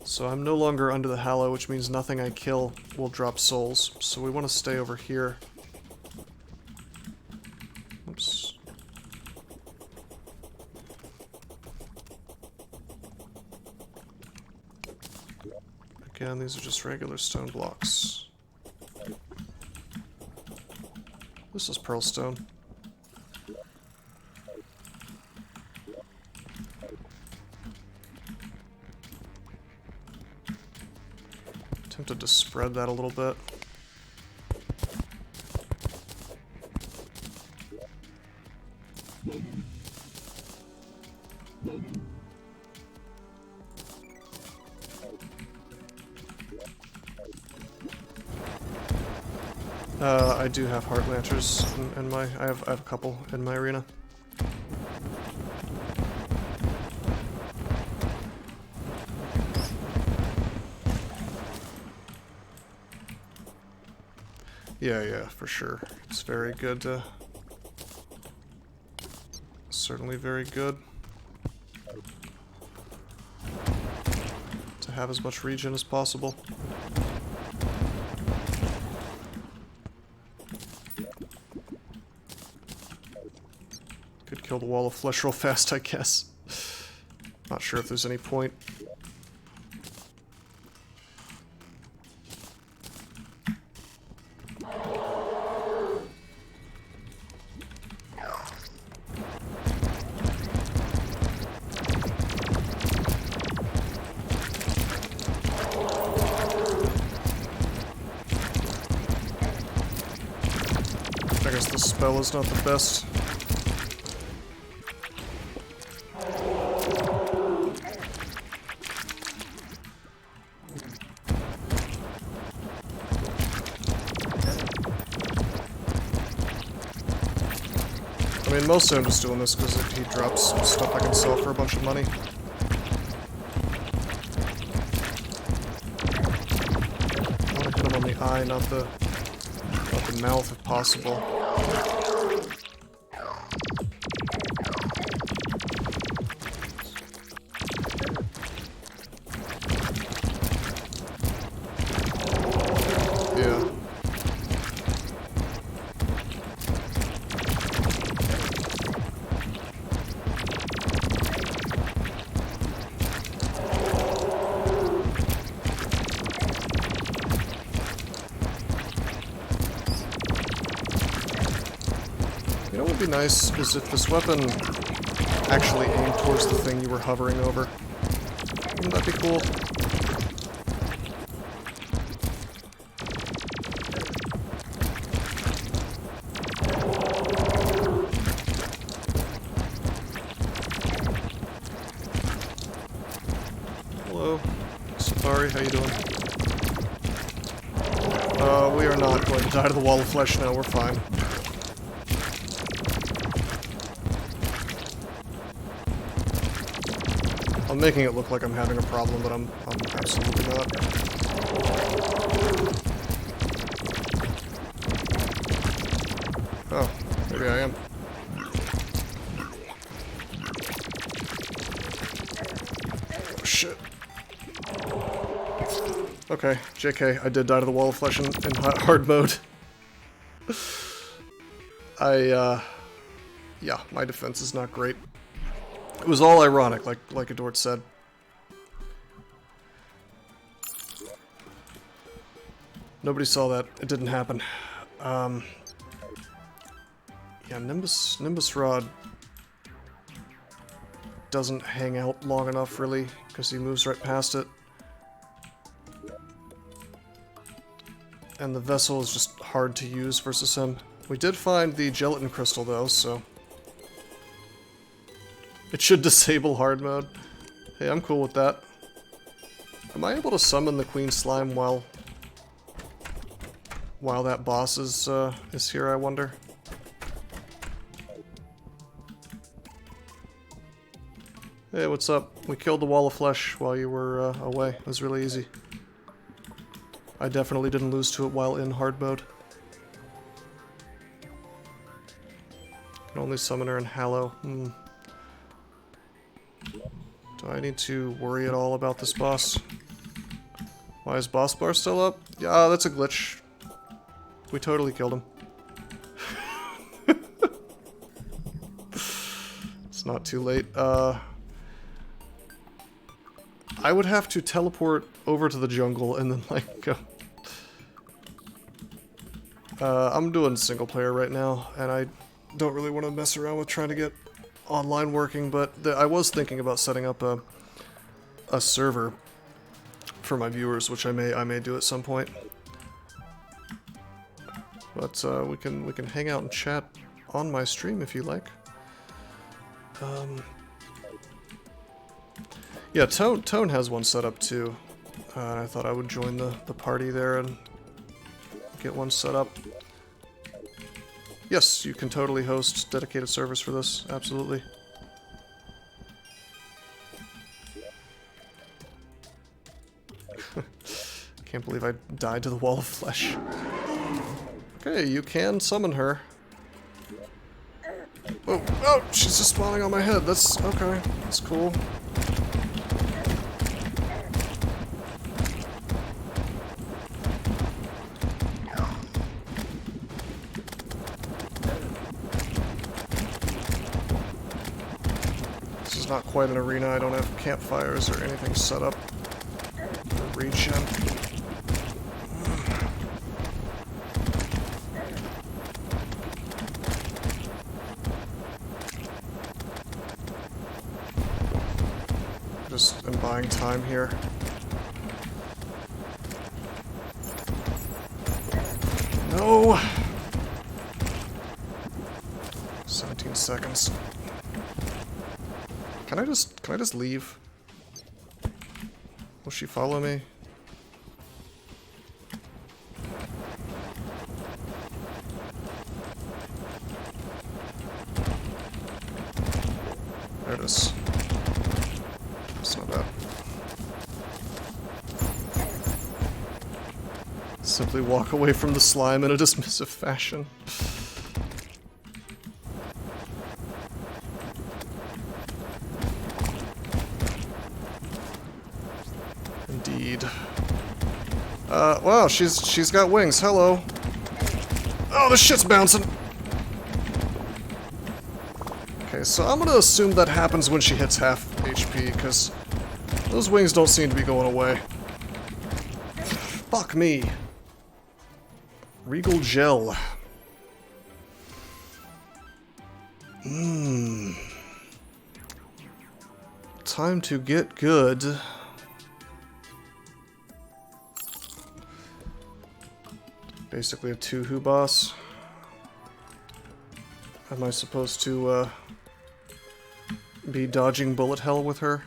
So I'm no longer under the hallow, which means nothing I kill will drop souls. So we want to stay over here. Oops. Again, these are just regular stone blocks. This is pearlstone. Tempted to spread that a little bit. I do have heart lanterns in my. I have a couple in my arena. Yeah, for sure. It's very good. Certainly very good to have as much regen as possible. Could kill the wall of flesh real fast, I guess. Not sure if there's any point. I guess the spell is not the best. I mean, mostly I'm just doing this because if he drops stuff I can sell for a bunch of money. I want to hit him on the eye, not the mouth if possible. Yeah. You know what would be nice is if this weapon actually aimed towards the thing you were hovering over. Wouldn't that be cool? Hello, Safari, how you doing? We are not going to die to the wall of flesh now, we're fine. I'm making it look like I'm having a problem, but I'm absolutely not. Oh, maybe I am. Oh, shit. Okay, JK, I did die to the wall of flesh in hard mode. Yeah, my defense is not great. It was all ironic, like Adort said. Nobody saw that. It didn't happen. Yeah, Nimbus Rod doesn't hang out long enough, really, because he moves right past it. And the vessel is just hard to use versus him. We did find the gelatin crystal, though, so... it should disable hard mode. Hey, I'm cool with that. Am I able to summon the Queen Slime while that boss is here, I wonder? Hey, what's up? We killed the wall of flesh while you were away. It was really easy. I definitely didn't lose to it while in hard mode. Can only summon her in Hallow. Do I need to worry at all about this boss? Why is boss bar still up? Yeah, that's a glitch. We totally killed him. It's not too late. I would have to teleport over to the jungle and then, like, go. I'm doing single player right now, and I don't really want to mess around with trying to get online working, but I was thinking about setting up a server for my viewers, which I may do at some point. But we can hang out and chat on my stream if you like. Yeah, Tone has one set up too. I thought I would join the party there and get one set up. Yes, you can totally host dedicated servers for this, absolutely. Can't believe I died to the wall of flesh. Okay, you can summon her. Oh, oh, she's just spawning on my head. That's okay. That's cool. This is not quite an arena. I don't have campfires or anything set up for regen. Just am buying time here. No! 17 seconds. Can I just leave? Will she follow me? There it is. It's not bad. Simply walk away from the slime in a dismissive fashion. Indeed. Wow, she's got wings. Hello. Oh, this shit's bouncing. Okay, so I'm gonna assume that happens when she hits half HP, because those wings don't seem to be going away. Fuck me. Regal Gel. Time to get good. Basically a 2-who boss. Am I supposed to be dodging bullet hell with her?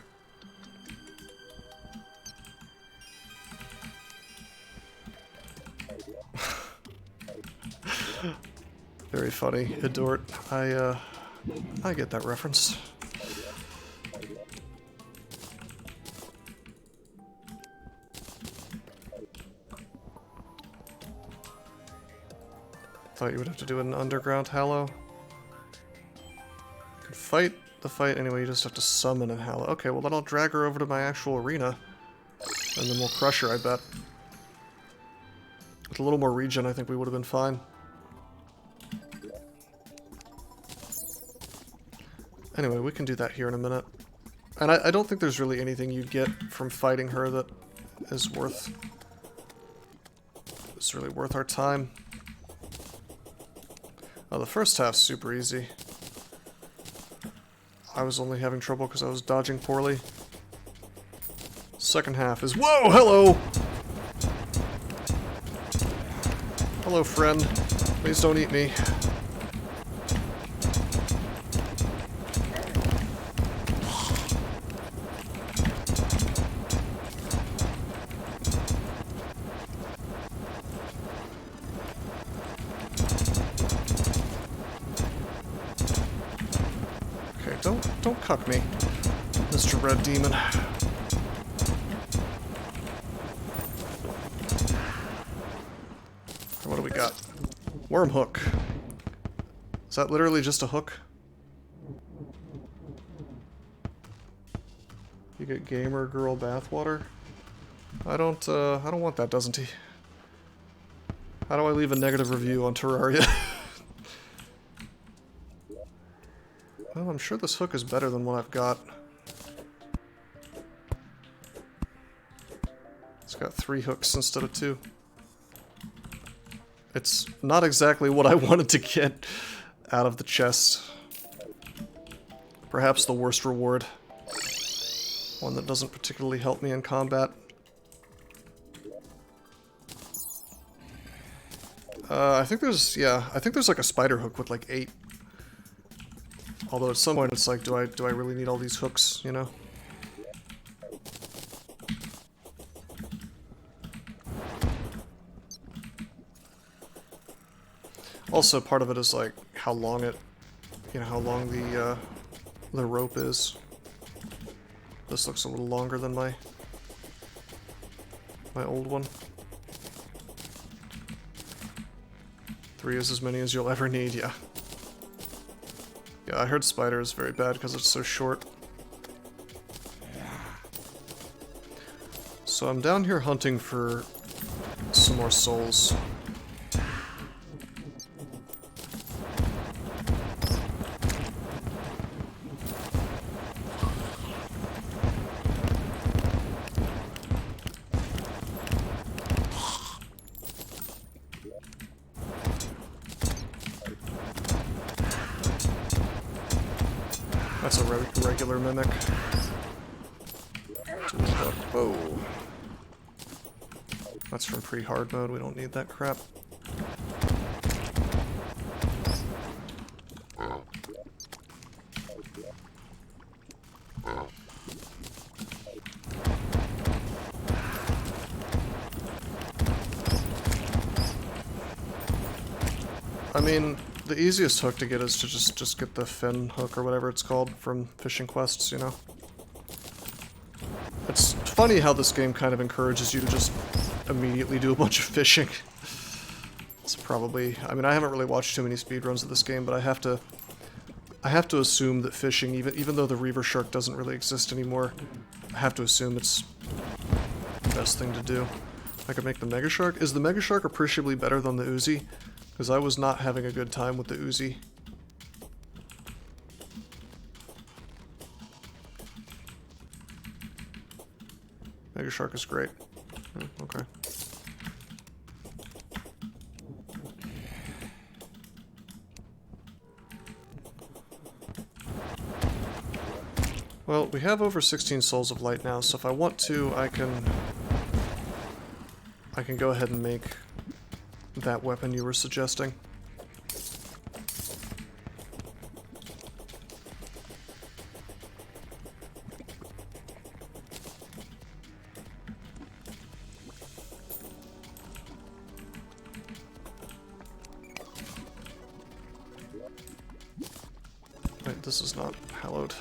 Very funny, Adort. I get that reference. thought you would have to do an underground hallow. You can fight the fight anyway, you just have to summon a hallow. Okay, well then I'll drag her over to my actual arena. And then we'll crush her, I bet. With a little more regen, I think we would have been fine. Anyway, we can do that here in a minute. And I don't think there's really anything you get from fighting her that is really worth our time. Oh, the first half's super easy. I was only having trouble because I was dodging poorly. Second half is... Whoa! Hello! Hello, friend. Please don't eat me. Okay, don't cuck me, Mr. Red Demon. What do we got? Worm hook. Is that literally just a hook? You get gamer girl bathwater? I don't want that, doesn't he? How do I leave a negative review on Terraria? Well, I'm sure this hook is better than what I've got. It's got 3 hooks instead of 2. It's not exactly what I wanted to get out of the chest. Perhaps the worst reward. One that doesn't particularly help me in combat. I think there's like a spider hook with like 8. Although at some point it's like, do I really need all these hooks, you know? Also, part of it is like how long how long the rope is. This looks a little longer than my old one. 3 is as many as you'll ever need, yeah. Yeah, I heard spider is very bad because it's so short. So I'm down here hunting for some more souls. That's a regular mimic. Whoa. That's from pre-hard mode, we don't need that crap. I mean, the easiest hook to get is to just get the fin hook or whatever it's called from fishing quests, you know? It's funny how this game kind of encourages you to just immediately do a bunch of fishing. It's probably... I mean, I haven't really watched too many speedruns of this game, but I have to assume that fishing, even though the Reaver Shark doesn't really exist anymore, I have to assume it's the best thing to do. I could make the Mega Shark. Is the Mega Shark appreciably better than the Uzi? Because I was not having a good time with the Uzi. Mega Shark is great. Okay. Well, we have over 16 Souls of Light now, so if I want to, I can go ahead and make that weapon you were suggesting. Wait, this is not hallowed.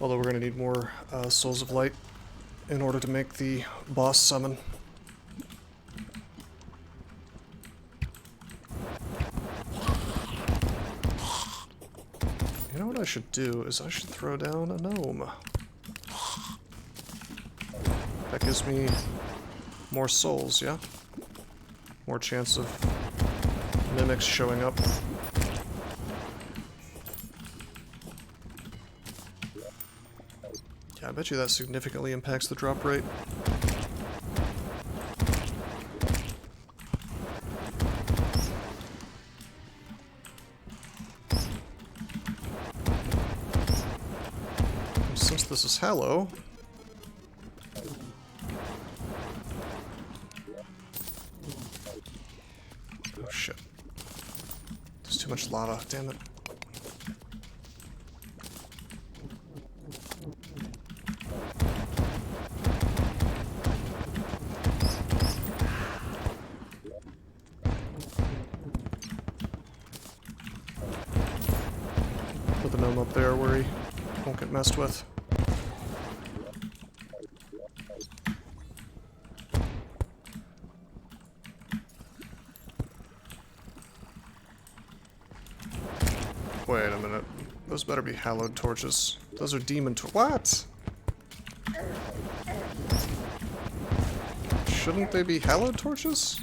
Although we're going to need more Souls of Light in order to make the boss summon. You know what I should do is I should throw down a gnome. That gives me more souls, yeah? More chance of mimics showing up. Yeah, I bet you that significantly impacts the drop rate. And since this is Hallow, oh shit. There's too much lava, damn it. Put the gnome up there where he won't get messed with. Wait a minute. Those better be hallowed torches. Those are demon what? Shouldn't they be hallowed torches?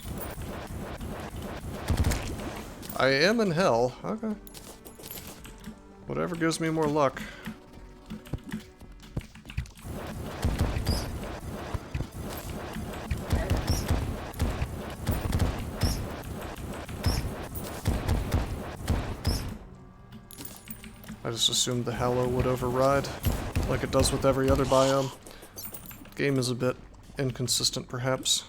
I am in hell. Okay. Whatever gives me more luck. I just assumed the Hallow would override, like it does with every other biome. Game is a bit inconsistent, perhaps.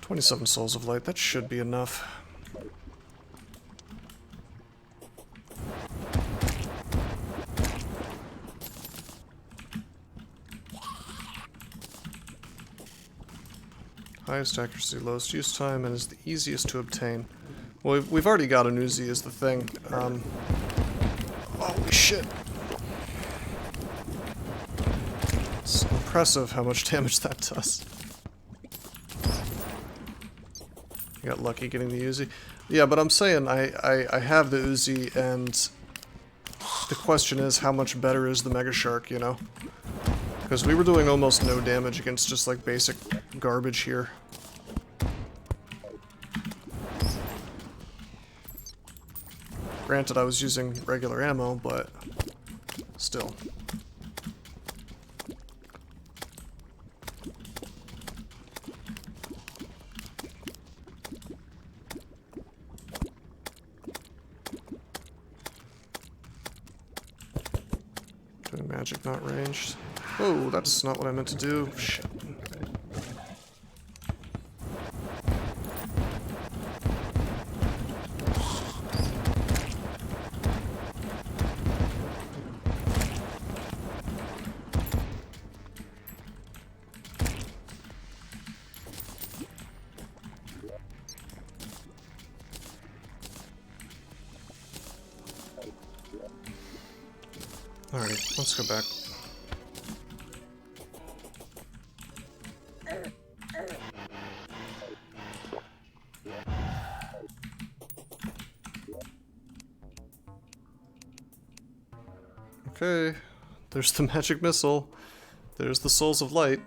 "27 Souls of Light, that should be enough." Highest accuracy, lowest use time, and is the easiest to obtain. Well, we've already got an Uzi is the thing. Holy shit. It's impressive how much damage that does. I got lucky getting the Uzi. Yeah, but I'm saying I have the Uzi, and the question is how much better is the Mega Shark, you know? Because we were doing almost no damage against just like basic garbage here. Granted, I was using regular ammo, but still. Doing magic not ranged. Oh, that's not what I meant to do. Shit. Alright, let's go back. Okay, there's the magic missile. There's the Souls of Light.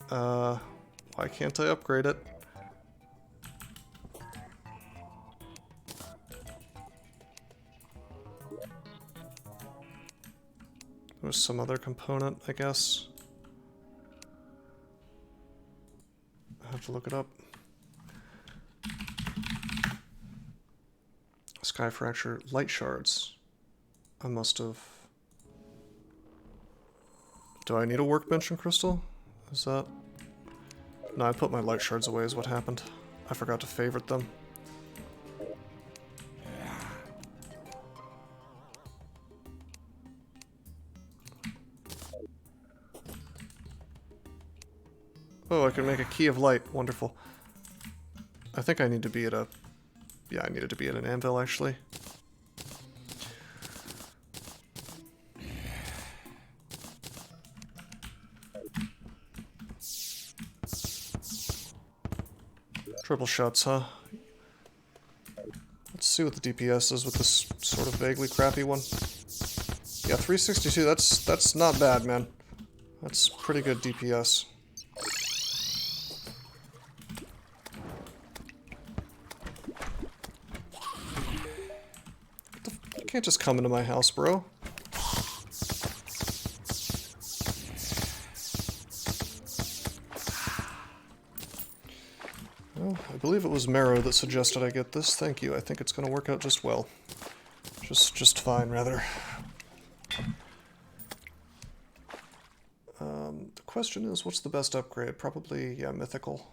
Why can't I upgrade it? There's some other component, I guess. I have to look it up. Sky Fracture light shards. I must have... Do I need a workbench and crystal? Is that... No, I put my light shards away is what happened. I forgot to favorite them. Oh, I can make a key of light. Wonderful. I think I need to be at a... Yeah, I needed to be at an anvil, actually. Triple shots, huh? Let's see what the DPS is with this sort of vaguely crappy one. Yeah, 362, that's not bad, man. That's pretty good DPS. You can't just come into my house, bro. Well, I believe it was Marrow that suggested I get this. Thank you. I think it's going to work out just well. Just fine, rather. The question is, what's the best upgrade? Probably, yeah, mythical.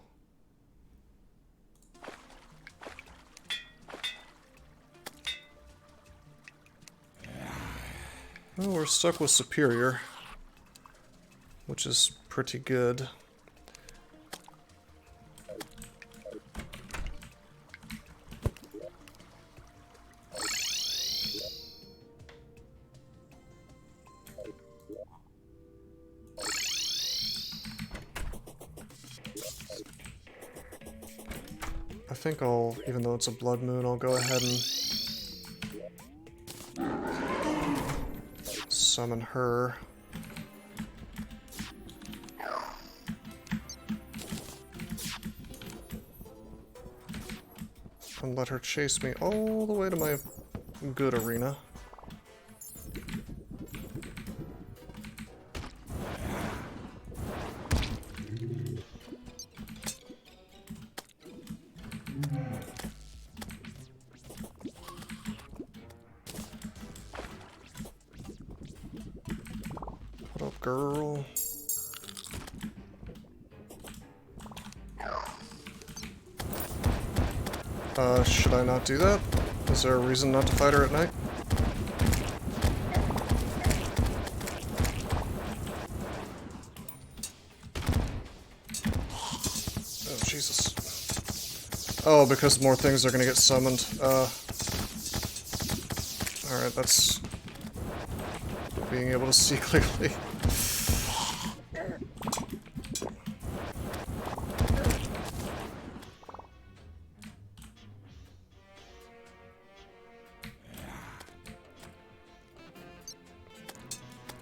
Well, we're stuck with superior, which is pretty good. I think I'll, even though it's a blood moon, I'll go ahead and summon her. And let her chase me all the way to my good arena. What up, girl? Should I not do that? Is there a reason not to fight her at night? Oh, Jesus. Oh, because more things are gonna get summoned. Alright, that's... being able to see clearly.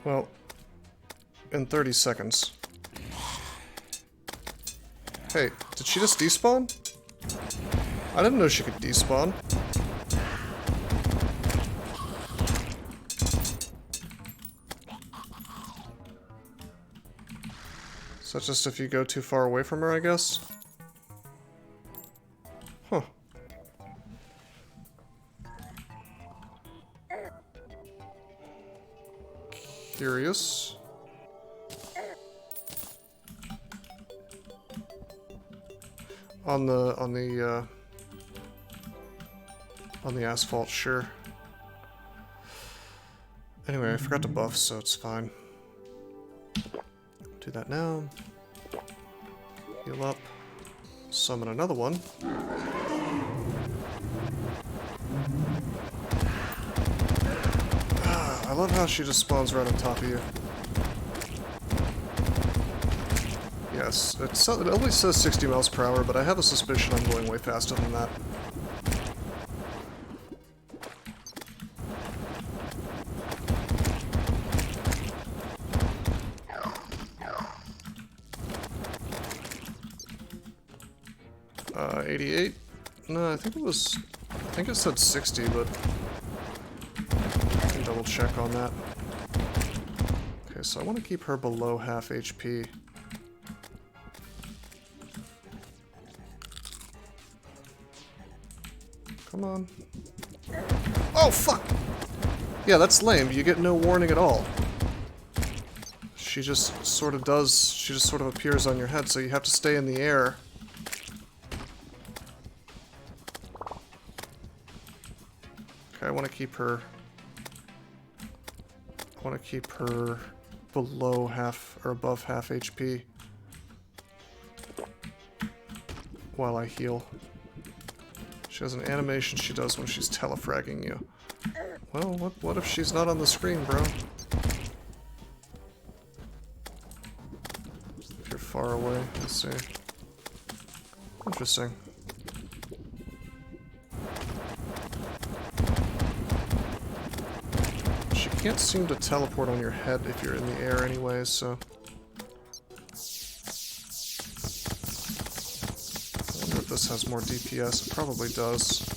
Well, in 30 seconds. Hey, did she just despawn? I didn't know she could despawn. So that's just if you go too far away from her, I guess? Huh. Curious. On the asphalt, sure. Anyway, I forgot to buff, so it's fine. Do that now. Heal up. Summon another one. I love how she just spawns right on top of you. Yes, it only says 60 miles per hour, but I have a suspicion I'm going way faster than that. Uh, 88? No, I think it said 60, but I can double check on that. Okay, so I want to keep her below half HP. Come on. Oh, fuck! Yeah, that's lame. You get no warning at all. She just sort of appears on your head, so you have to stay in the air. Okay, I want to keep her below half, or above half HP while I heal. She has an animation she does when she's telefragging you. Well, what if she's not on the screen, bro? If you're far away, let's see. Interesting. She can't seem to teleport on your head if you're in the air anyway, so... I wonder if this has more DPS. It probably does.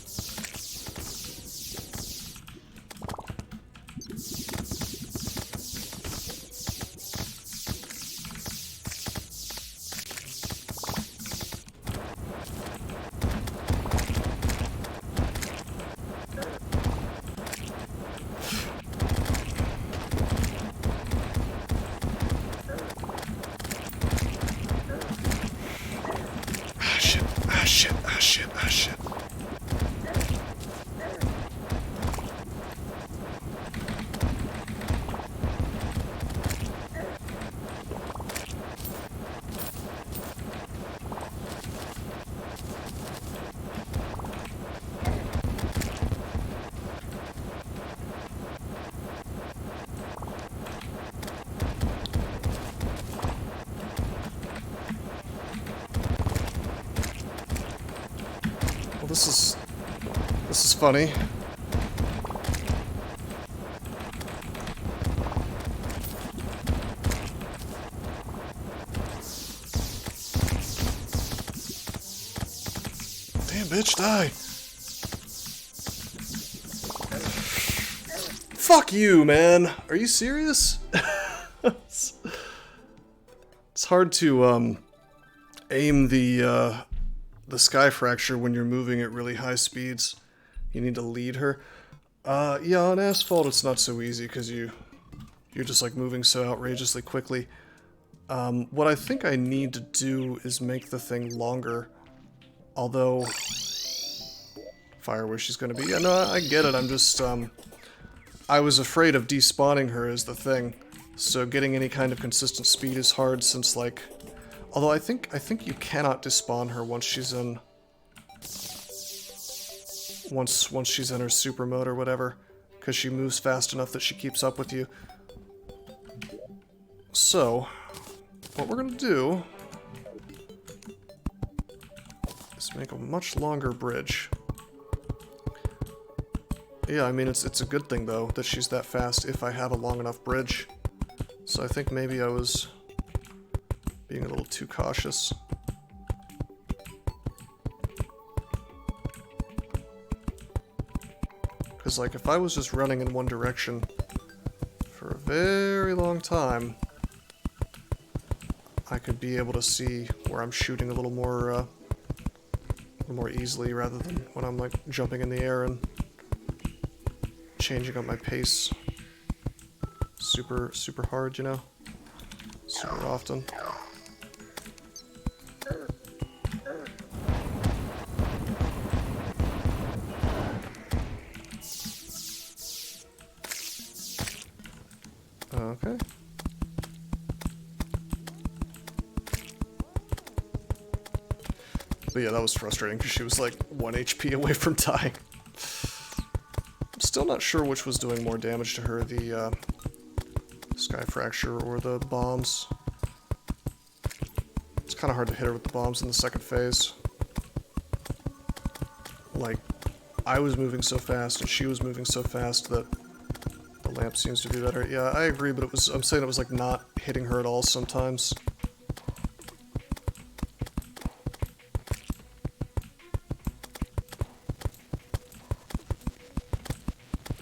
Shit. Well, this is funny. Damn, bitch, die. Fuck you, man. Are you serious? It's hard to aim the sky fracture when you're moving at really high speeds. You need to lead her. Yeah, on asphalt it's not so easy because you're just like moving so outrageously quickly. What I think I need to do is make the thing longer. Although, fire where she's gonna be. Yeah, no, I get it. I'm just, I was afraid of despawning her is the thing. So getting any kind of consistent speed is hard since, like... Although I think you cannot despawn her once she's in... Once she's in her super mode or whatever. Because she moves fast enough that she keeps up with you. So, what we're gonna do... is make a much longer bridge. Yeah, I mean, it's a good thing, though, that she's that fast if I have a long enough bridge. So I think maybe I was being a little too cautious. Because, like, if I was just running in one direction for a very long time, I could be able to see where I'm shooting a little more easily rather than when I'm, like, jumping in the air and changing up my pace super hard, you know? Super often. Okay. But yeah, that was frustrating because she was like 1 HP away from dying. I'm still not sure which was doing more damage to her, the Sky Fracture or the bombs. It's kind of hard to hit her with the bombs in the second phase. Like, I was moving so fast and she was moving so fast that the lamp seems to be better. Yeah, I agree, but I'm saying it was like not hitting her at all sometimes.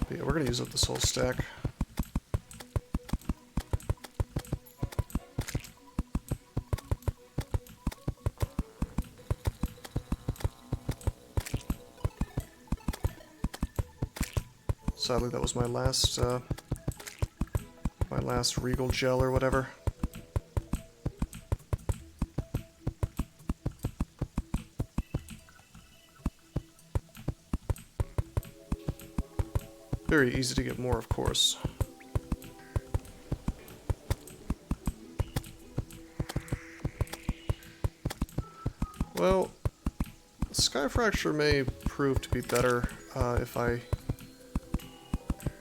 But yeah, we're gonna use up this whole stack. Sadly, that was my last Regal Gel or whatever. Very easy to get more, of course. Well, Sky Fracture may prove to be better if I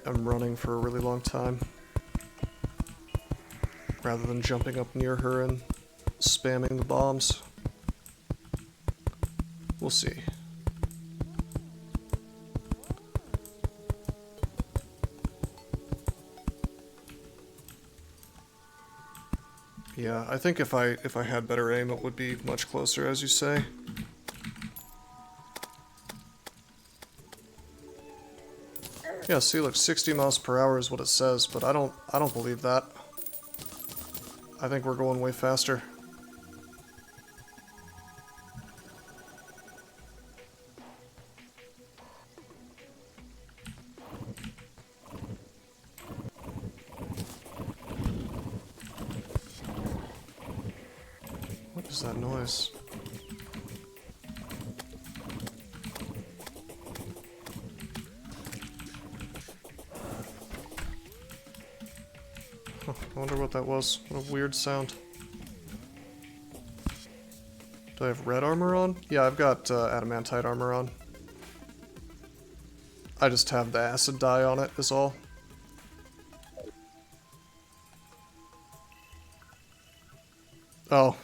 am running for a really long time, rather than jumping up near her and spamming the bombs. We'll see. Yeah, I think if I had better aim, it would be much closer, as you say. Yeah, see, look, 60 miles per hour is what it says, but I don't believe that. I think we're going way faster. What is that noise? Huh, I wonder what that was. What a weird sound. Do I have red armor on? Yeah, I've got adamantite armor on. I just have the acid dye on it, is all. Oh.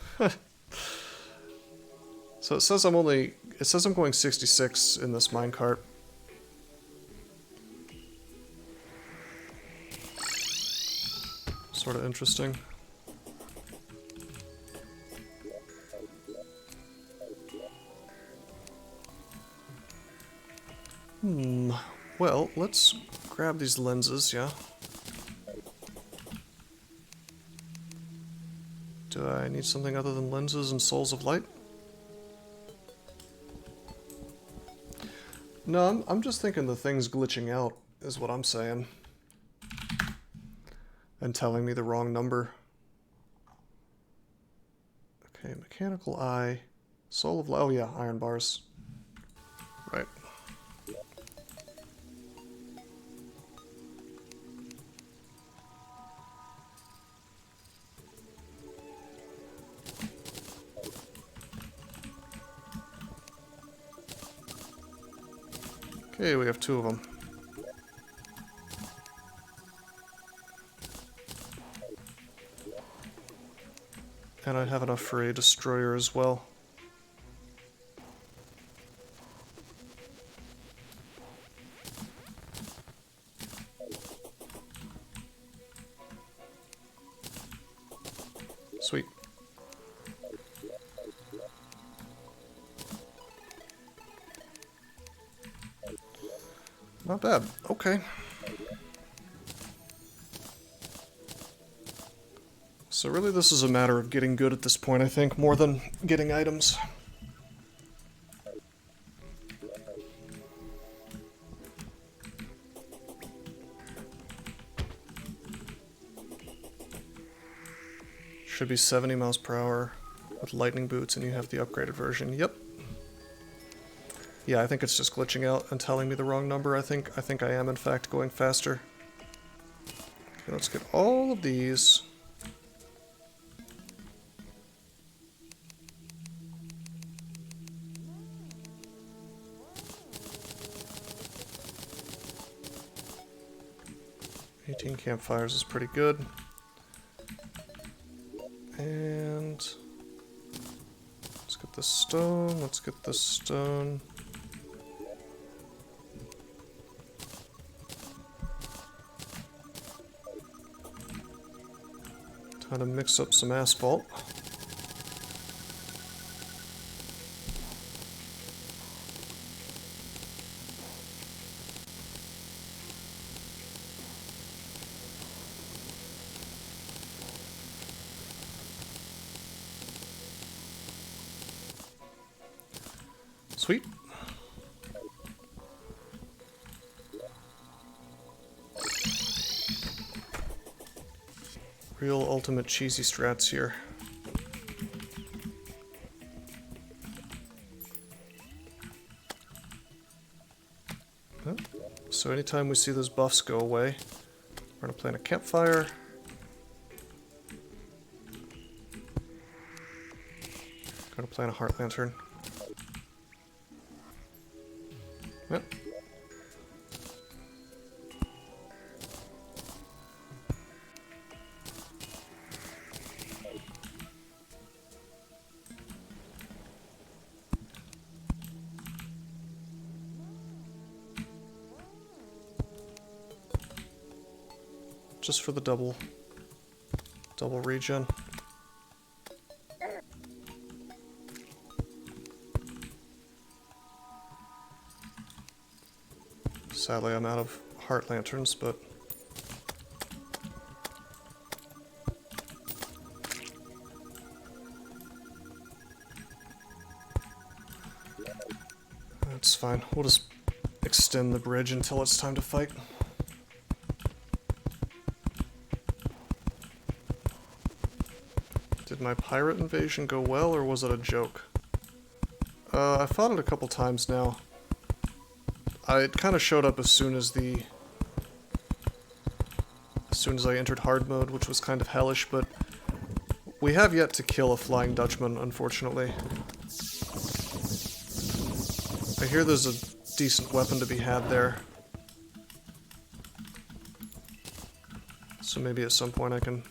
So it says I'm going 66 in this minecart. Sort of interesting. Well, let's grab these lenses, yeah. Do I need something other than lenses and souls of light? No, I'm just thinking the thing's glitching out, is what I'm saying. And telling me the wrong number. Okay, mechanical eye. Soul of light. Oh yeah, iron bars. Right. Okay, we have 2 of them. And I have enough for a destroyer as well. Sweet. Not bad. Okay. So really this is a matter of getting good at this point, I think, more than getting items. Should be 70 miles per hour with lightning boots, and you have the upgraded version. Yep. Yeah, I think it's just glitching out and telling me the wrong number. I think I am in fact going faster. Okay, let's get all of these. Campfires is pretty good. And let's get this stone, let's get this stone. Time to mix up some asphalt. Sweet. Real ultimate cheesy strats here. Huh? So anytime we see those buffs go away, we're gonna plant a campfire. Gonna plant a heart lantern. just for the double regen. Sadly, I'm out of heart lanterns, but that's fine. We'll just extend the bridge until it's time to fight. Did my pirate invasion go well, or was it a joke? I fought it a couple times now. It kind of showed up as soon as I entered hard mode, which was kind of hellish, but we have yet to kill a Flying Dutchman, unfortunately. I hear there's a decent weapon to be had there. So maybe at some point I can...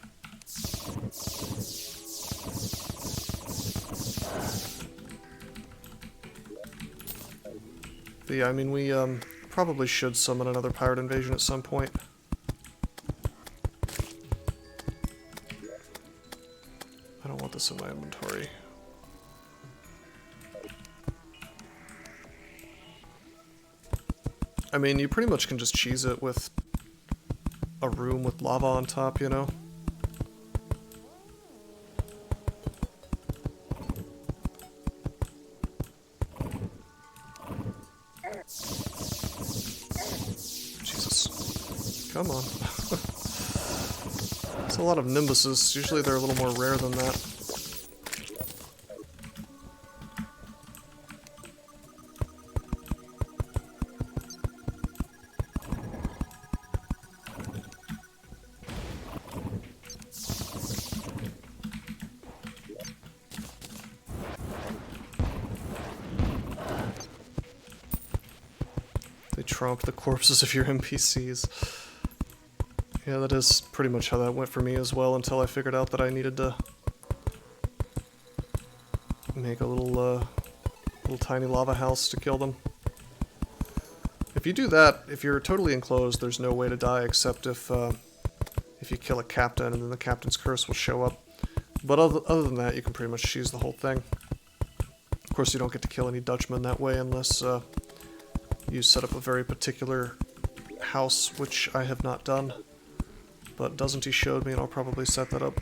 But yeah, I mean, we probably should summon another pirate invasion at some point. I don't want this in my inventory. I mean, you pretty much can just cheese it with a room with lava on top, you know? Jesus. Come on. It's a lot of nimbuses. Usually they're a little more rare than that. Trump the corpses of your NPCs. Yeah, that is pretty much how that went for me as well, until I figured out that I needed to make a little tiny lava house to kill them. If you do that, if you're totally enclosed, there's no way to die except if you kill a captain, and then the captain's curse will show up. But other than that, you can pretty much cheese the whole thing. Of course, you don't get to kill any Dutchmen that way unless you set up a very particular house, which I have not done. But Doesn't He showed me, and I'll probably set that up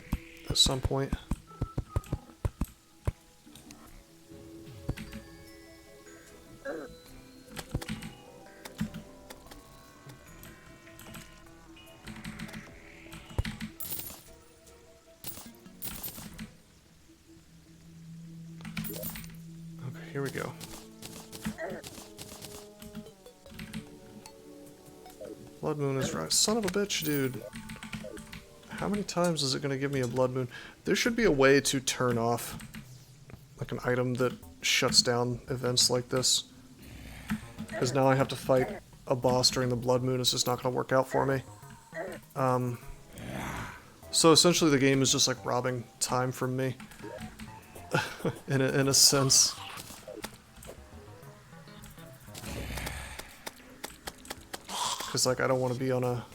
at some point. Okay, here we go. Blood moon is right. Son of a bitch, dude. How many times is it going to give me a blood moon? There should be a way to turn off like an item that shuts down events like this. Because now I have to fight a boss during the blood moon. It's just not going to work out for me. So essentially the game is just like robbing time from me. in a sense. Because, like, I don't want to be on a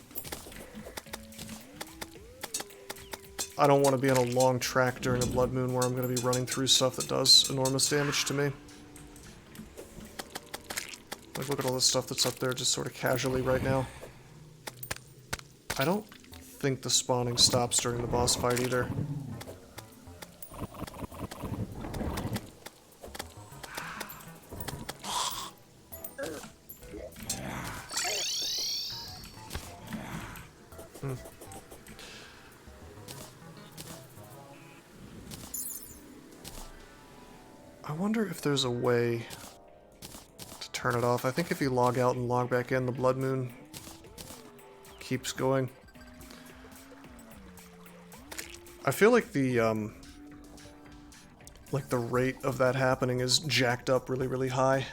long track during a blood moon where I'm going to be running through stuff that does enormous damage to me. Like, look at all this stuff that's up there just sort of casually right now. I don't think the spawning stops during the boss fight either. I wonder if there's a way to turn it off. I think if you log out and log back in, the blood moon keeps going. I feel like the rate of that happening is jacked up really, really high.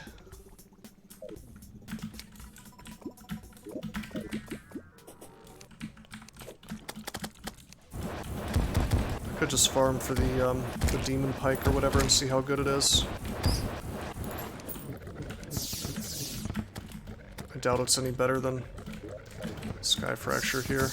I could just farm for the demon pike or whatever and see how good it is. I doubt it's any better than Sky Fracture here.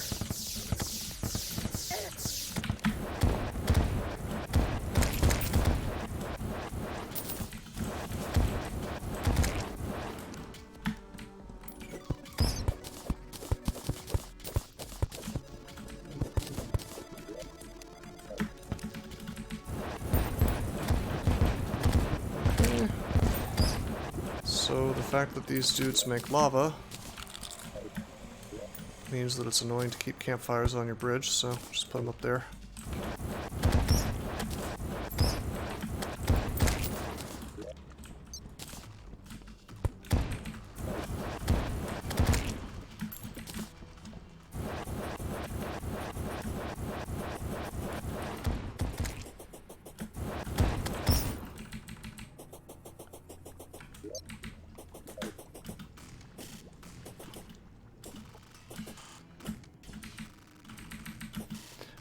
fact that these dudes make lava means that it's annoying to keep campfires on your bridge, so just put them up there.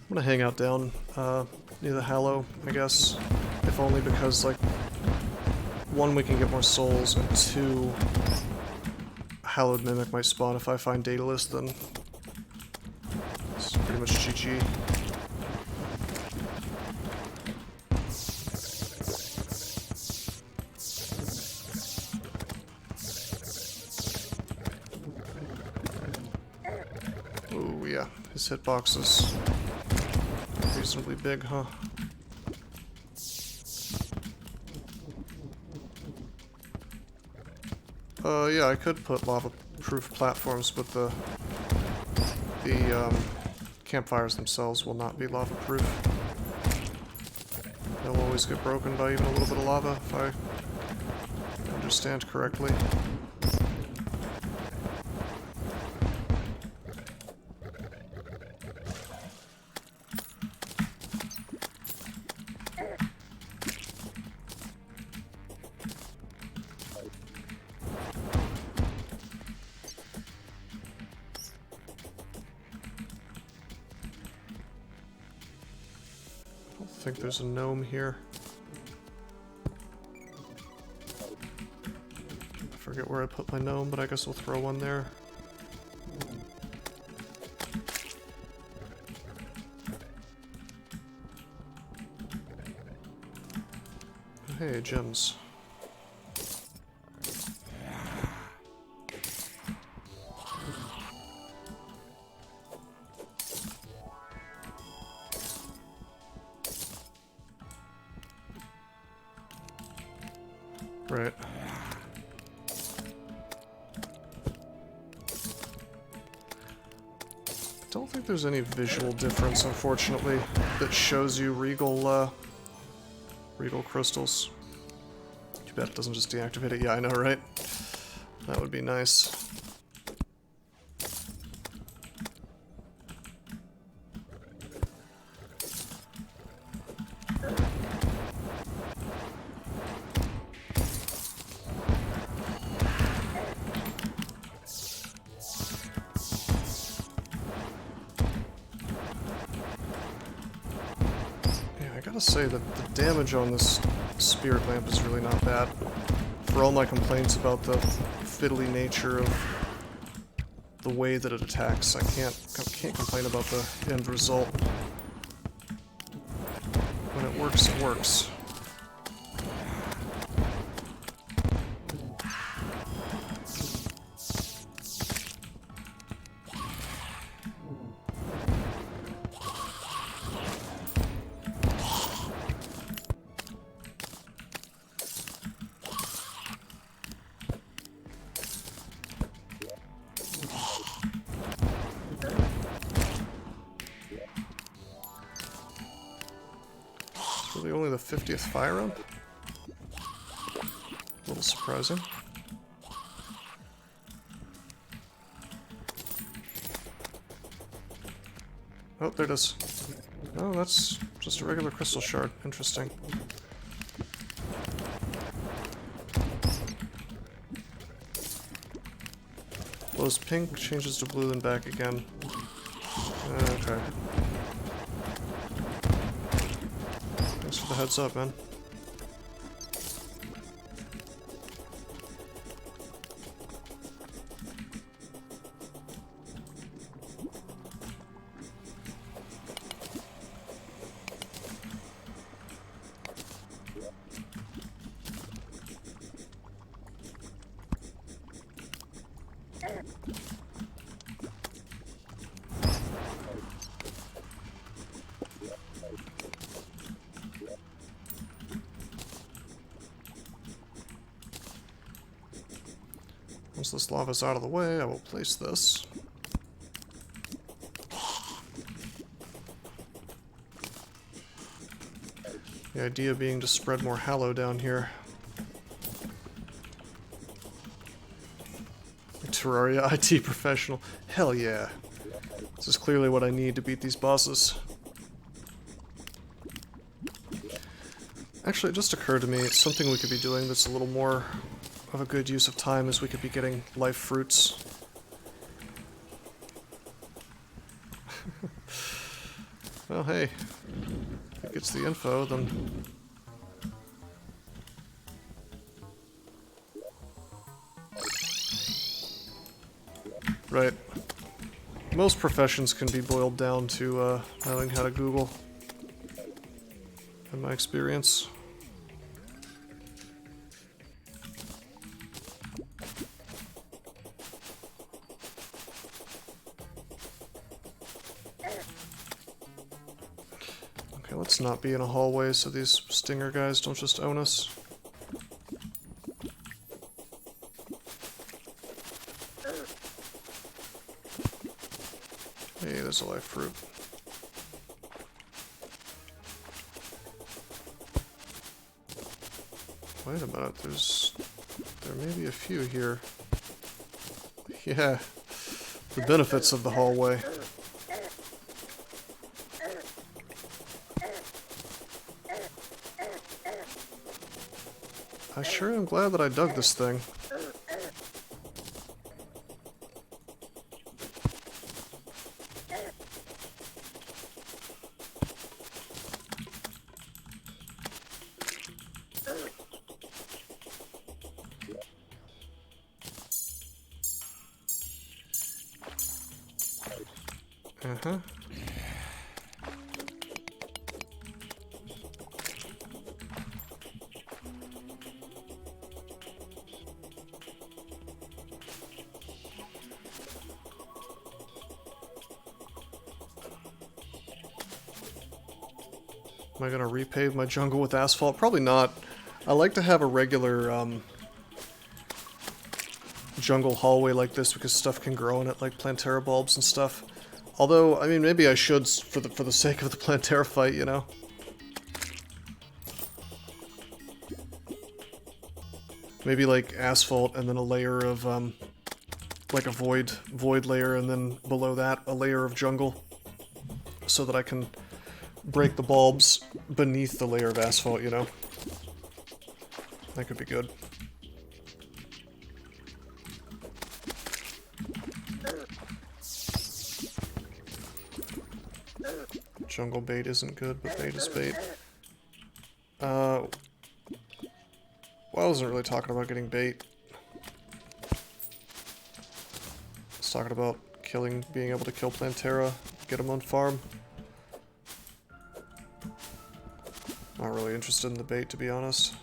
I'm gonna hang out down near the Hallow, I guess. If only because, like, one, we can get more souls, and two, Hallowed Mimic might spawn if I find Daedalus, then it's pretty much GG. Ooh, yeah, his hitbox is reasonably big, huh? Yeah, I could put lava-proof platforms, but the campfires themselves will not be lava-proof. They'll always get broken by even a little bit of lava, if I understand correctly. I think there's a gnome here. I forget where I put my gnome, but I guess we'll throw one there. Hey, gems. Right. I don't think there's any visual difference, unfortunately, that shows you regal crystals. Too bad it doesn't just deactivate it. Yeah, I know, right? That would be nice. I gotta say that the damage on this spirit lamp is really not bad. For all my complaints about the fiddly nature of the way that it attacks, I can't complain about the end result. When it works, it works. Really only the 50th fire round? A little surprising. Oh, there it is. Oh, that's just a regular crystal shard. Interesting. Glows pink, changes to blue, then back again. Okay. Thanks for the heads up, man. Once this lava's out of the way, I will place this. The idea being to spread more hallow down here. Terraria IT professional. Hell yeah. This is clearly what I need to beat these bosses. Actually, it just occurred to me, it's something we could be doing that's a little more of a good use of time is we could be getting life fruits. Well, hey. If it gets the info, then... Right. Most professions can be boiled down to knowing how to Google, in my experience. Okay, let's not be in a hallway so these stinger guys don't just own us. Hey, there's a life fruit. Wait a minute, there may be a few here. Yeah, the benefits of the hallway. I sure am glad that I dug this thing. Uh-huh. Am I gonna repave my jungle with asphalt? Probably not. I like to have a regular jungle hallway like this because stuff can grow in it, like Plantera bulbs and stuff. Although, I mean, maybe I should for the sake of the Plantera fight, you know. Maybe like asphalt and then a layer of like a void layer, and then below that a layer of jungle, so that I can break the bulbs beneath the layer of asphalt, you know? That could be good. Jungle bait isn't good, but bait is bait. Well, I wasn't really talking about getting bait. I was talking about being able to kill Plantera, get them on farm. Not really interested in the bait, to be honest.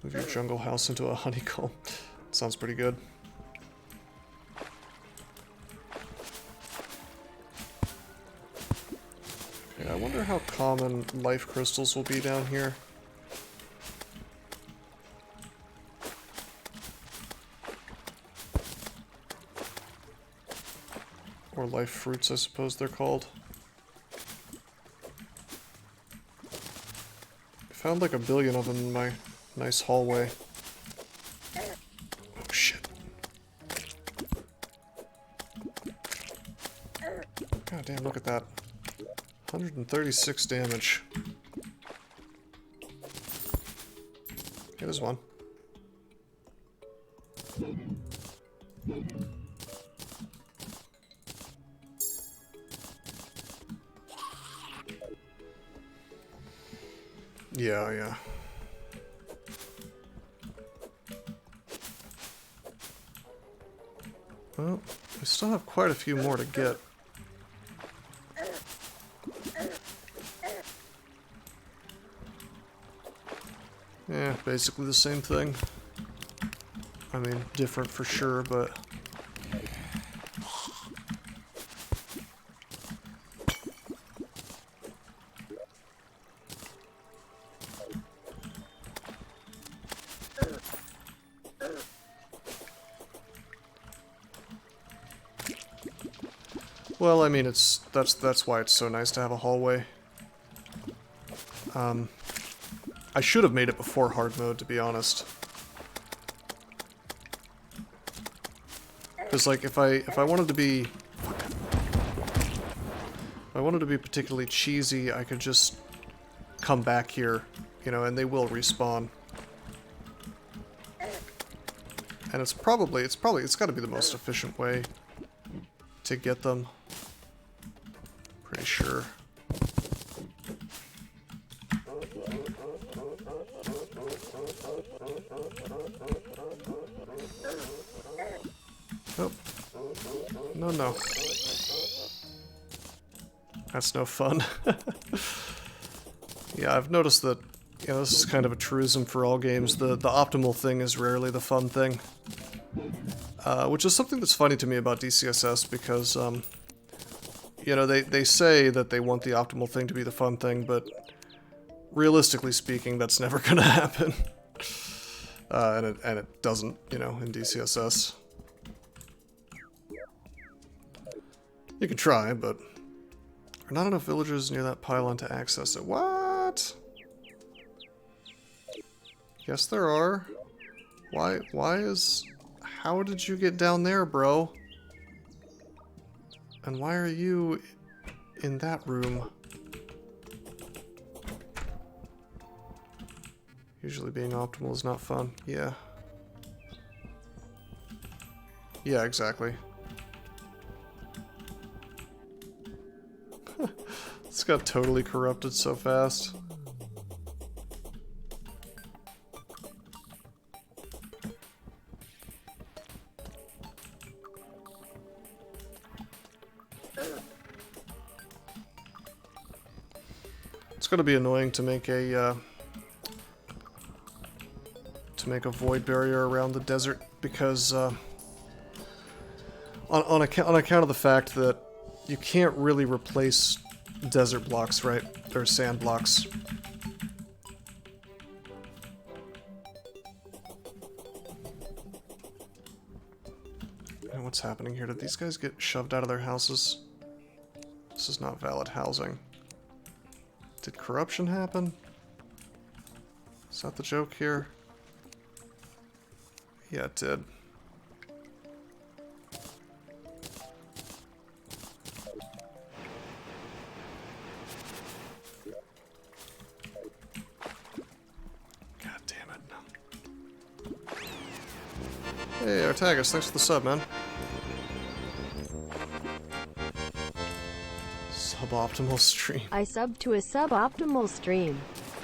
Move your jungle house into a honeycomb. Sounds pretty good. Okay, I wonder how common life crystals will be down here. Or life fruits, I suppose they're called. Found like 1 billion of them in my nice hallway. Oh shit. God damn, look at that. 136 damage. Okay, there's one. Yeah. Well, we still have quite a few more to get. Yeah, basically the same thing. I mean, different for sure, but... Well, I mean, that's why it's so nice to have a hallway. I should have made it before hard mode, to be honest. Because, like, if I wanted to be... If I wanted to be particularly cheesy, I could just come back here, you know, and they will respawn. And it's got to be the most efficient way to get them. Pretty sure. Oh. No, no. That's no fun. Yeah, I've noticed that, you know, this is kind of a truism for all games. The optimal thing is rarely the fun thing. Which is something that's funny to me about DCSS because, you know, they say that they want the optimal thing to be the fun thing, but realistically speaking, that's never gonna happen. And it doesn't, you know, in DCSS. You can try, but there are not enough villagers near that pylon to access it. What? Yes, there are. Why is... How did you get down there, bro? And why are you in that room? Usually being optimal is not fun. Yeah. Yeah, exactly. This got totally corrupted so fast. It's gonna be annoying to make a void barrier around the desert because on account of the fact that you can't really replace desert blocks, right? Or sand blocks. And what's happening here? Did these guys get shoved out of their houses? This is not valid housing. Did corruption happen? Is that the joke here? Yeah, it did. God damn it. Hey, Artagus, thanks for the sub, man. Suboptimal stream. I subbed to a suboptimal stream.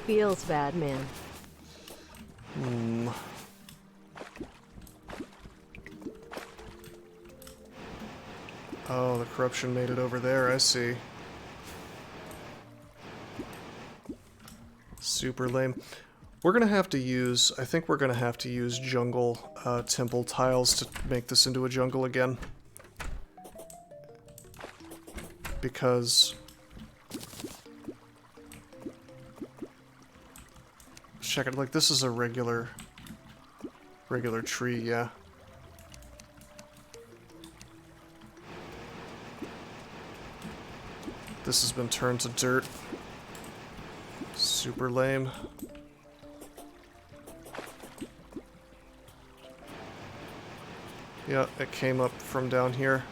Feels bad, man. Oh, the corruption made it over there, I see. Super lame. We're gonna have to use, I think we're gonna have to use jungle temple tiles to make this into a jungle again. Because... Check it, like this is a regular tree, yeah. This has been turned to dirt. Super lame. Yeah, it came up from down here.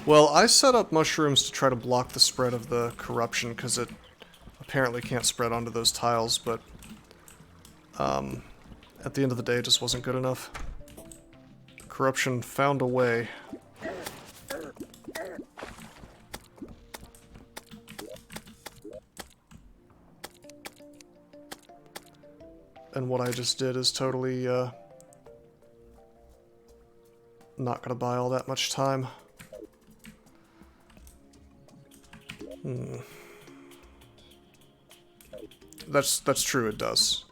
Well, I set up mushrooms to try to block the spread of the corruption, because it apparently can't spread onto those tiles, but at the end of the day, it just wasn't good enough. Corruption found a way. And what I just did is totally not gonna buy all that much time. That's true, it does.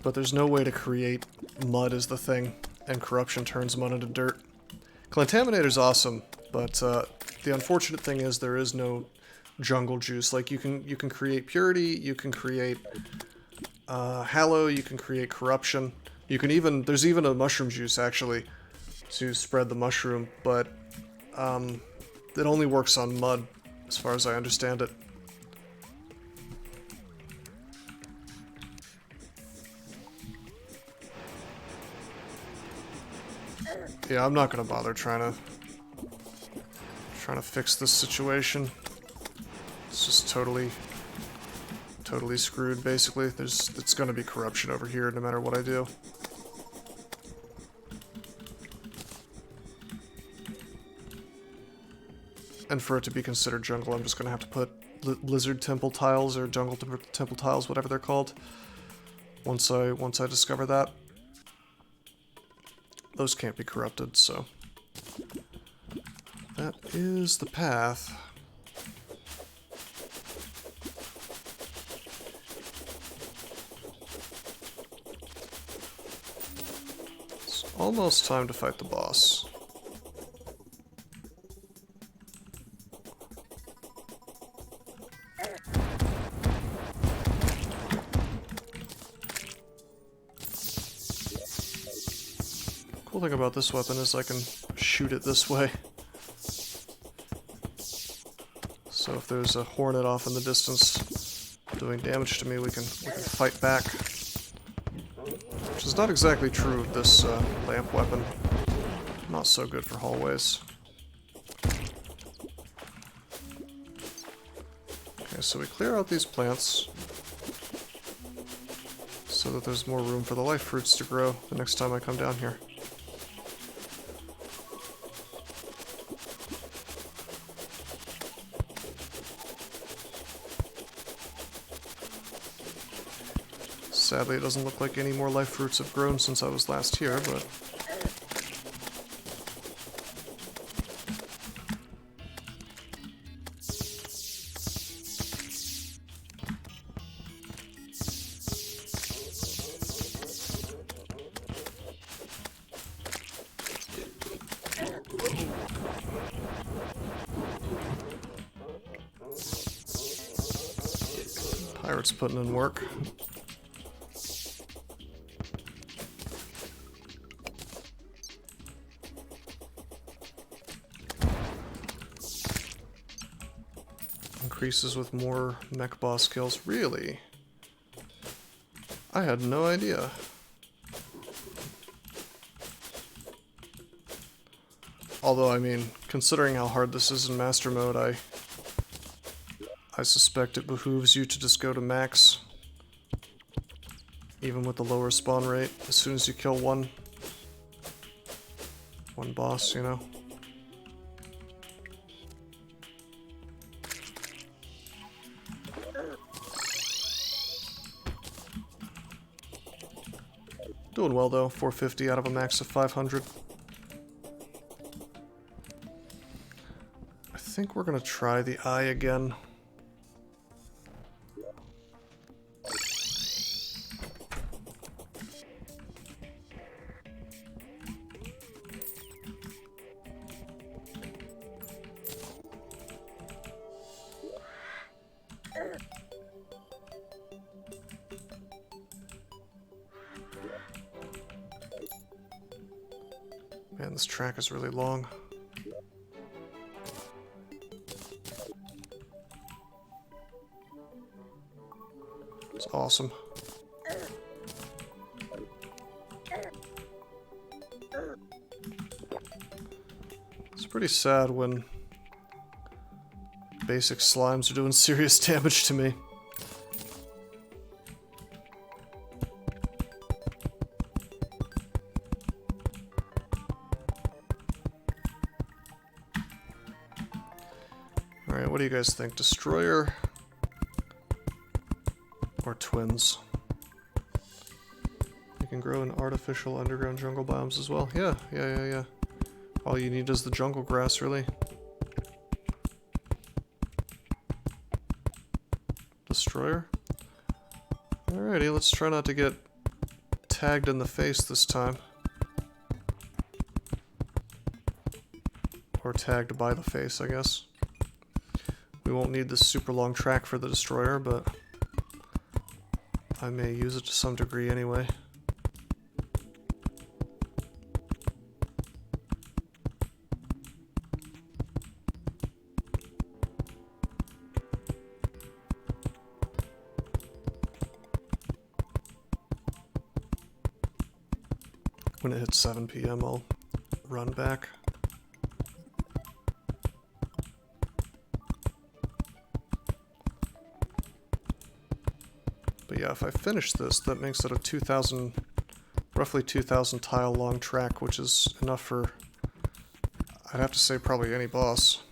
But there's no way to create mud as the thing, and corruption turns mud into dirt. Contaminator's awesome, But the unfortunate thing is there is no jungle juice. Like you can create purity, you can create hallow, you can create corruption. You can even there's even a mushroom juice actually to spread the mushroom, but it only works on mud as far as I understand it. Yeah, I'm not gonna bother trying to fix this situation. It's just totally screwed, basically. It's gonna be corruption over here no matter what I do. And for it to be considered jungle, I'm just gonna have to put lizard temple tiles or jungle temple tiles, whatever they're called. Once I discover that. Those can't be corrupted, so that is the path. It's almost time to fight the boss. Cool thing about this weapon is I can shoot it this way. So if there's a hornet off in the distance doing damage to me, we can fight back. Which is not exactly true of this lamp weapon. Not so good for hallways. Okay, so we clear out these plants so that there's more room for the life fruits to grow the next time I come down here. Sadly, it doesn't look like any more life fruits have grown since I was last here, but... Pirates putting in work. Increases with more mech boss kills. Really? I had no idea. Although, I mean, considering how hard this is in Master Mode, I suspect it behooves you to just go to max. Even with the lower spawn rate, as soon as you kill one boss, you know? Doing well though, 450 out of a max of 500. I think we're gonna try the eye again. Man, this track is really long. It's awesome. It's pretty sad when basic slimes are doing serious damage to me. Alright, what do you guys think? Destroyer or twins? You can grow in artificial underground jungle biomes as well. Yeah. All you need is the jungle grass, really. Destroyer? Alrighty, let's try not to get tagged in the face this time. Or tagged by the face, I guess. We won't need this super long track for the destroyer, but I may use it to some degree anyway. When it hits 7 p.m., I'll run back. But yeah, if I finish this, that makes it a roughly 2,000 tile long track, which is enough for, I'd have to say, probably any boss.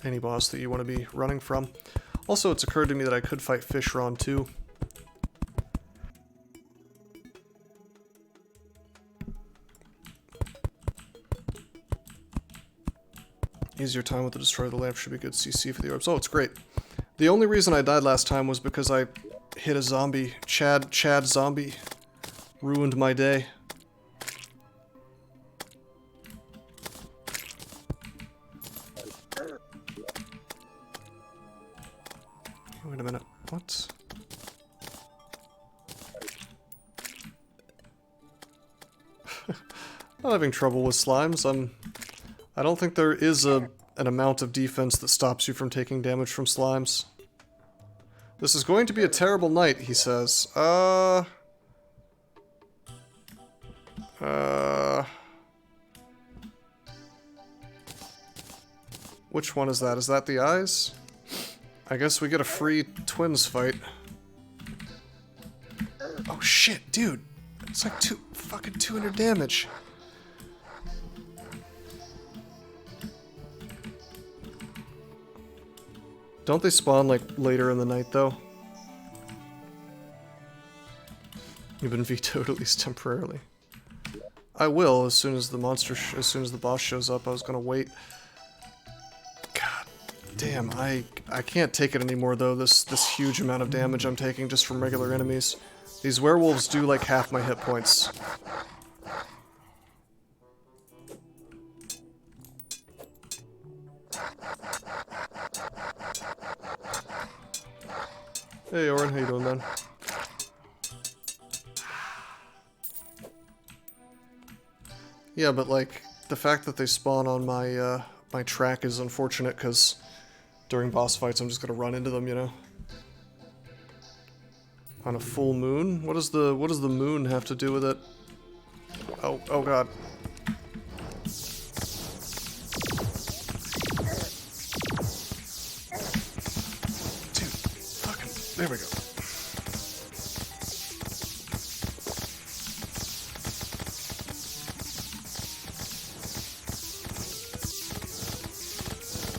Any boss that you want to be running from. Also, it's occurred to me that I could fight Fishron too. Easier time with the Destroy the Lamp should be good CC for the orbs. Oh, it's great. The only reason I died last time was because I hit a zombie. Chad zombie. Ruined my day. Wait a minute. What? Not having trouble with slimes. I don't think there is an amount of defense that stops you from taking damage from slimes. This is going to be a terrible night, he says. Which one is that? Is that the eyes? I guess we get a free twins fight. Oh shit, dude. It's like fucking 200 damage. Don't they spawn, like, later in the night, though? You've been vetoed at least temporarily. I will, as soon as the boss shows up. I was gonna wait. God damn, I can't take it anymore, though, this huge amount of damage I'm taking just from regular enemies. These werewolves do, like, half my hit points. Hey Oren, how you doing, man? Yeah, but like, the fact that they spawn on my, my track is unfortunate, because during boss fights I'm just gonna run into them, you know? On a full moon? What does the moon have to do with it? Oh god. There we go.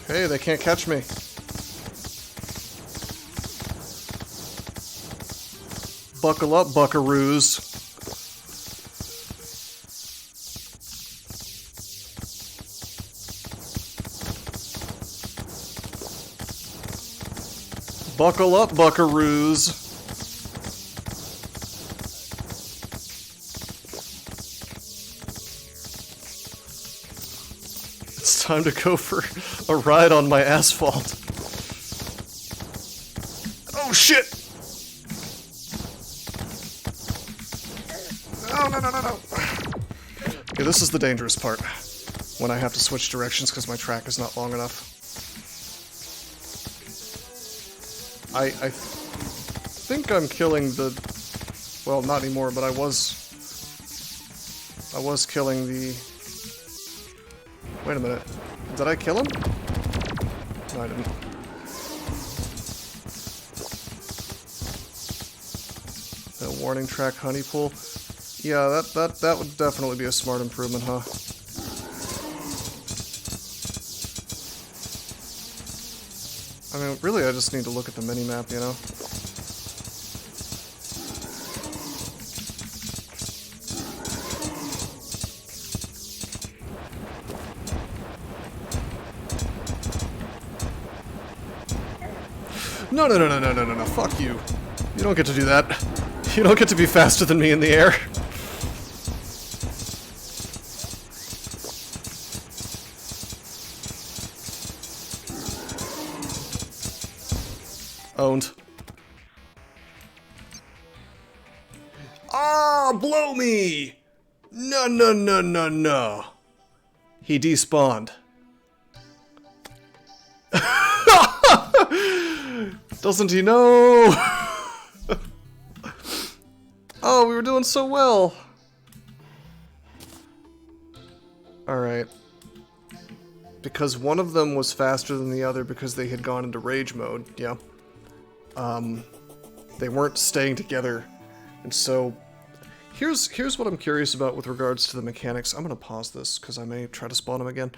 Hey, they can't catch me. Buckle up, buckaroos. Buckle up, buckaroos. It's time to go for a ride on my asphalt. Oh shit! No. Okay, this is the dangerous part. When I have to switch directions because my track is not long enough. I think I'm killing the... Well, not anymore, but I was killing the... Wait a minute. Did I kill him? No, I didn't. The warning track honey pool. Yeah, that would definitely be a smart improvement, huh? I mean, really, I just need to look at the mini-map, you know? No, no, no, no, no, no, no, no, fuck you. You don't get to do that. You don't get to be faster than me in the air. Owned. Ah, blow me! No, no, no, no, no. He despawned. Doesn't he know? Oh, we were doing so well. Alright. Because one of them was faster than the other because they had gone into rage mode, yeah. They weren't staying together. And so, here's what I'm curious about with regards to the mechanics. I'm gonna pause this, because I may try to spawn them again.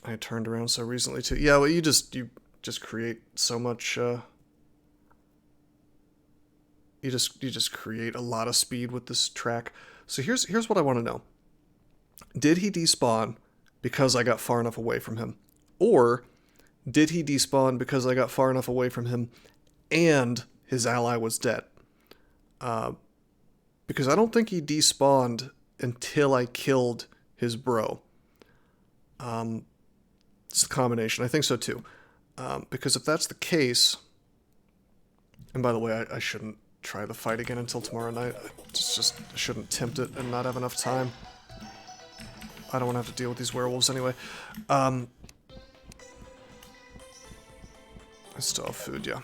I turned around so recently too. Yeah, well, you just create so much, you just create a lot of speed with this track. So here's what I want to know. Did he despawn because I got far enough away from him? Or did he despawn because I got far enough away from him and his ally was dead? Because I don't think he despawned until I killed his bro. It's a combination. I think so too. Because if that's the case... And by the way, I shouldn't try the fight again until tomorrow night. I shouldn't tempt it and not have enough time. I don't want to have to deal with these werewolves anyway. I still have food, yeah.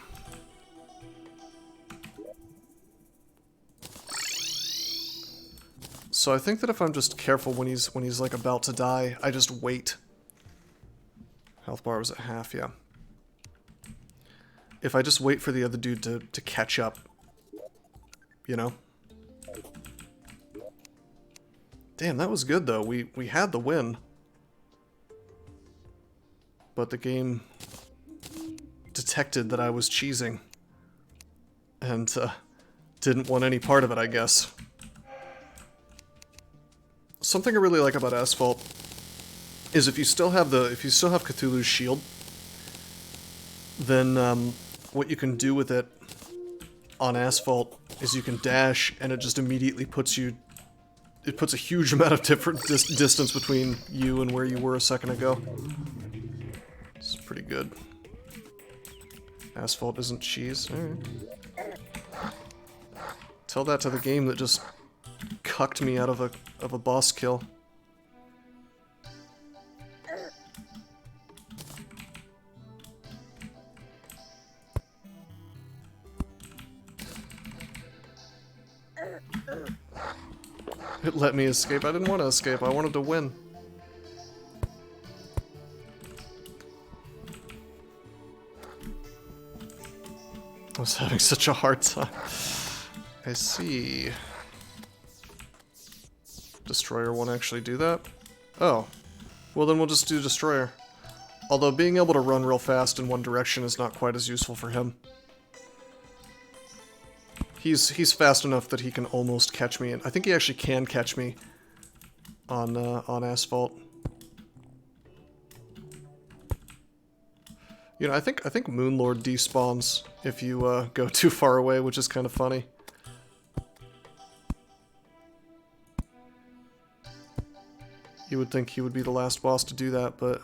So I think that if I'm just careful when he's like about to die, I just wait. Health bar was at half, yeah. If I just wait for the other dude to catch up, you know? Damn, that was good though. We had the win. But the game detected that I was cheesing. And didn't want any part of it, I guess. Something I really like about Asphalt is if you still have Cthulhu's shield, then what you can do with it on Asphalt is you can dash, and it just immediately puts you. It puts a huge amount of different distance between you and where you were a second ago. It's pretty good. Asphalt isn't cheese. Alright. Tell that to the game that just cucked me out of a boss kill. It let me escape. I didn't want to escape. I wanted to win. I was having such a hard time. I see. Destroyer won't actually do that? Oh. Well, then we'll just do Destroyer. Although being able to run real fast in one direction is not quite as useful for him. He's fast enough that he can almost catch me, and I think he actually can catch me on Asphalt. You know, I think Moonlord despawns if you go too far away, which is kind of funny. You would think he would be the last boss to do that, but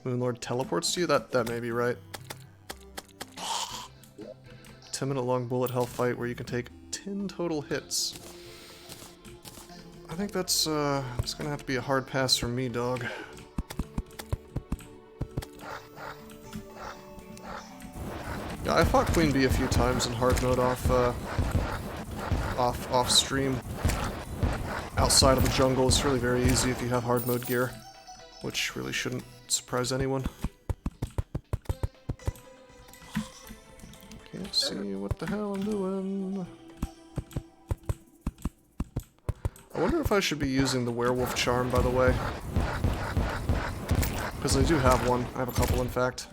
Moonlord teleports to you? That may be right. 10-minute long bullet hell fight where you can take 10 total hits. I think that's it's gonna have to be a hard pass for me, dog. Yeah, I fought Queen Bee a few times in hard mode off stream. Outside of the jungle, it's really very easy if you have hard mode gear, which really shouldn't surprise anyone. Can't see what the hell I'm doing. I wonder if I should be using the werewolf charm, by the way. Because I do have one. I have a couple, in fact.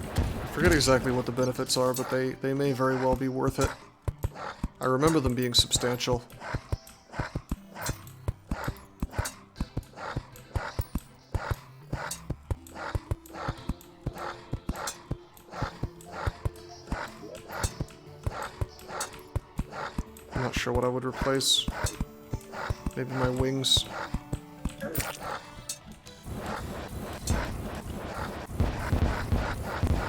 I forget exactly what the benefits are, but they may very well be worth it. I remember them being substantial. sure what I would replace. Maybe my wings.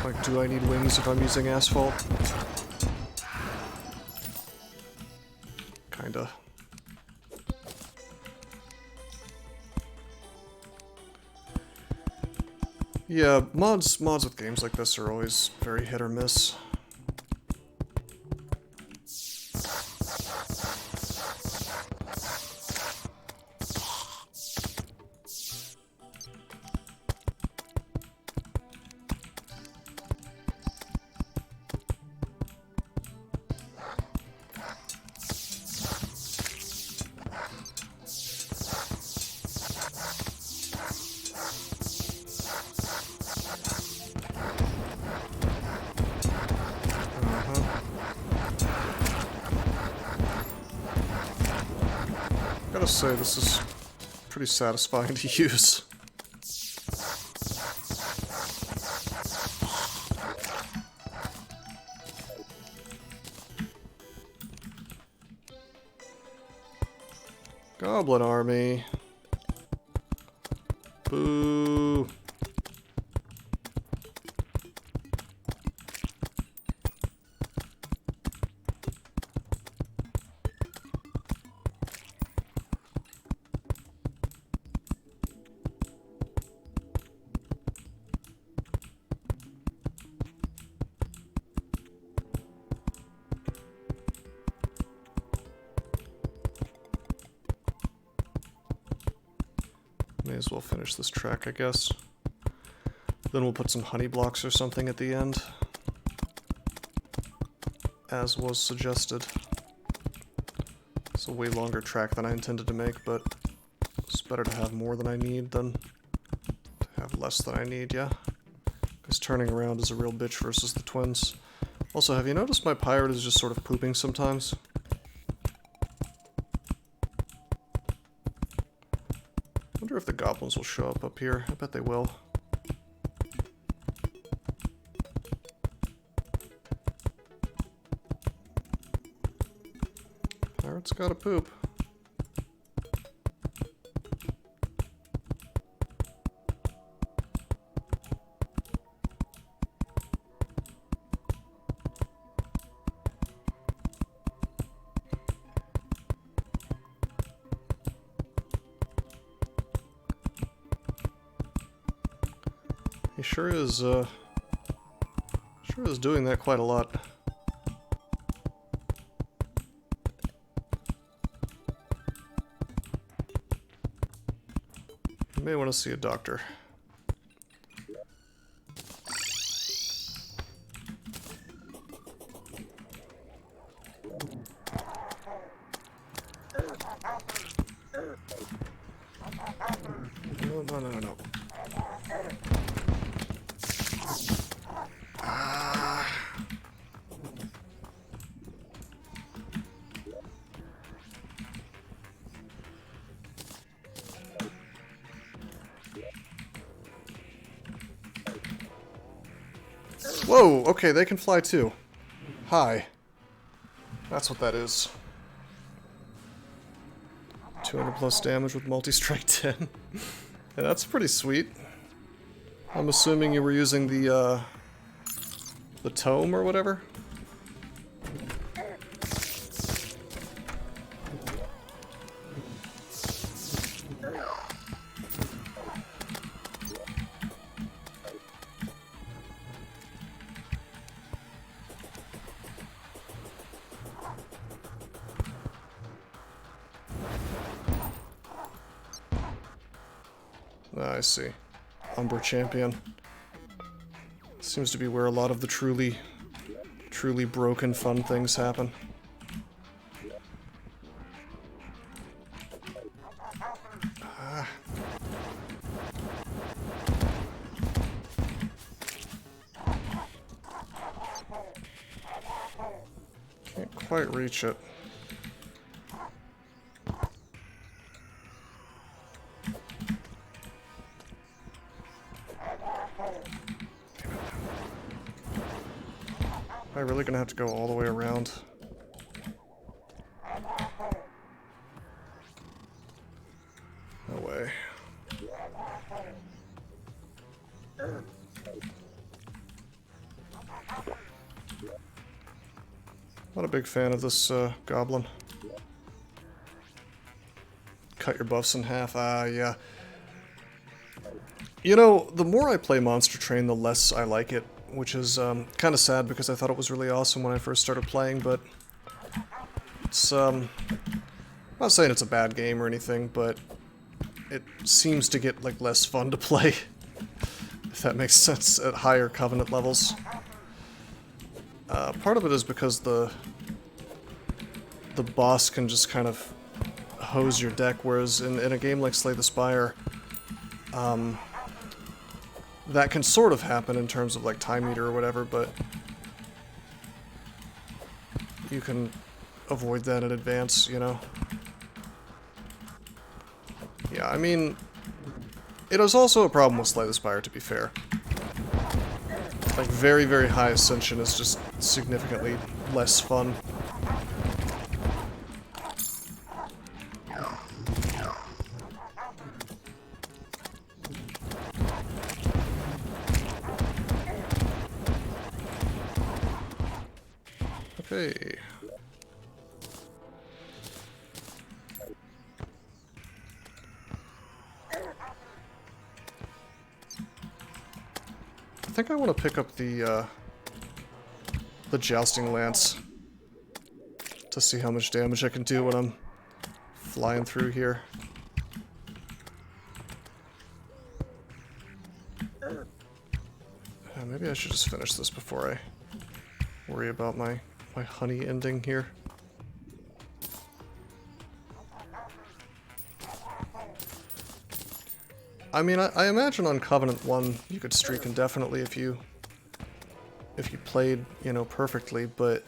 Like, do I need wings if I'm using asphalt? Kinda. Yeah, mods with games like this are always very hit or miss. Gotta say, this is pretty satisfying to use. Goblin army. Boo. May as well finish this track, I guess. Then we'll put some honey blocks or something at the end, as was suggested. It's a way longer track than I intended to make, but it's better to have more than I need than to have less than I need, yeah? Because turning around is a real bitch versus the twins. Also, have you noticed my pirate is just sort of pooping sometimes? I wonder if the goblins will show up here. I bet they will. Pirate's gotta poop. He sure is doing that quite a lot. You may want to see a doctor. No. Whoa, okay, they can fly too. Hi. That's what that is. 200 plus damage with multi-strike 10. Yeah, that's pretty sweet. I'm assuming you were using the tome or whatever? I see. Umbra Champion. Seems to be where a lot of the truly broken fun things happen. Can't quite reach it. Am I really gonna have to go all the way around? Not a big fan of this goblin. Cut your buffs in half. Yeah. You know, the more I play Monster Train, the less I like it, which is kind of sad because I thought it was really awesome when I first started playing, but it's, I'm not saying it's a bad game or anything, but it seems to get, like, less fun to play, if that makes sense, at higher Covenant levels. Part of it is because the boss can just kind of hose your deck, whereas in a game like Slay the Spire, that can sort of happen in terms of like time meter or whatever, but you can avoid that in advance, you know? Yeah, I mean, it is also a problem with Slay the Spire, to be fair. Like, very, very high Ascension is just significantly less fun. Okay. I think I want to pick up the Jousting Lance to see how much damage I can do when I'm flying through here. Maybe I should just finish this before I worry about my honey ending here. I mean, I imagine on Covenant 1 you could streak indefinitely if you played, you know, perfectly, but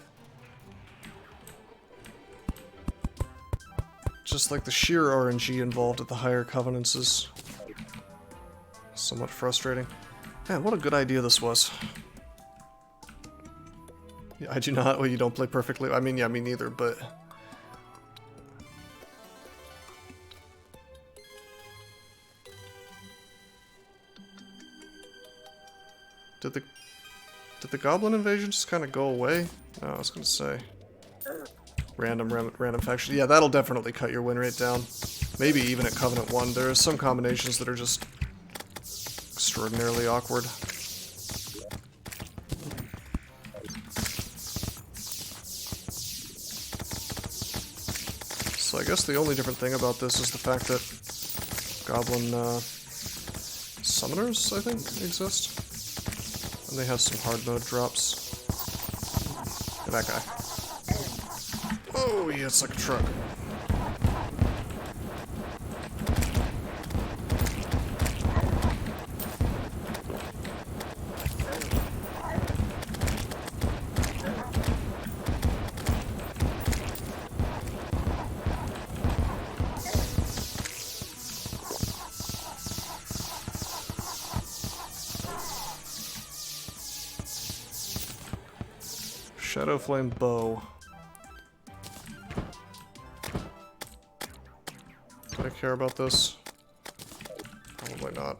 just like the sheer RNG involved at the higher Covenants is somewhat frustrating. Man, what a good idea this was. Yeah, I do not. Well, you don't play perfectly. I mean, yeah, me neither, but... Did the Goblin Invasion just kind of go away? No, I was gonna say. Random faction. Yeah, that'll definitely cut your win rate down. Maybe even at Covenant 1. There are some combinations that are just extraordinarily awkward. So I guess the only different thing about this is the fact that Goblin Summoners, I think, exist. And they have some hard mode drops. Hey, that guy. Oh, yeah, it's like a truck. Shadow Flame Bow. Do I care about this? Probably not.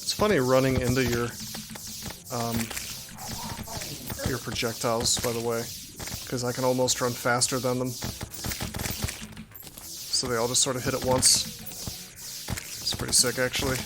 It's funny running into your projectiles, by the way, because I can almost run faster than them. So they all just sort of hit at once. It's pretty sick, actually.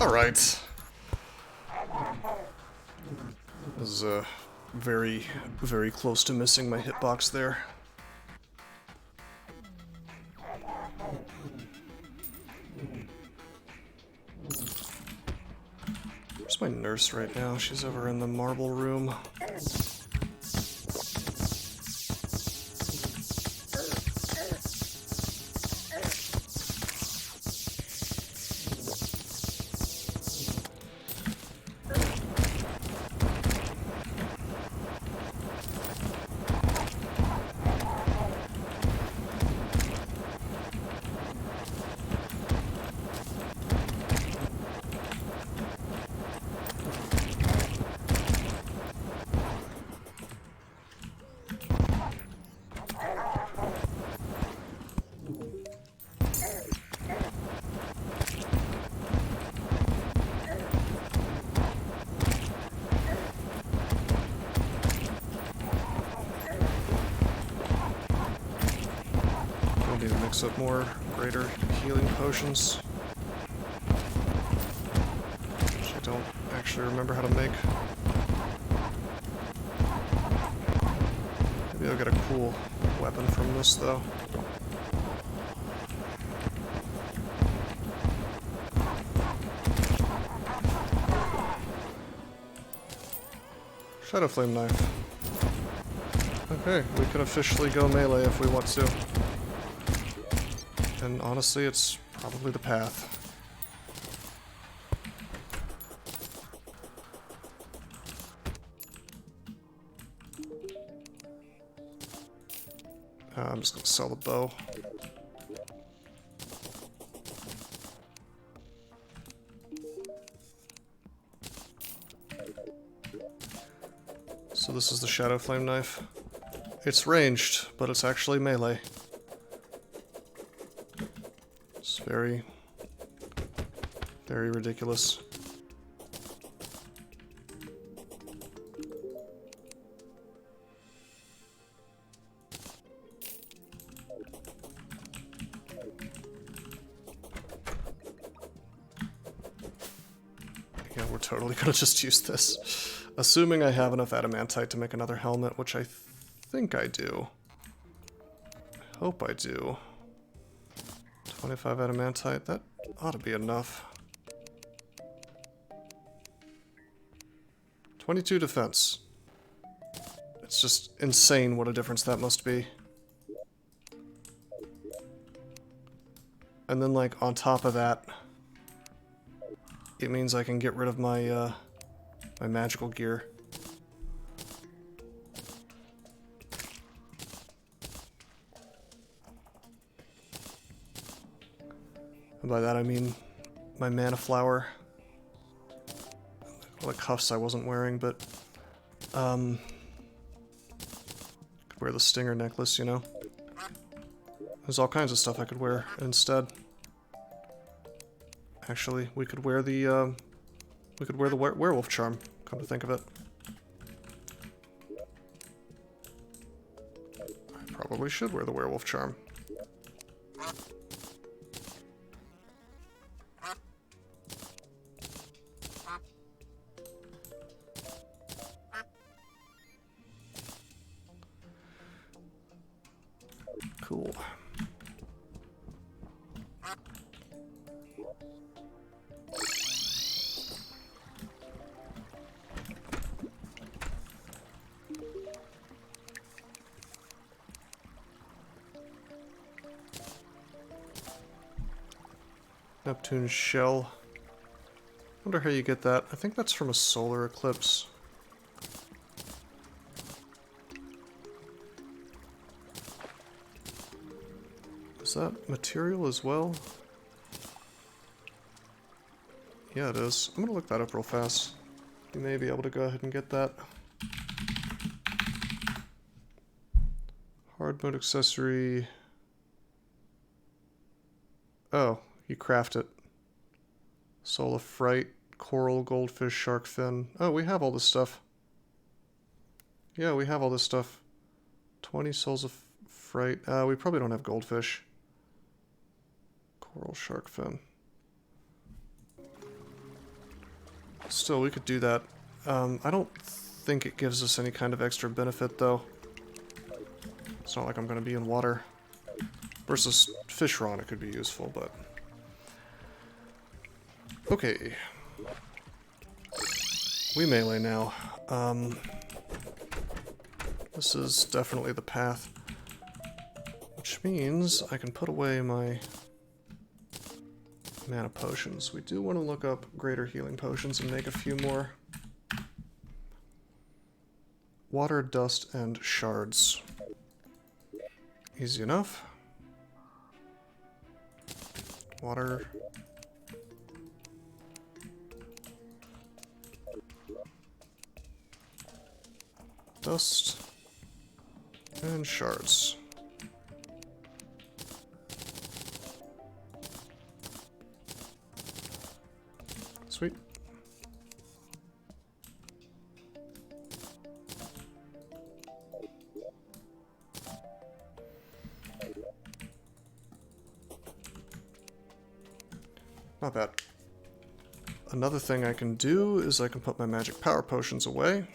Alright. This is very, very close to missing my hitbox there. Where's my nurse right now? She's over in the marble room. Need to mix up more greater healing potions, which I don't actually remember how to make. Maybe I'll get a cool weapon from this, though. Shadow Flame Knife. Okay, we can officially go melee if we want to. And honestly, it's probably the path. I'm just gonna sell the bow. So this is the Shadow Flame Knife. It's ranged, but it's actually melee. It's very, very ridiculous. Yeah, we're totally gonna just use this. Assuming I have enough adamantite to make another helmet, which I think I do. I hope I do. 25 adamantite, that ought to be enough. 22 defense. It's just insane what a difference that must be. And then, like, on top of that, it means I can get rid of my, my magical gear. And by that I mean my mana flower. Well, the cuffs I wasn't wearing, but could wear the stinger necklace, you know? There's all kinds of stuff I could wear instead. Actually, we could wear the werewolf charm, come to think of it. I probably should wear the werewolf charm. Cool. Neptune Shell. Wonder how you get that. I think that's from a solar eclipse. Is that material as well? Yeah, it is. I'm gonna look that up real fast. You may be able to go ahead and get that. Hard mode accessory. Oh, you craft it. Soul of Fright, coral, goldfish, shark fin. Oh, we have all this stuff. Yeah, we have all this stuff. 20 souls of fright. We probably don't have goldfish. Coral, shark fin. Still, we could do that. I don't think it gives us any kind of extra benefit, though. It's not like I'm going to be in water. Versus fish raw, it could be useful, but... Okay. We melee now. This is definitely the path. Which means I can put away my mana potions. We do want to look up greater healing potions and make a few more. Water, dust, and shards. Easy enough. Water. Dust. And shards. Sweet. Not bad. Another thing I can do is I can put my magic power potions away.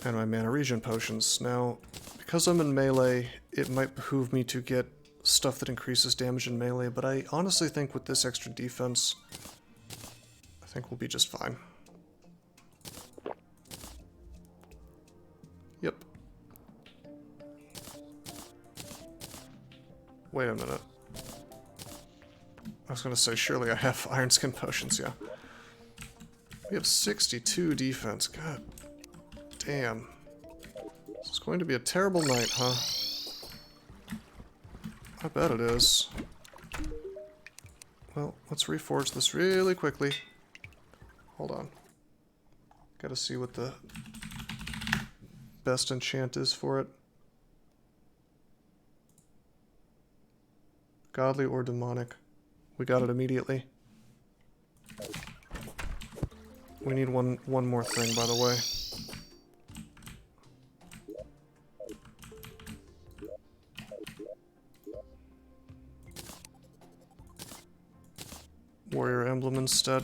And my mana regen potions. Now, because I'm in melee, it might behoove me to get stuff that increases damage in melee, but I honestly think with this extra defense, I think we'll be just fine. Yep. Wait a minute. I was gonna say, surely I have Iron Skin potions, yeah. We have 62 defense, god damn. This is going to be a terrible night, huh? I bet it is. Well, let's reforge this really quickly. Hold on. Gotta see what the best enchant is for it. Godly or demonic. We got it immediately. We need one more thing, by the way. Warrior emblem instead.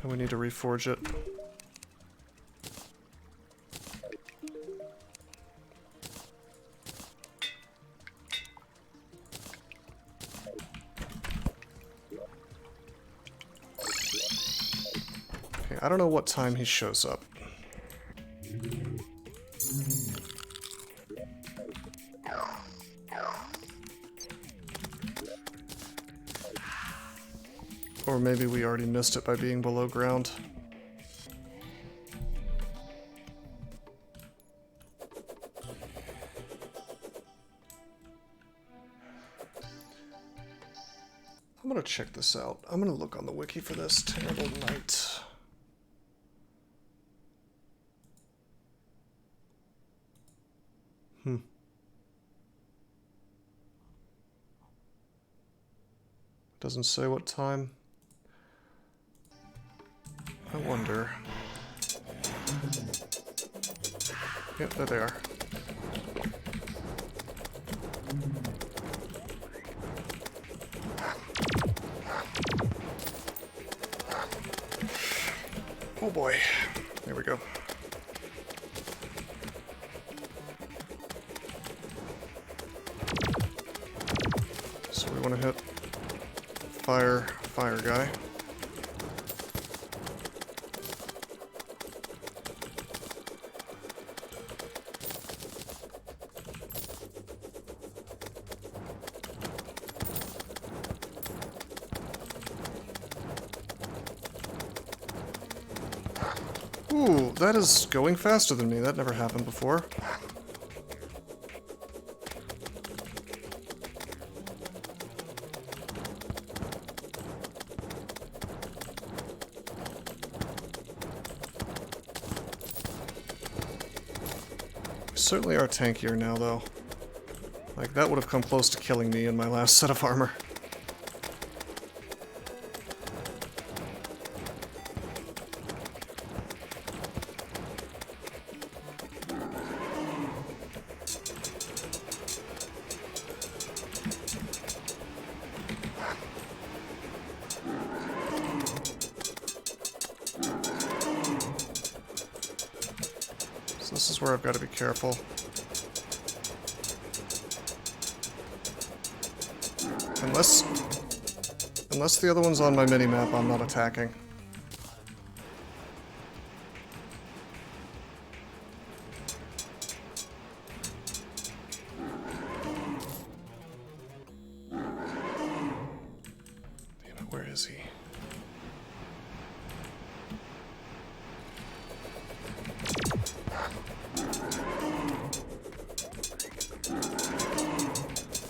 And we need to reforge it. Okay, I don't know what time he shows up. Or maybe we already missed it by being below ground. I'm gonna check this out. I'm gonna look on the wiki for this. Terrible night. Doesn't say what time. I wonder. Yep, there they are. Oh boy. There we go. So we want to hit fire guy. Ooh, that is going faster than me. That never happened before. We certainly are tankier now, though. Like, that would have come close to killing me in my last set of armor. This is where I've got to be careful. Unless the other one's on my mini-map, I'm not attacking. Damn it, where is he?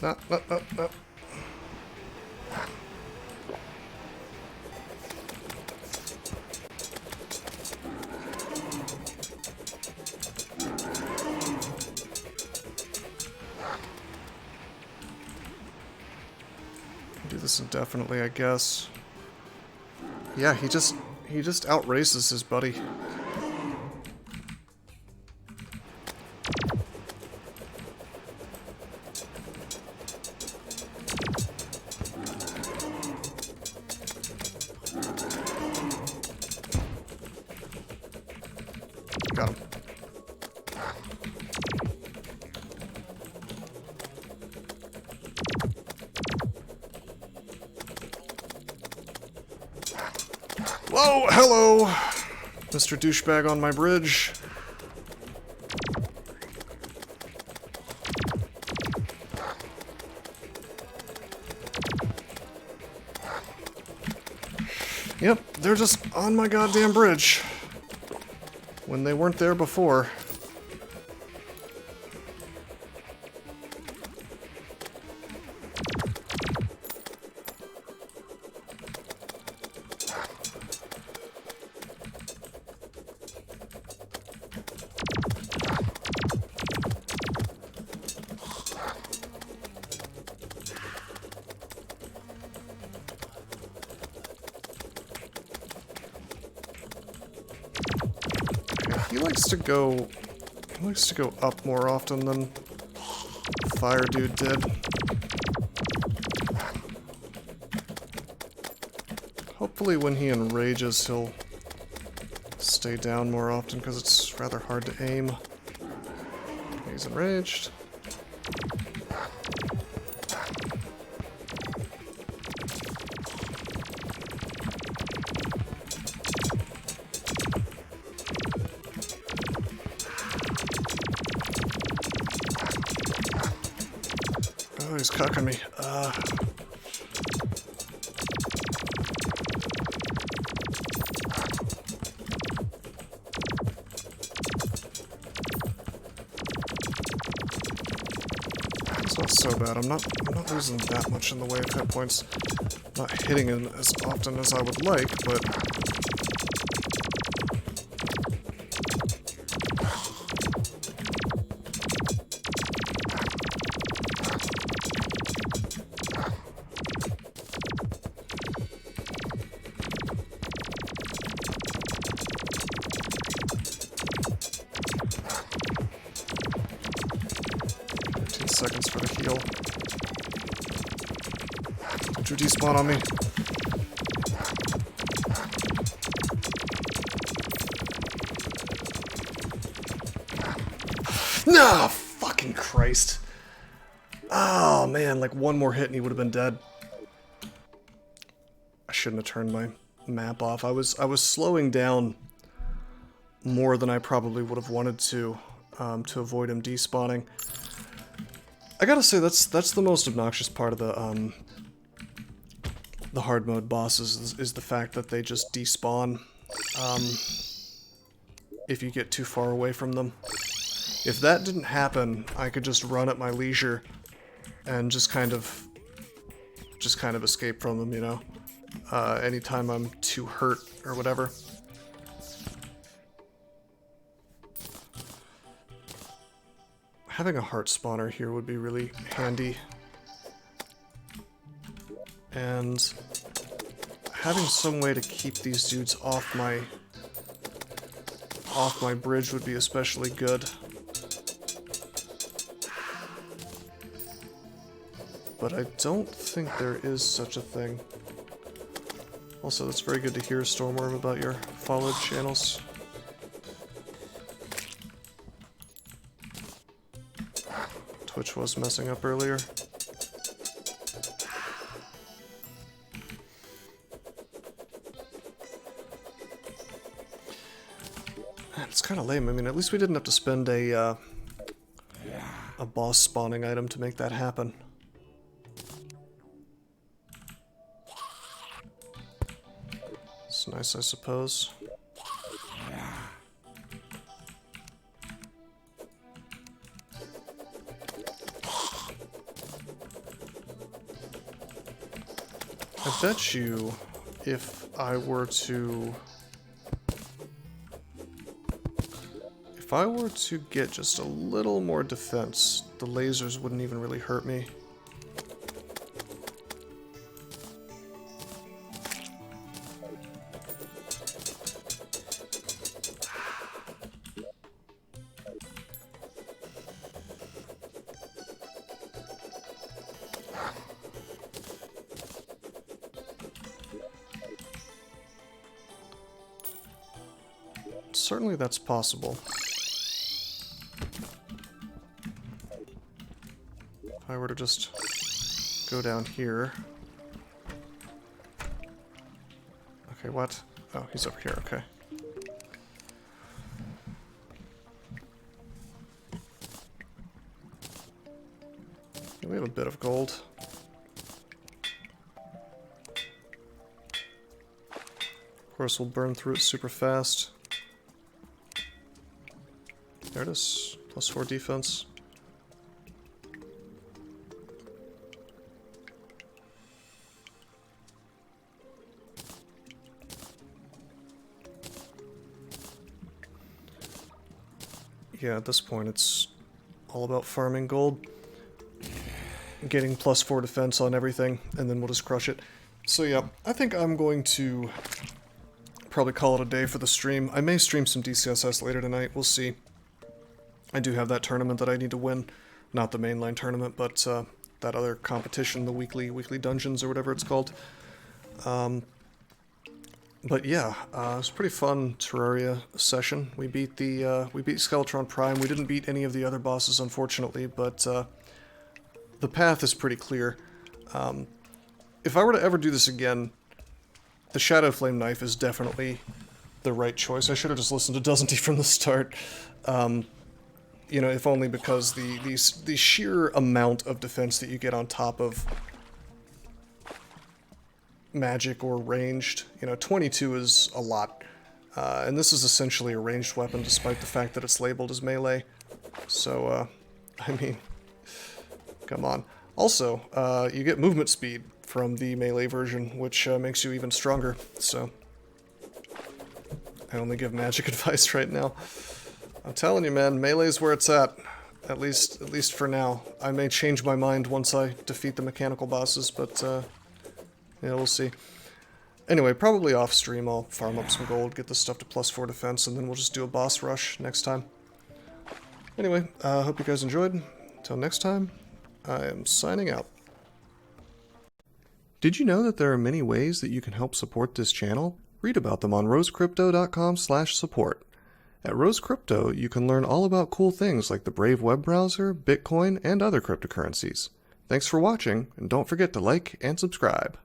No, no, no, no. Do this indefinitely, I guess. Yeah, he just outraces his buddy. Got him. Whoa, hello, Mr. Douchebag on my bridge. Yep, they're just on my goddamn bridge. When they weren't there before. He likes to go up more often than Fire Dude did. Hopefully when he enrages, he'll stay down more often, because it's rather hard to aim. He's enraged. Oh, he's cucking me. It's not so bad. I'm not losing that much in the way of hit points. Not hitting him as often as I would like, but seconds for the heal. Don't you despawn on me. Nah, fucking Christ. Oh man, like one more hit and he would have been dead. I shouldn't have turned my map off. I was slowing down more than I probably would have wanted to avoid him despawning. I gotta say, that's the most obnoxious part of the hard mode bosses is the fact that they just despawn if you get too far away from them. If that didn't happen, I could just run at my leisure and just kind of escape from them, you know, anytime I'm too hurt or whatever. Having a heart spawner here would be really handy. And having some way to keep these dudes off my bridge would be especially good. But I don't think there is such a thing. Also, it's very good to hear, Stormworm, about your followed channels. Twitch was messing up earlier. It's kind of lame. I mean, at least we didn't have to spend a boss spawning item to make that happen. It's nice, I suppose. I bet you if I were to get just a little more defense, the lasers wouldn't even really hurt me. Certainly that's possible. If I were to just go down here. Okay, what? Oh, he's over here, okay. We have a bit of gold. Of course, we'll burn through it super fast. There it is. +4 defense. Yeah, at this point it's all about farming gold. Getting +4 defense on everything, and then we'll just crush it. So yeah, I think I'm going to probably call it a day for the stream. I may stream some DCSS later tonight, we'll see. I do have that tournament that I need to win. Not the mainline tournament, but that other competition, the weekly dungeons or whatever it's called. But yeah, it was a pretty fun Terraria session. We beat Skeletron Prime. We didn't beat any of the other bosses, unfortunately, but the path is pretty clear. If I were to ever do this again, the Shadow Flame Knife is definitely the right choice. I should have just listened to Doesn't He from the start. You know, if only because the sheer amount of defense that you get on top of magic or ranged, you know, 22 is a lot. And this is essentially a ranged weapon despite the fact that it's labeled as melee. So, I mean, come on. Also, you get movement speed from the melee version, which makes you even stronger, so I only give magic advice right now. I'm telling you, man, melee's where it's at least for now. I may change my mind once I defeat the mechanical bosses, but yeah, we'll see. Anyway, probably off stream I'll farm up some gold, get this stuff to +4 defense, and then we'll just do a boss rush next time. Anyway, hope you guys enjoyed. Until next time, I am signing out. Did you know that there are many ways that you can help support this channel? Read about them on rosecrypto.com/support. At Rose Crypto, you can learn all about cool things like the Brave web browser, Bitcoin, and other cryptocurrencies. Thanks for watching, and don't forget to like and subscribe.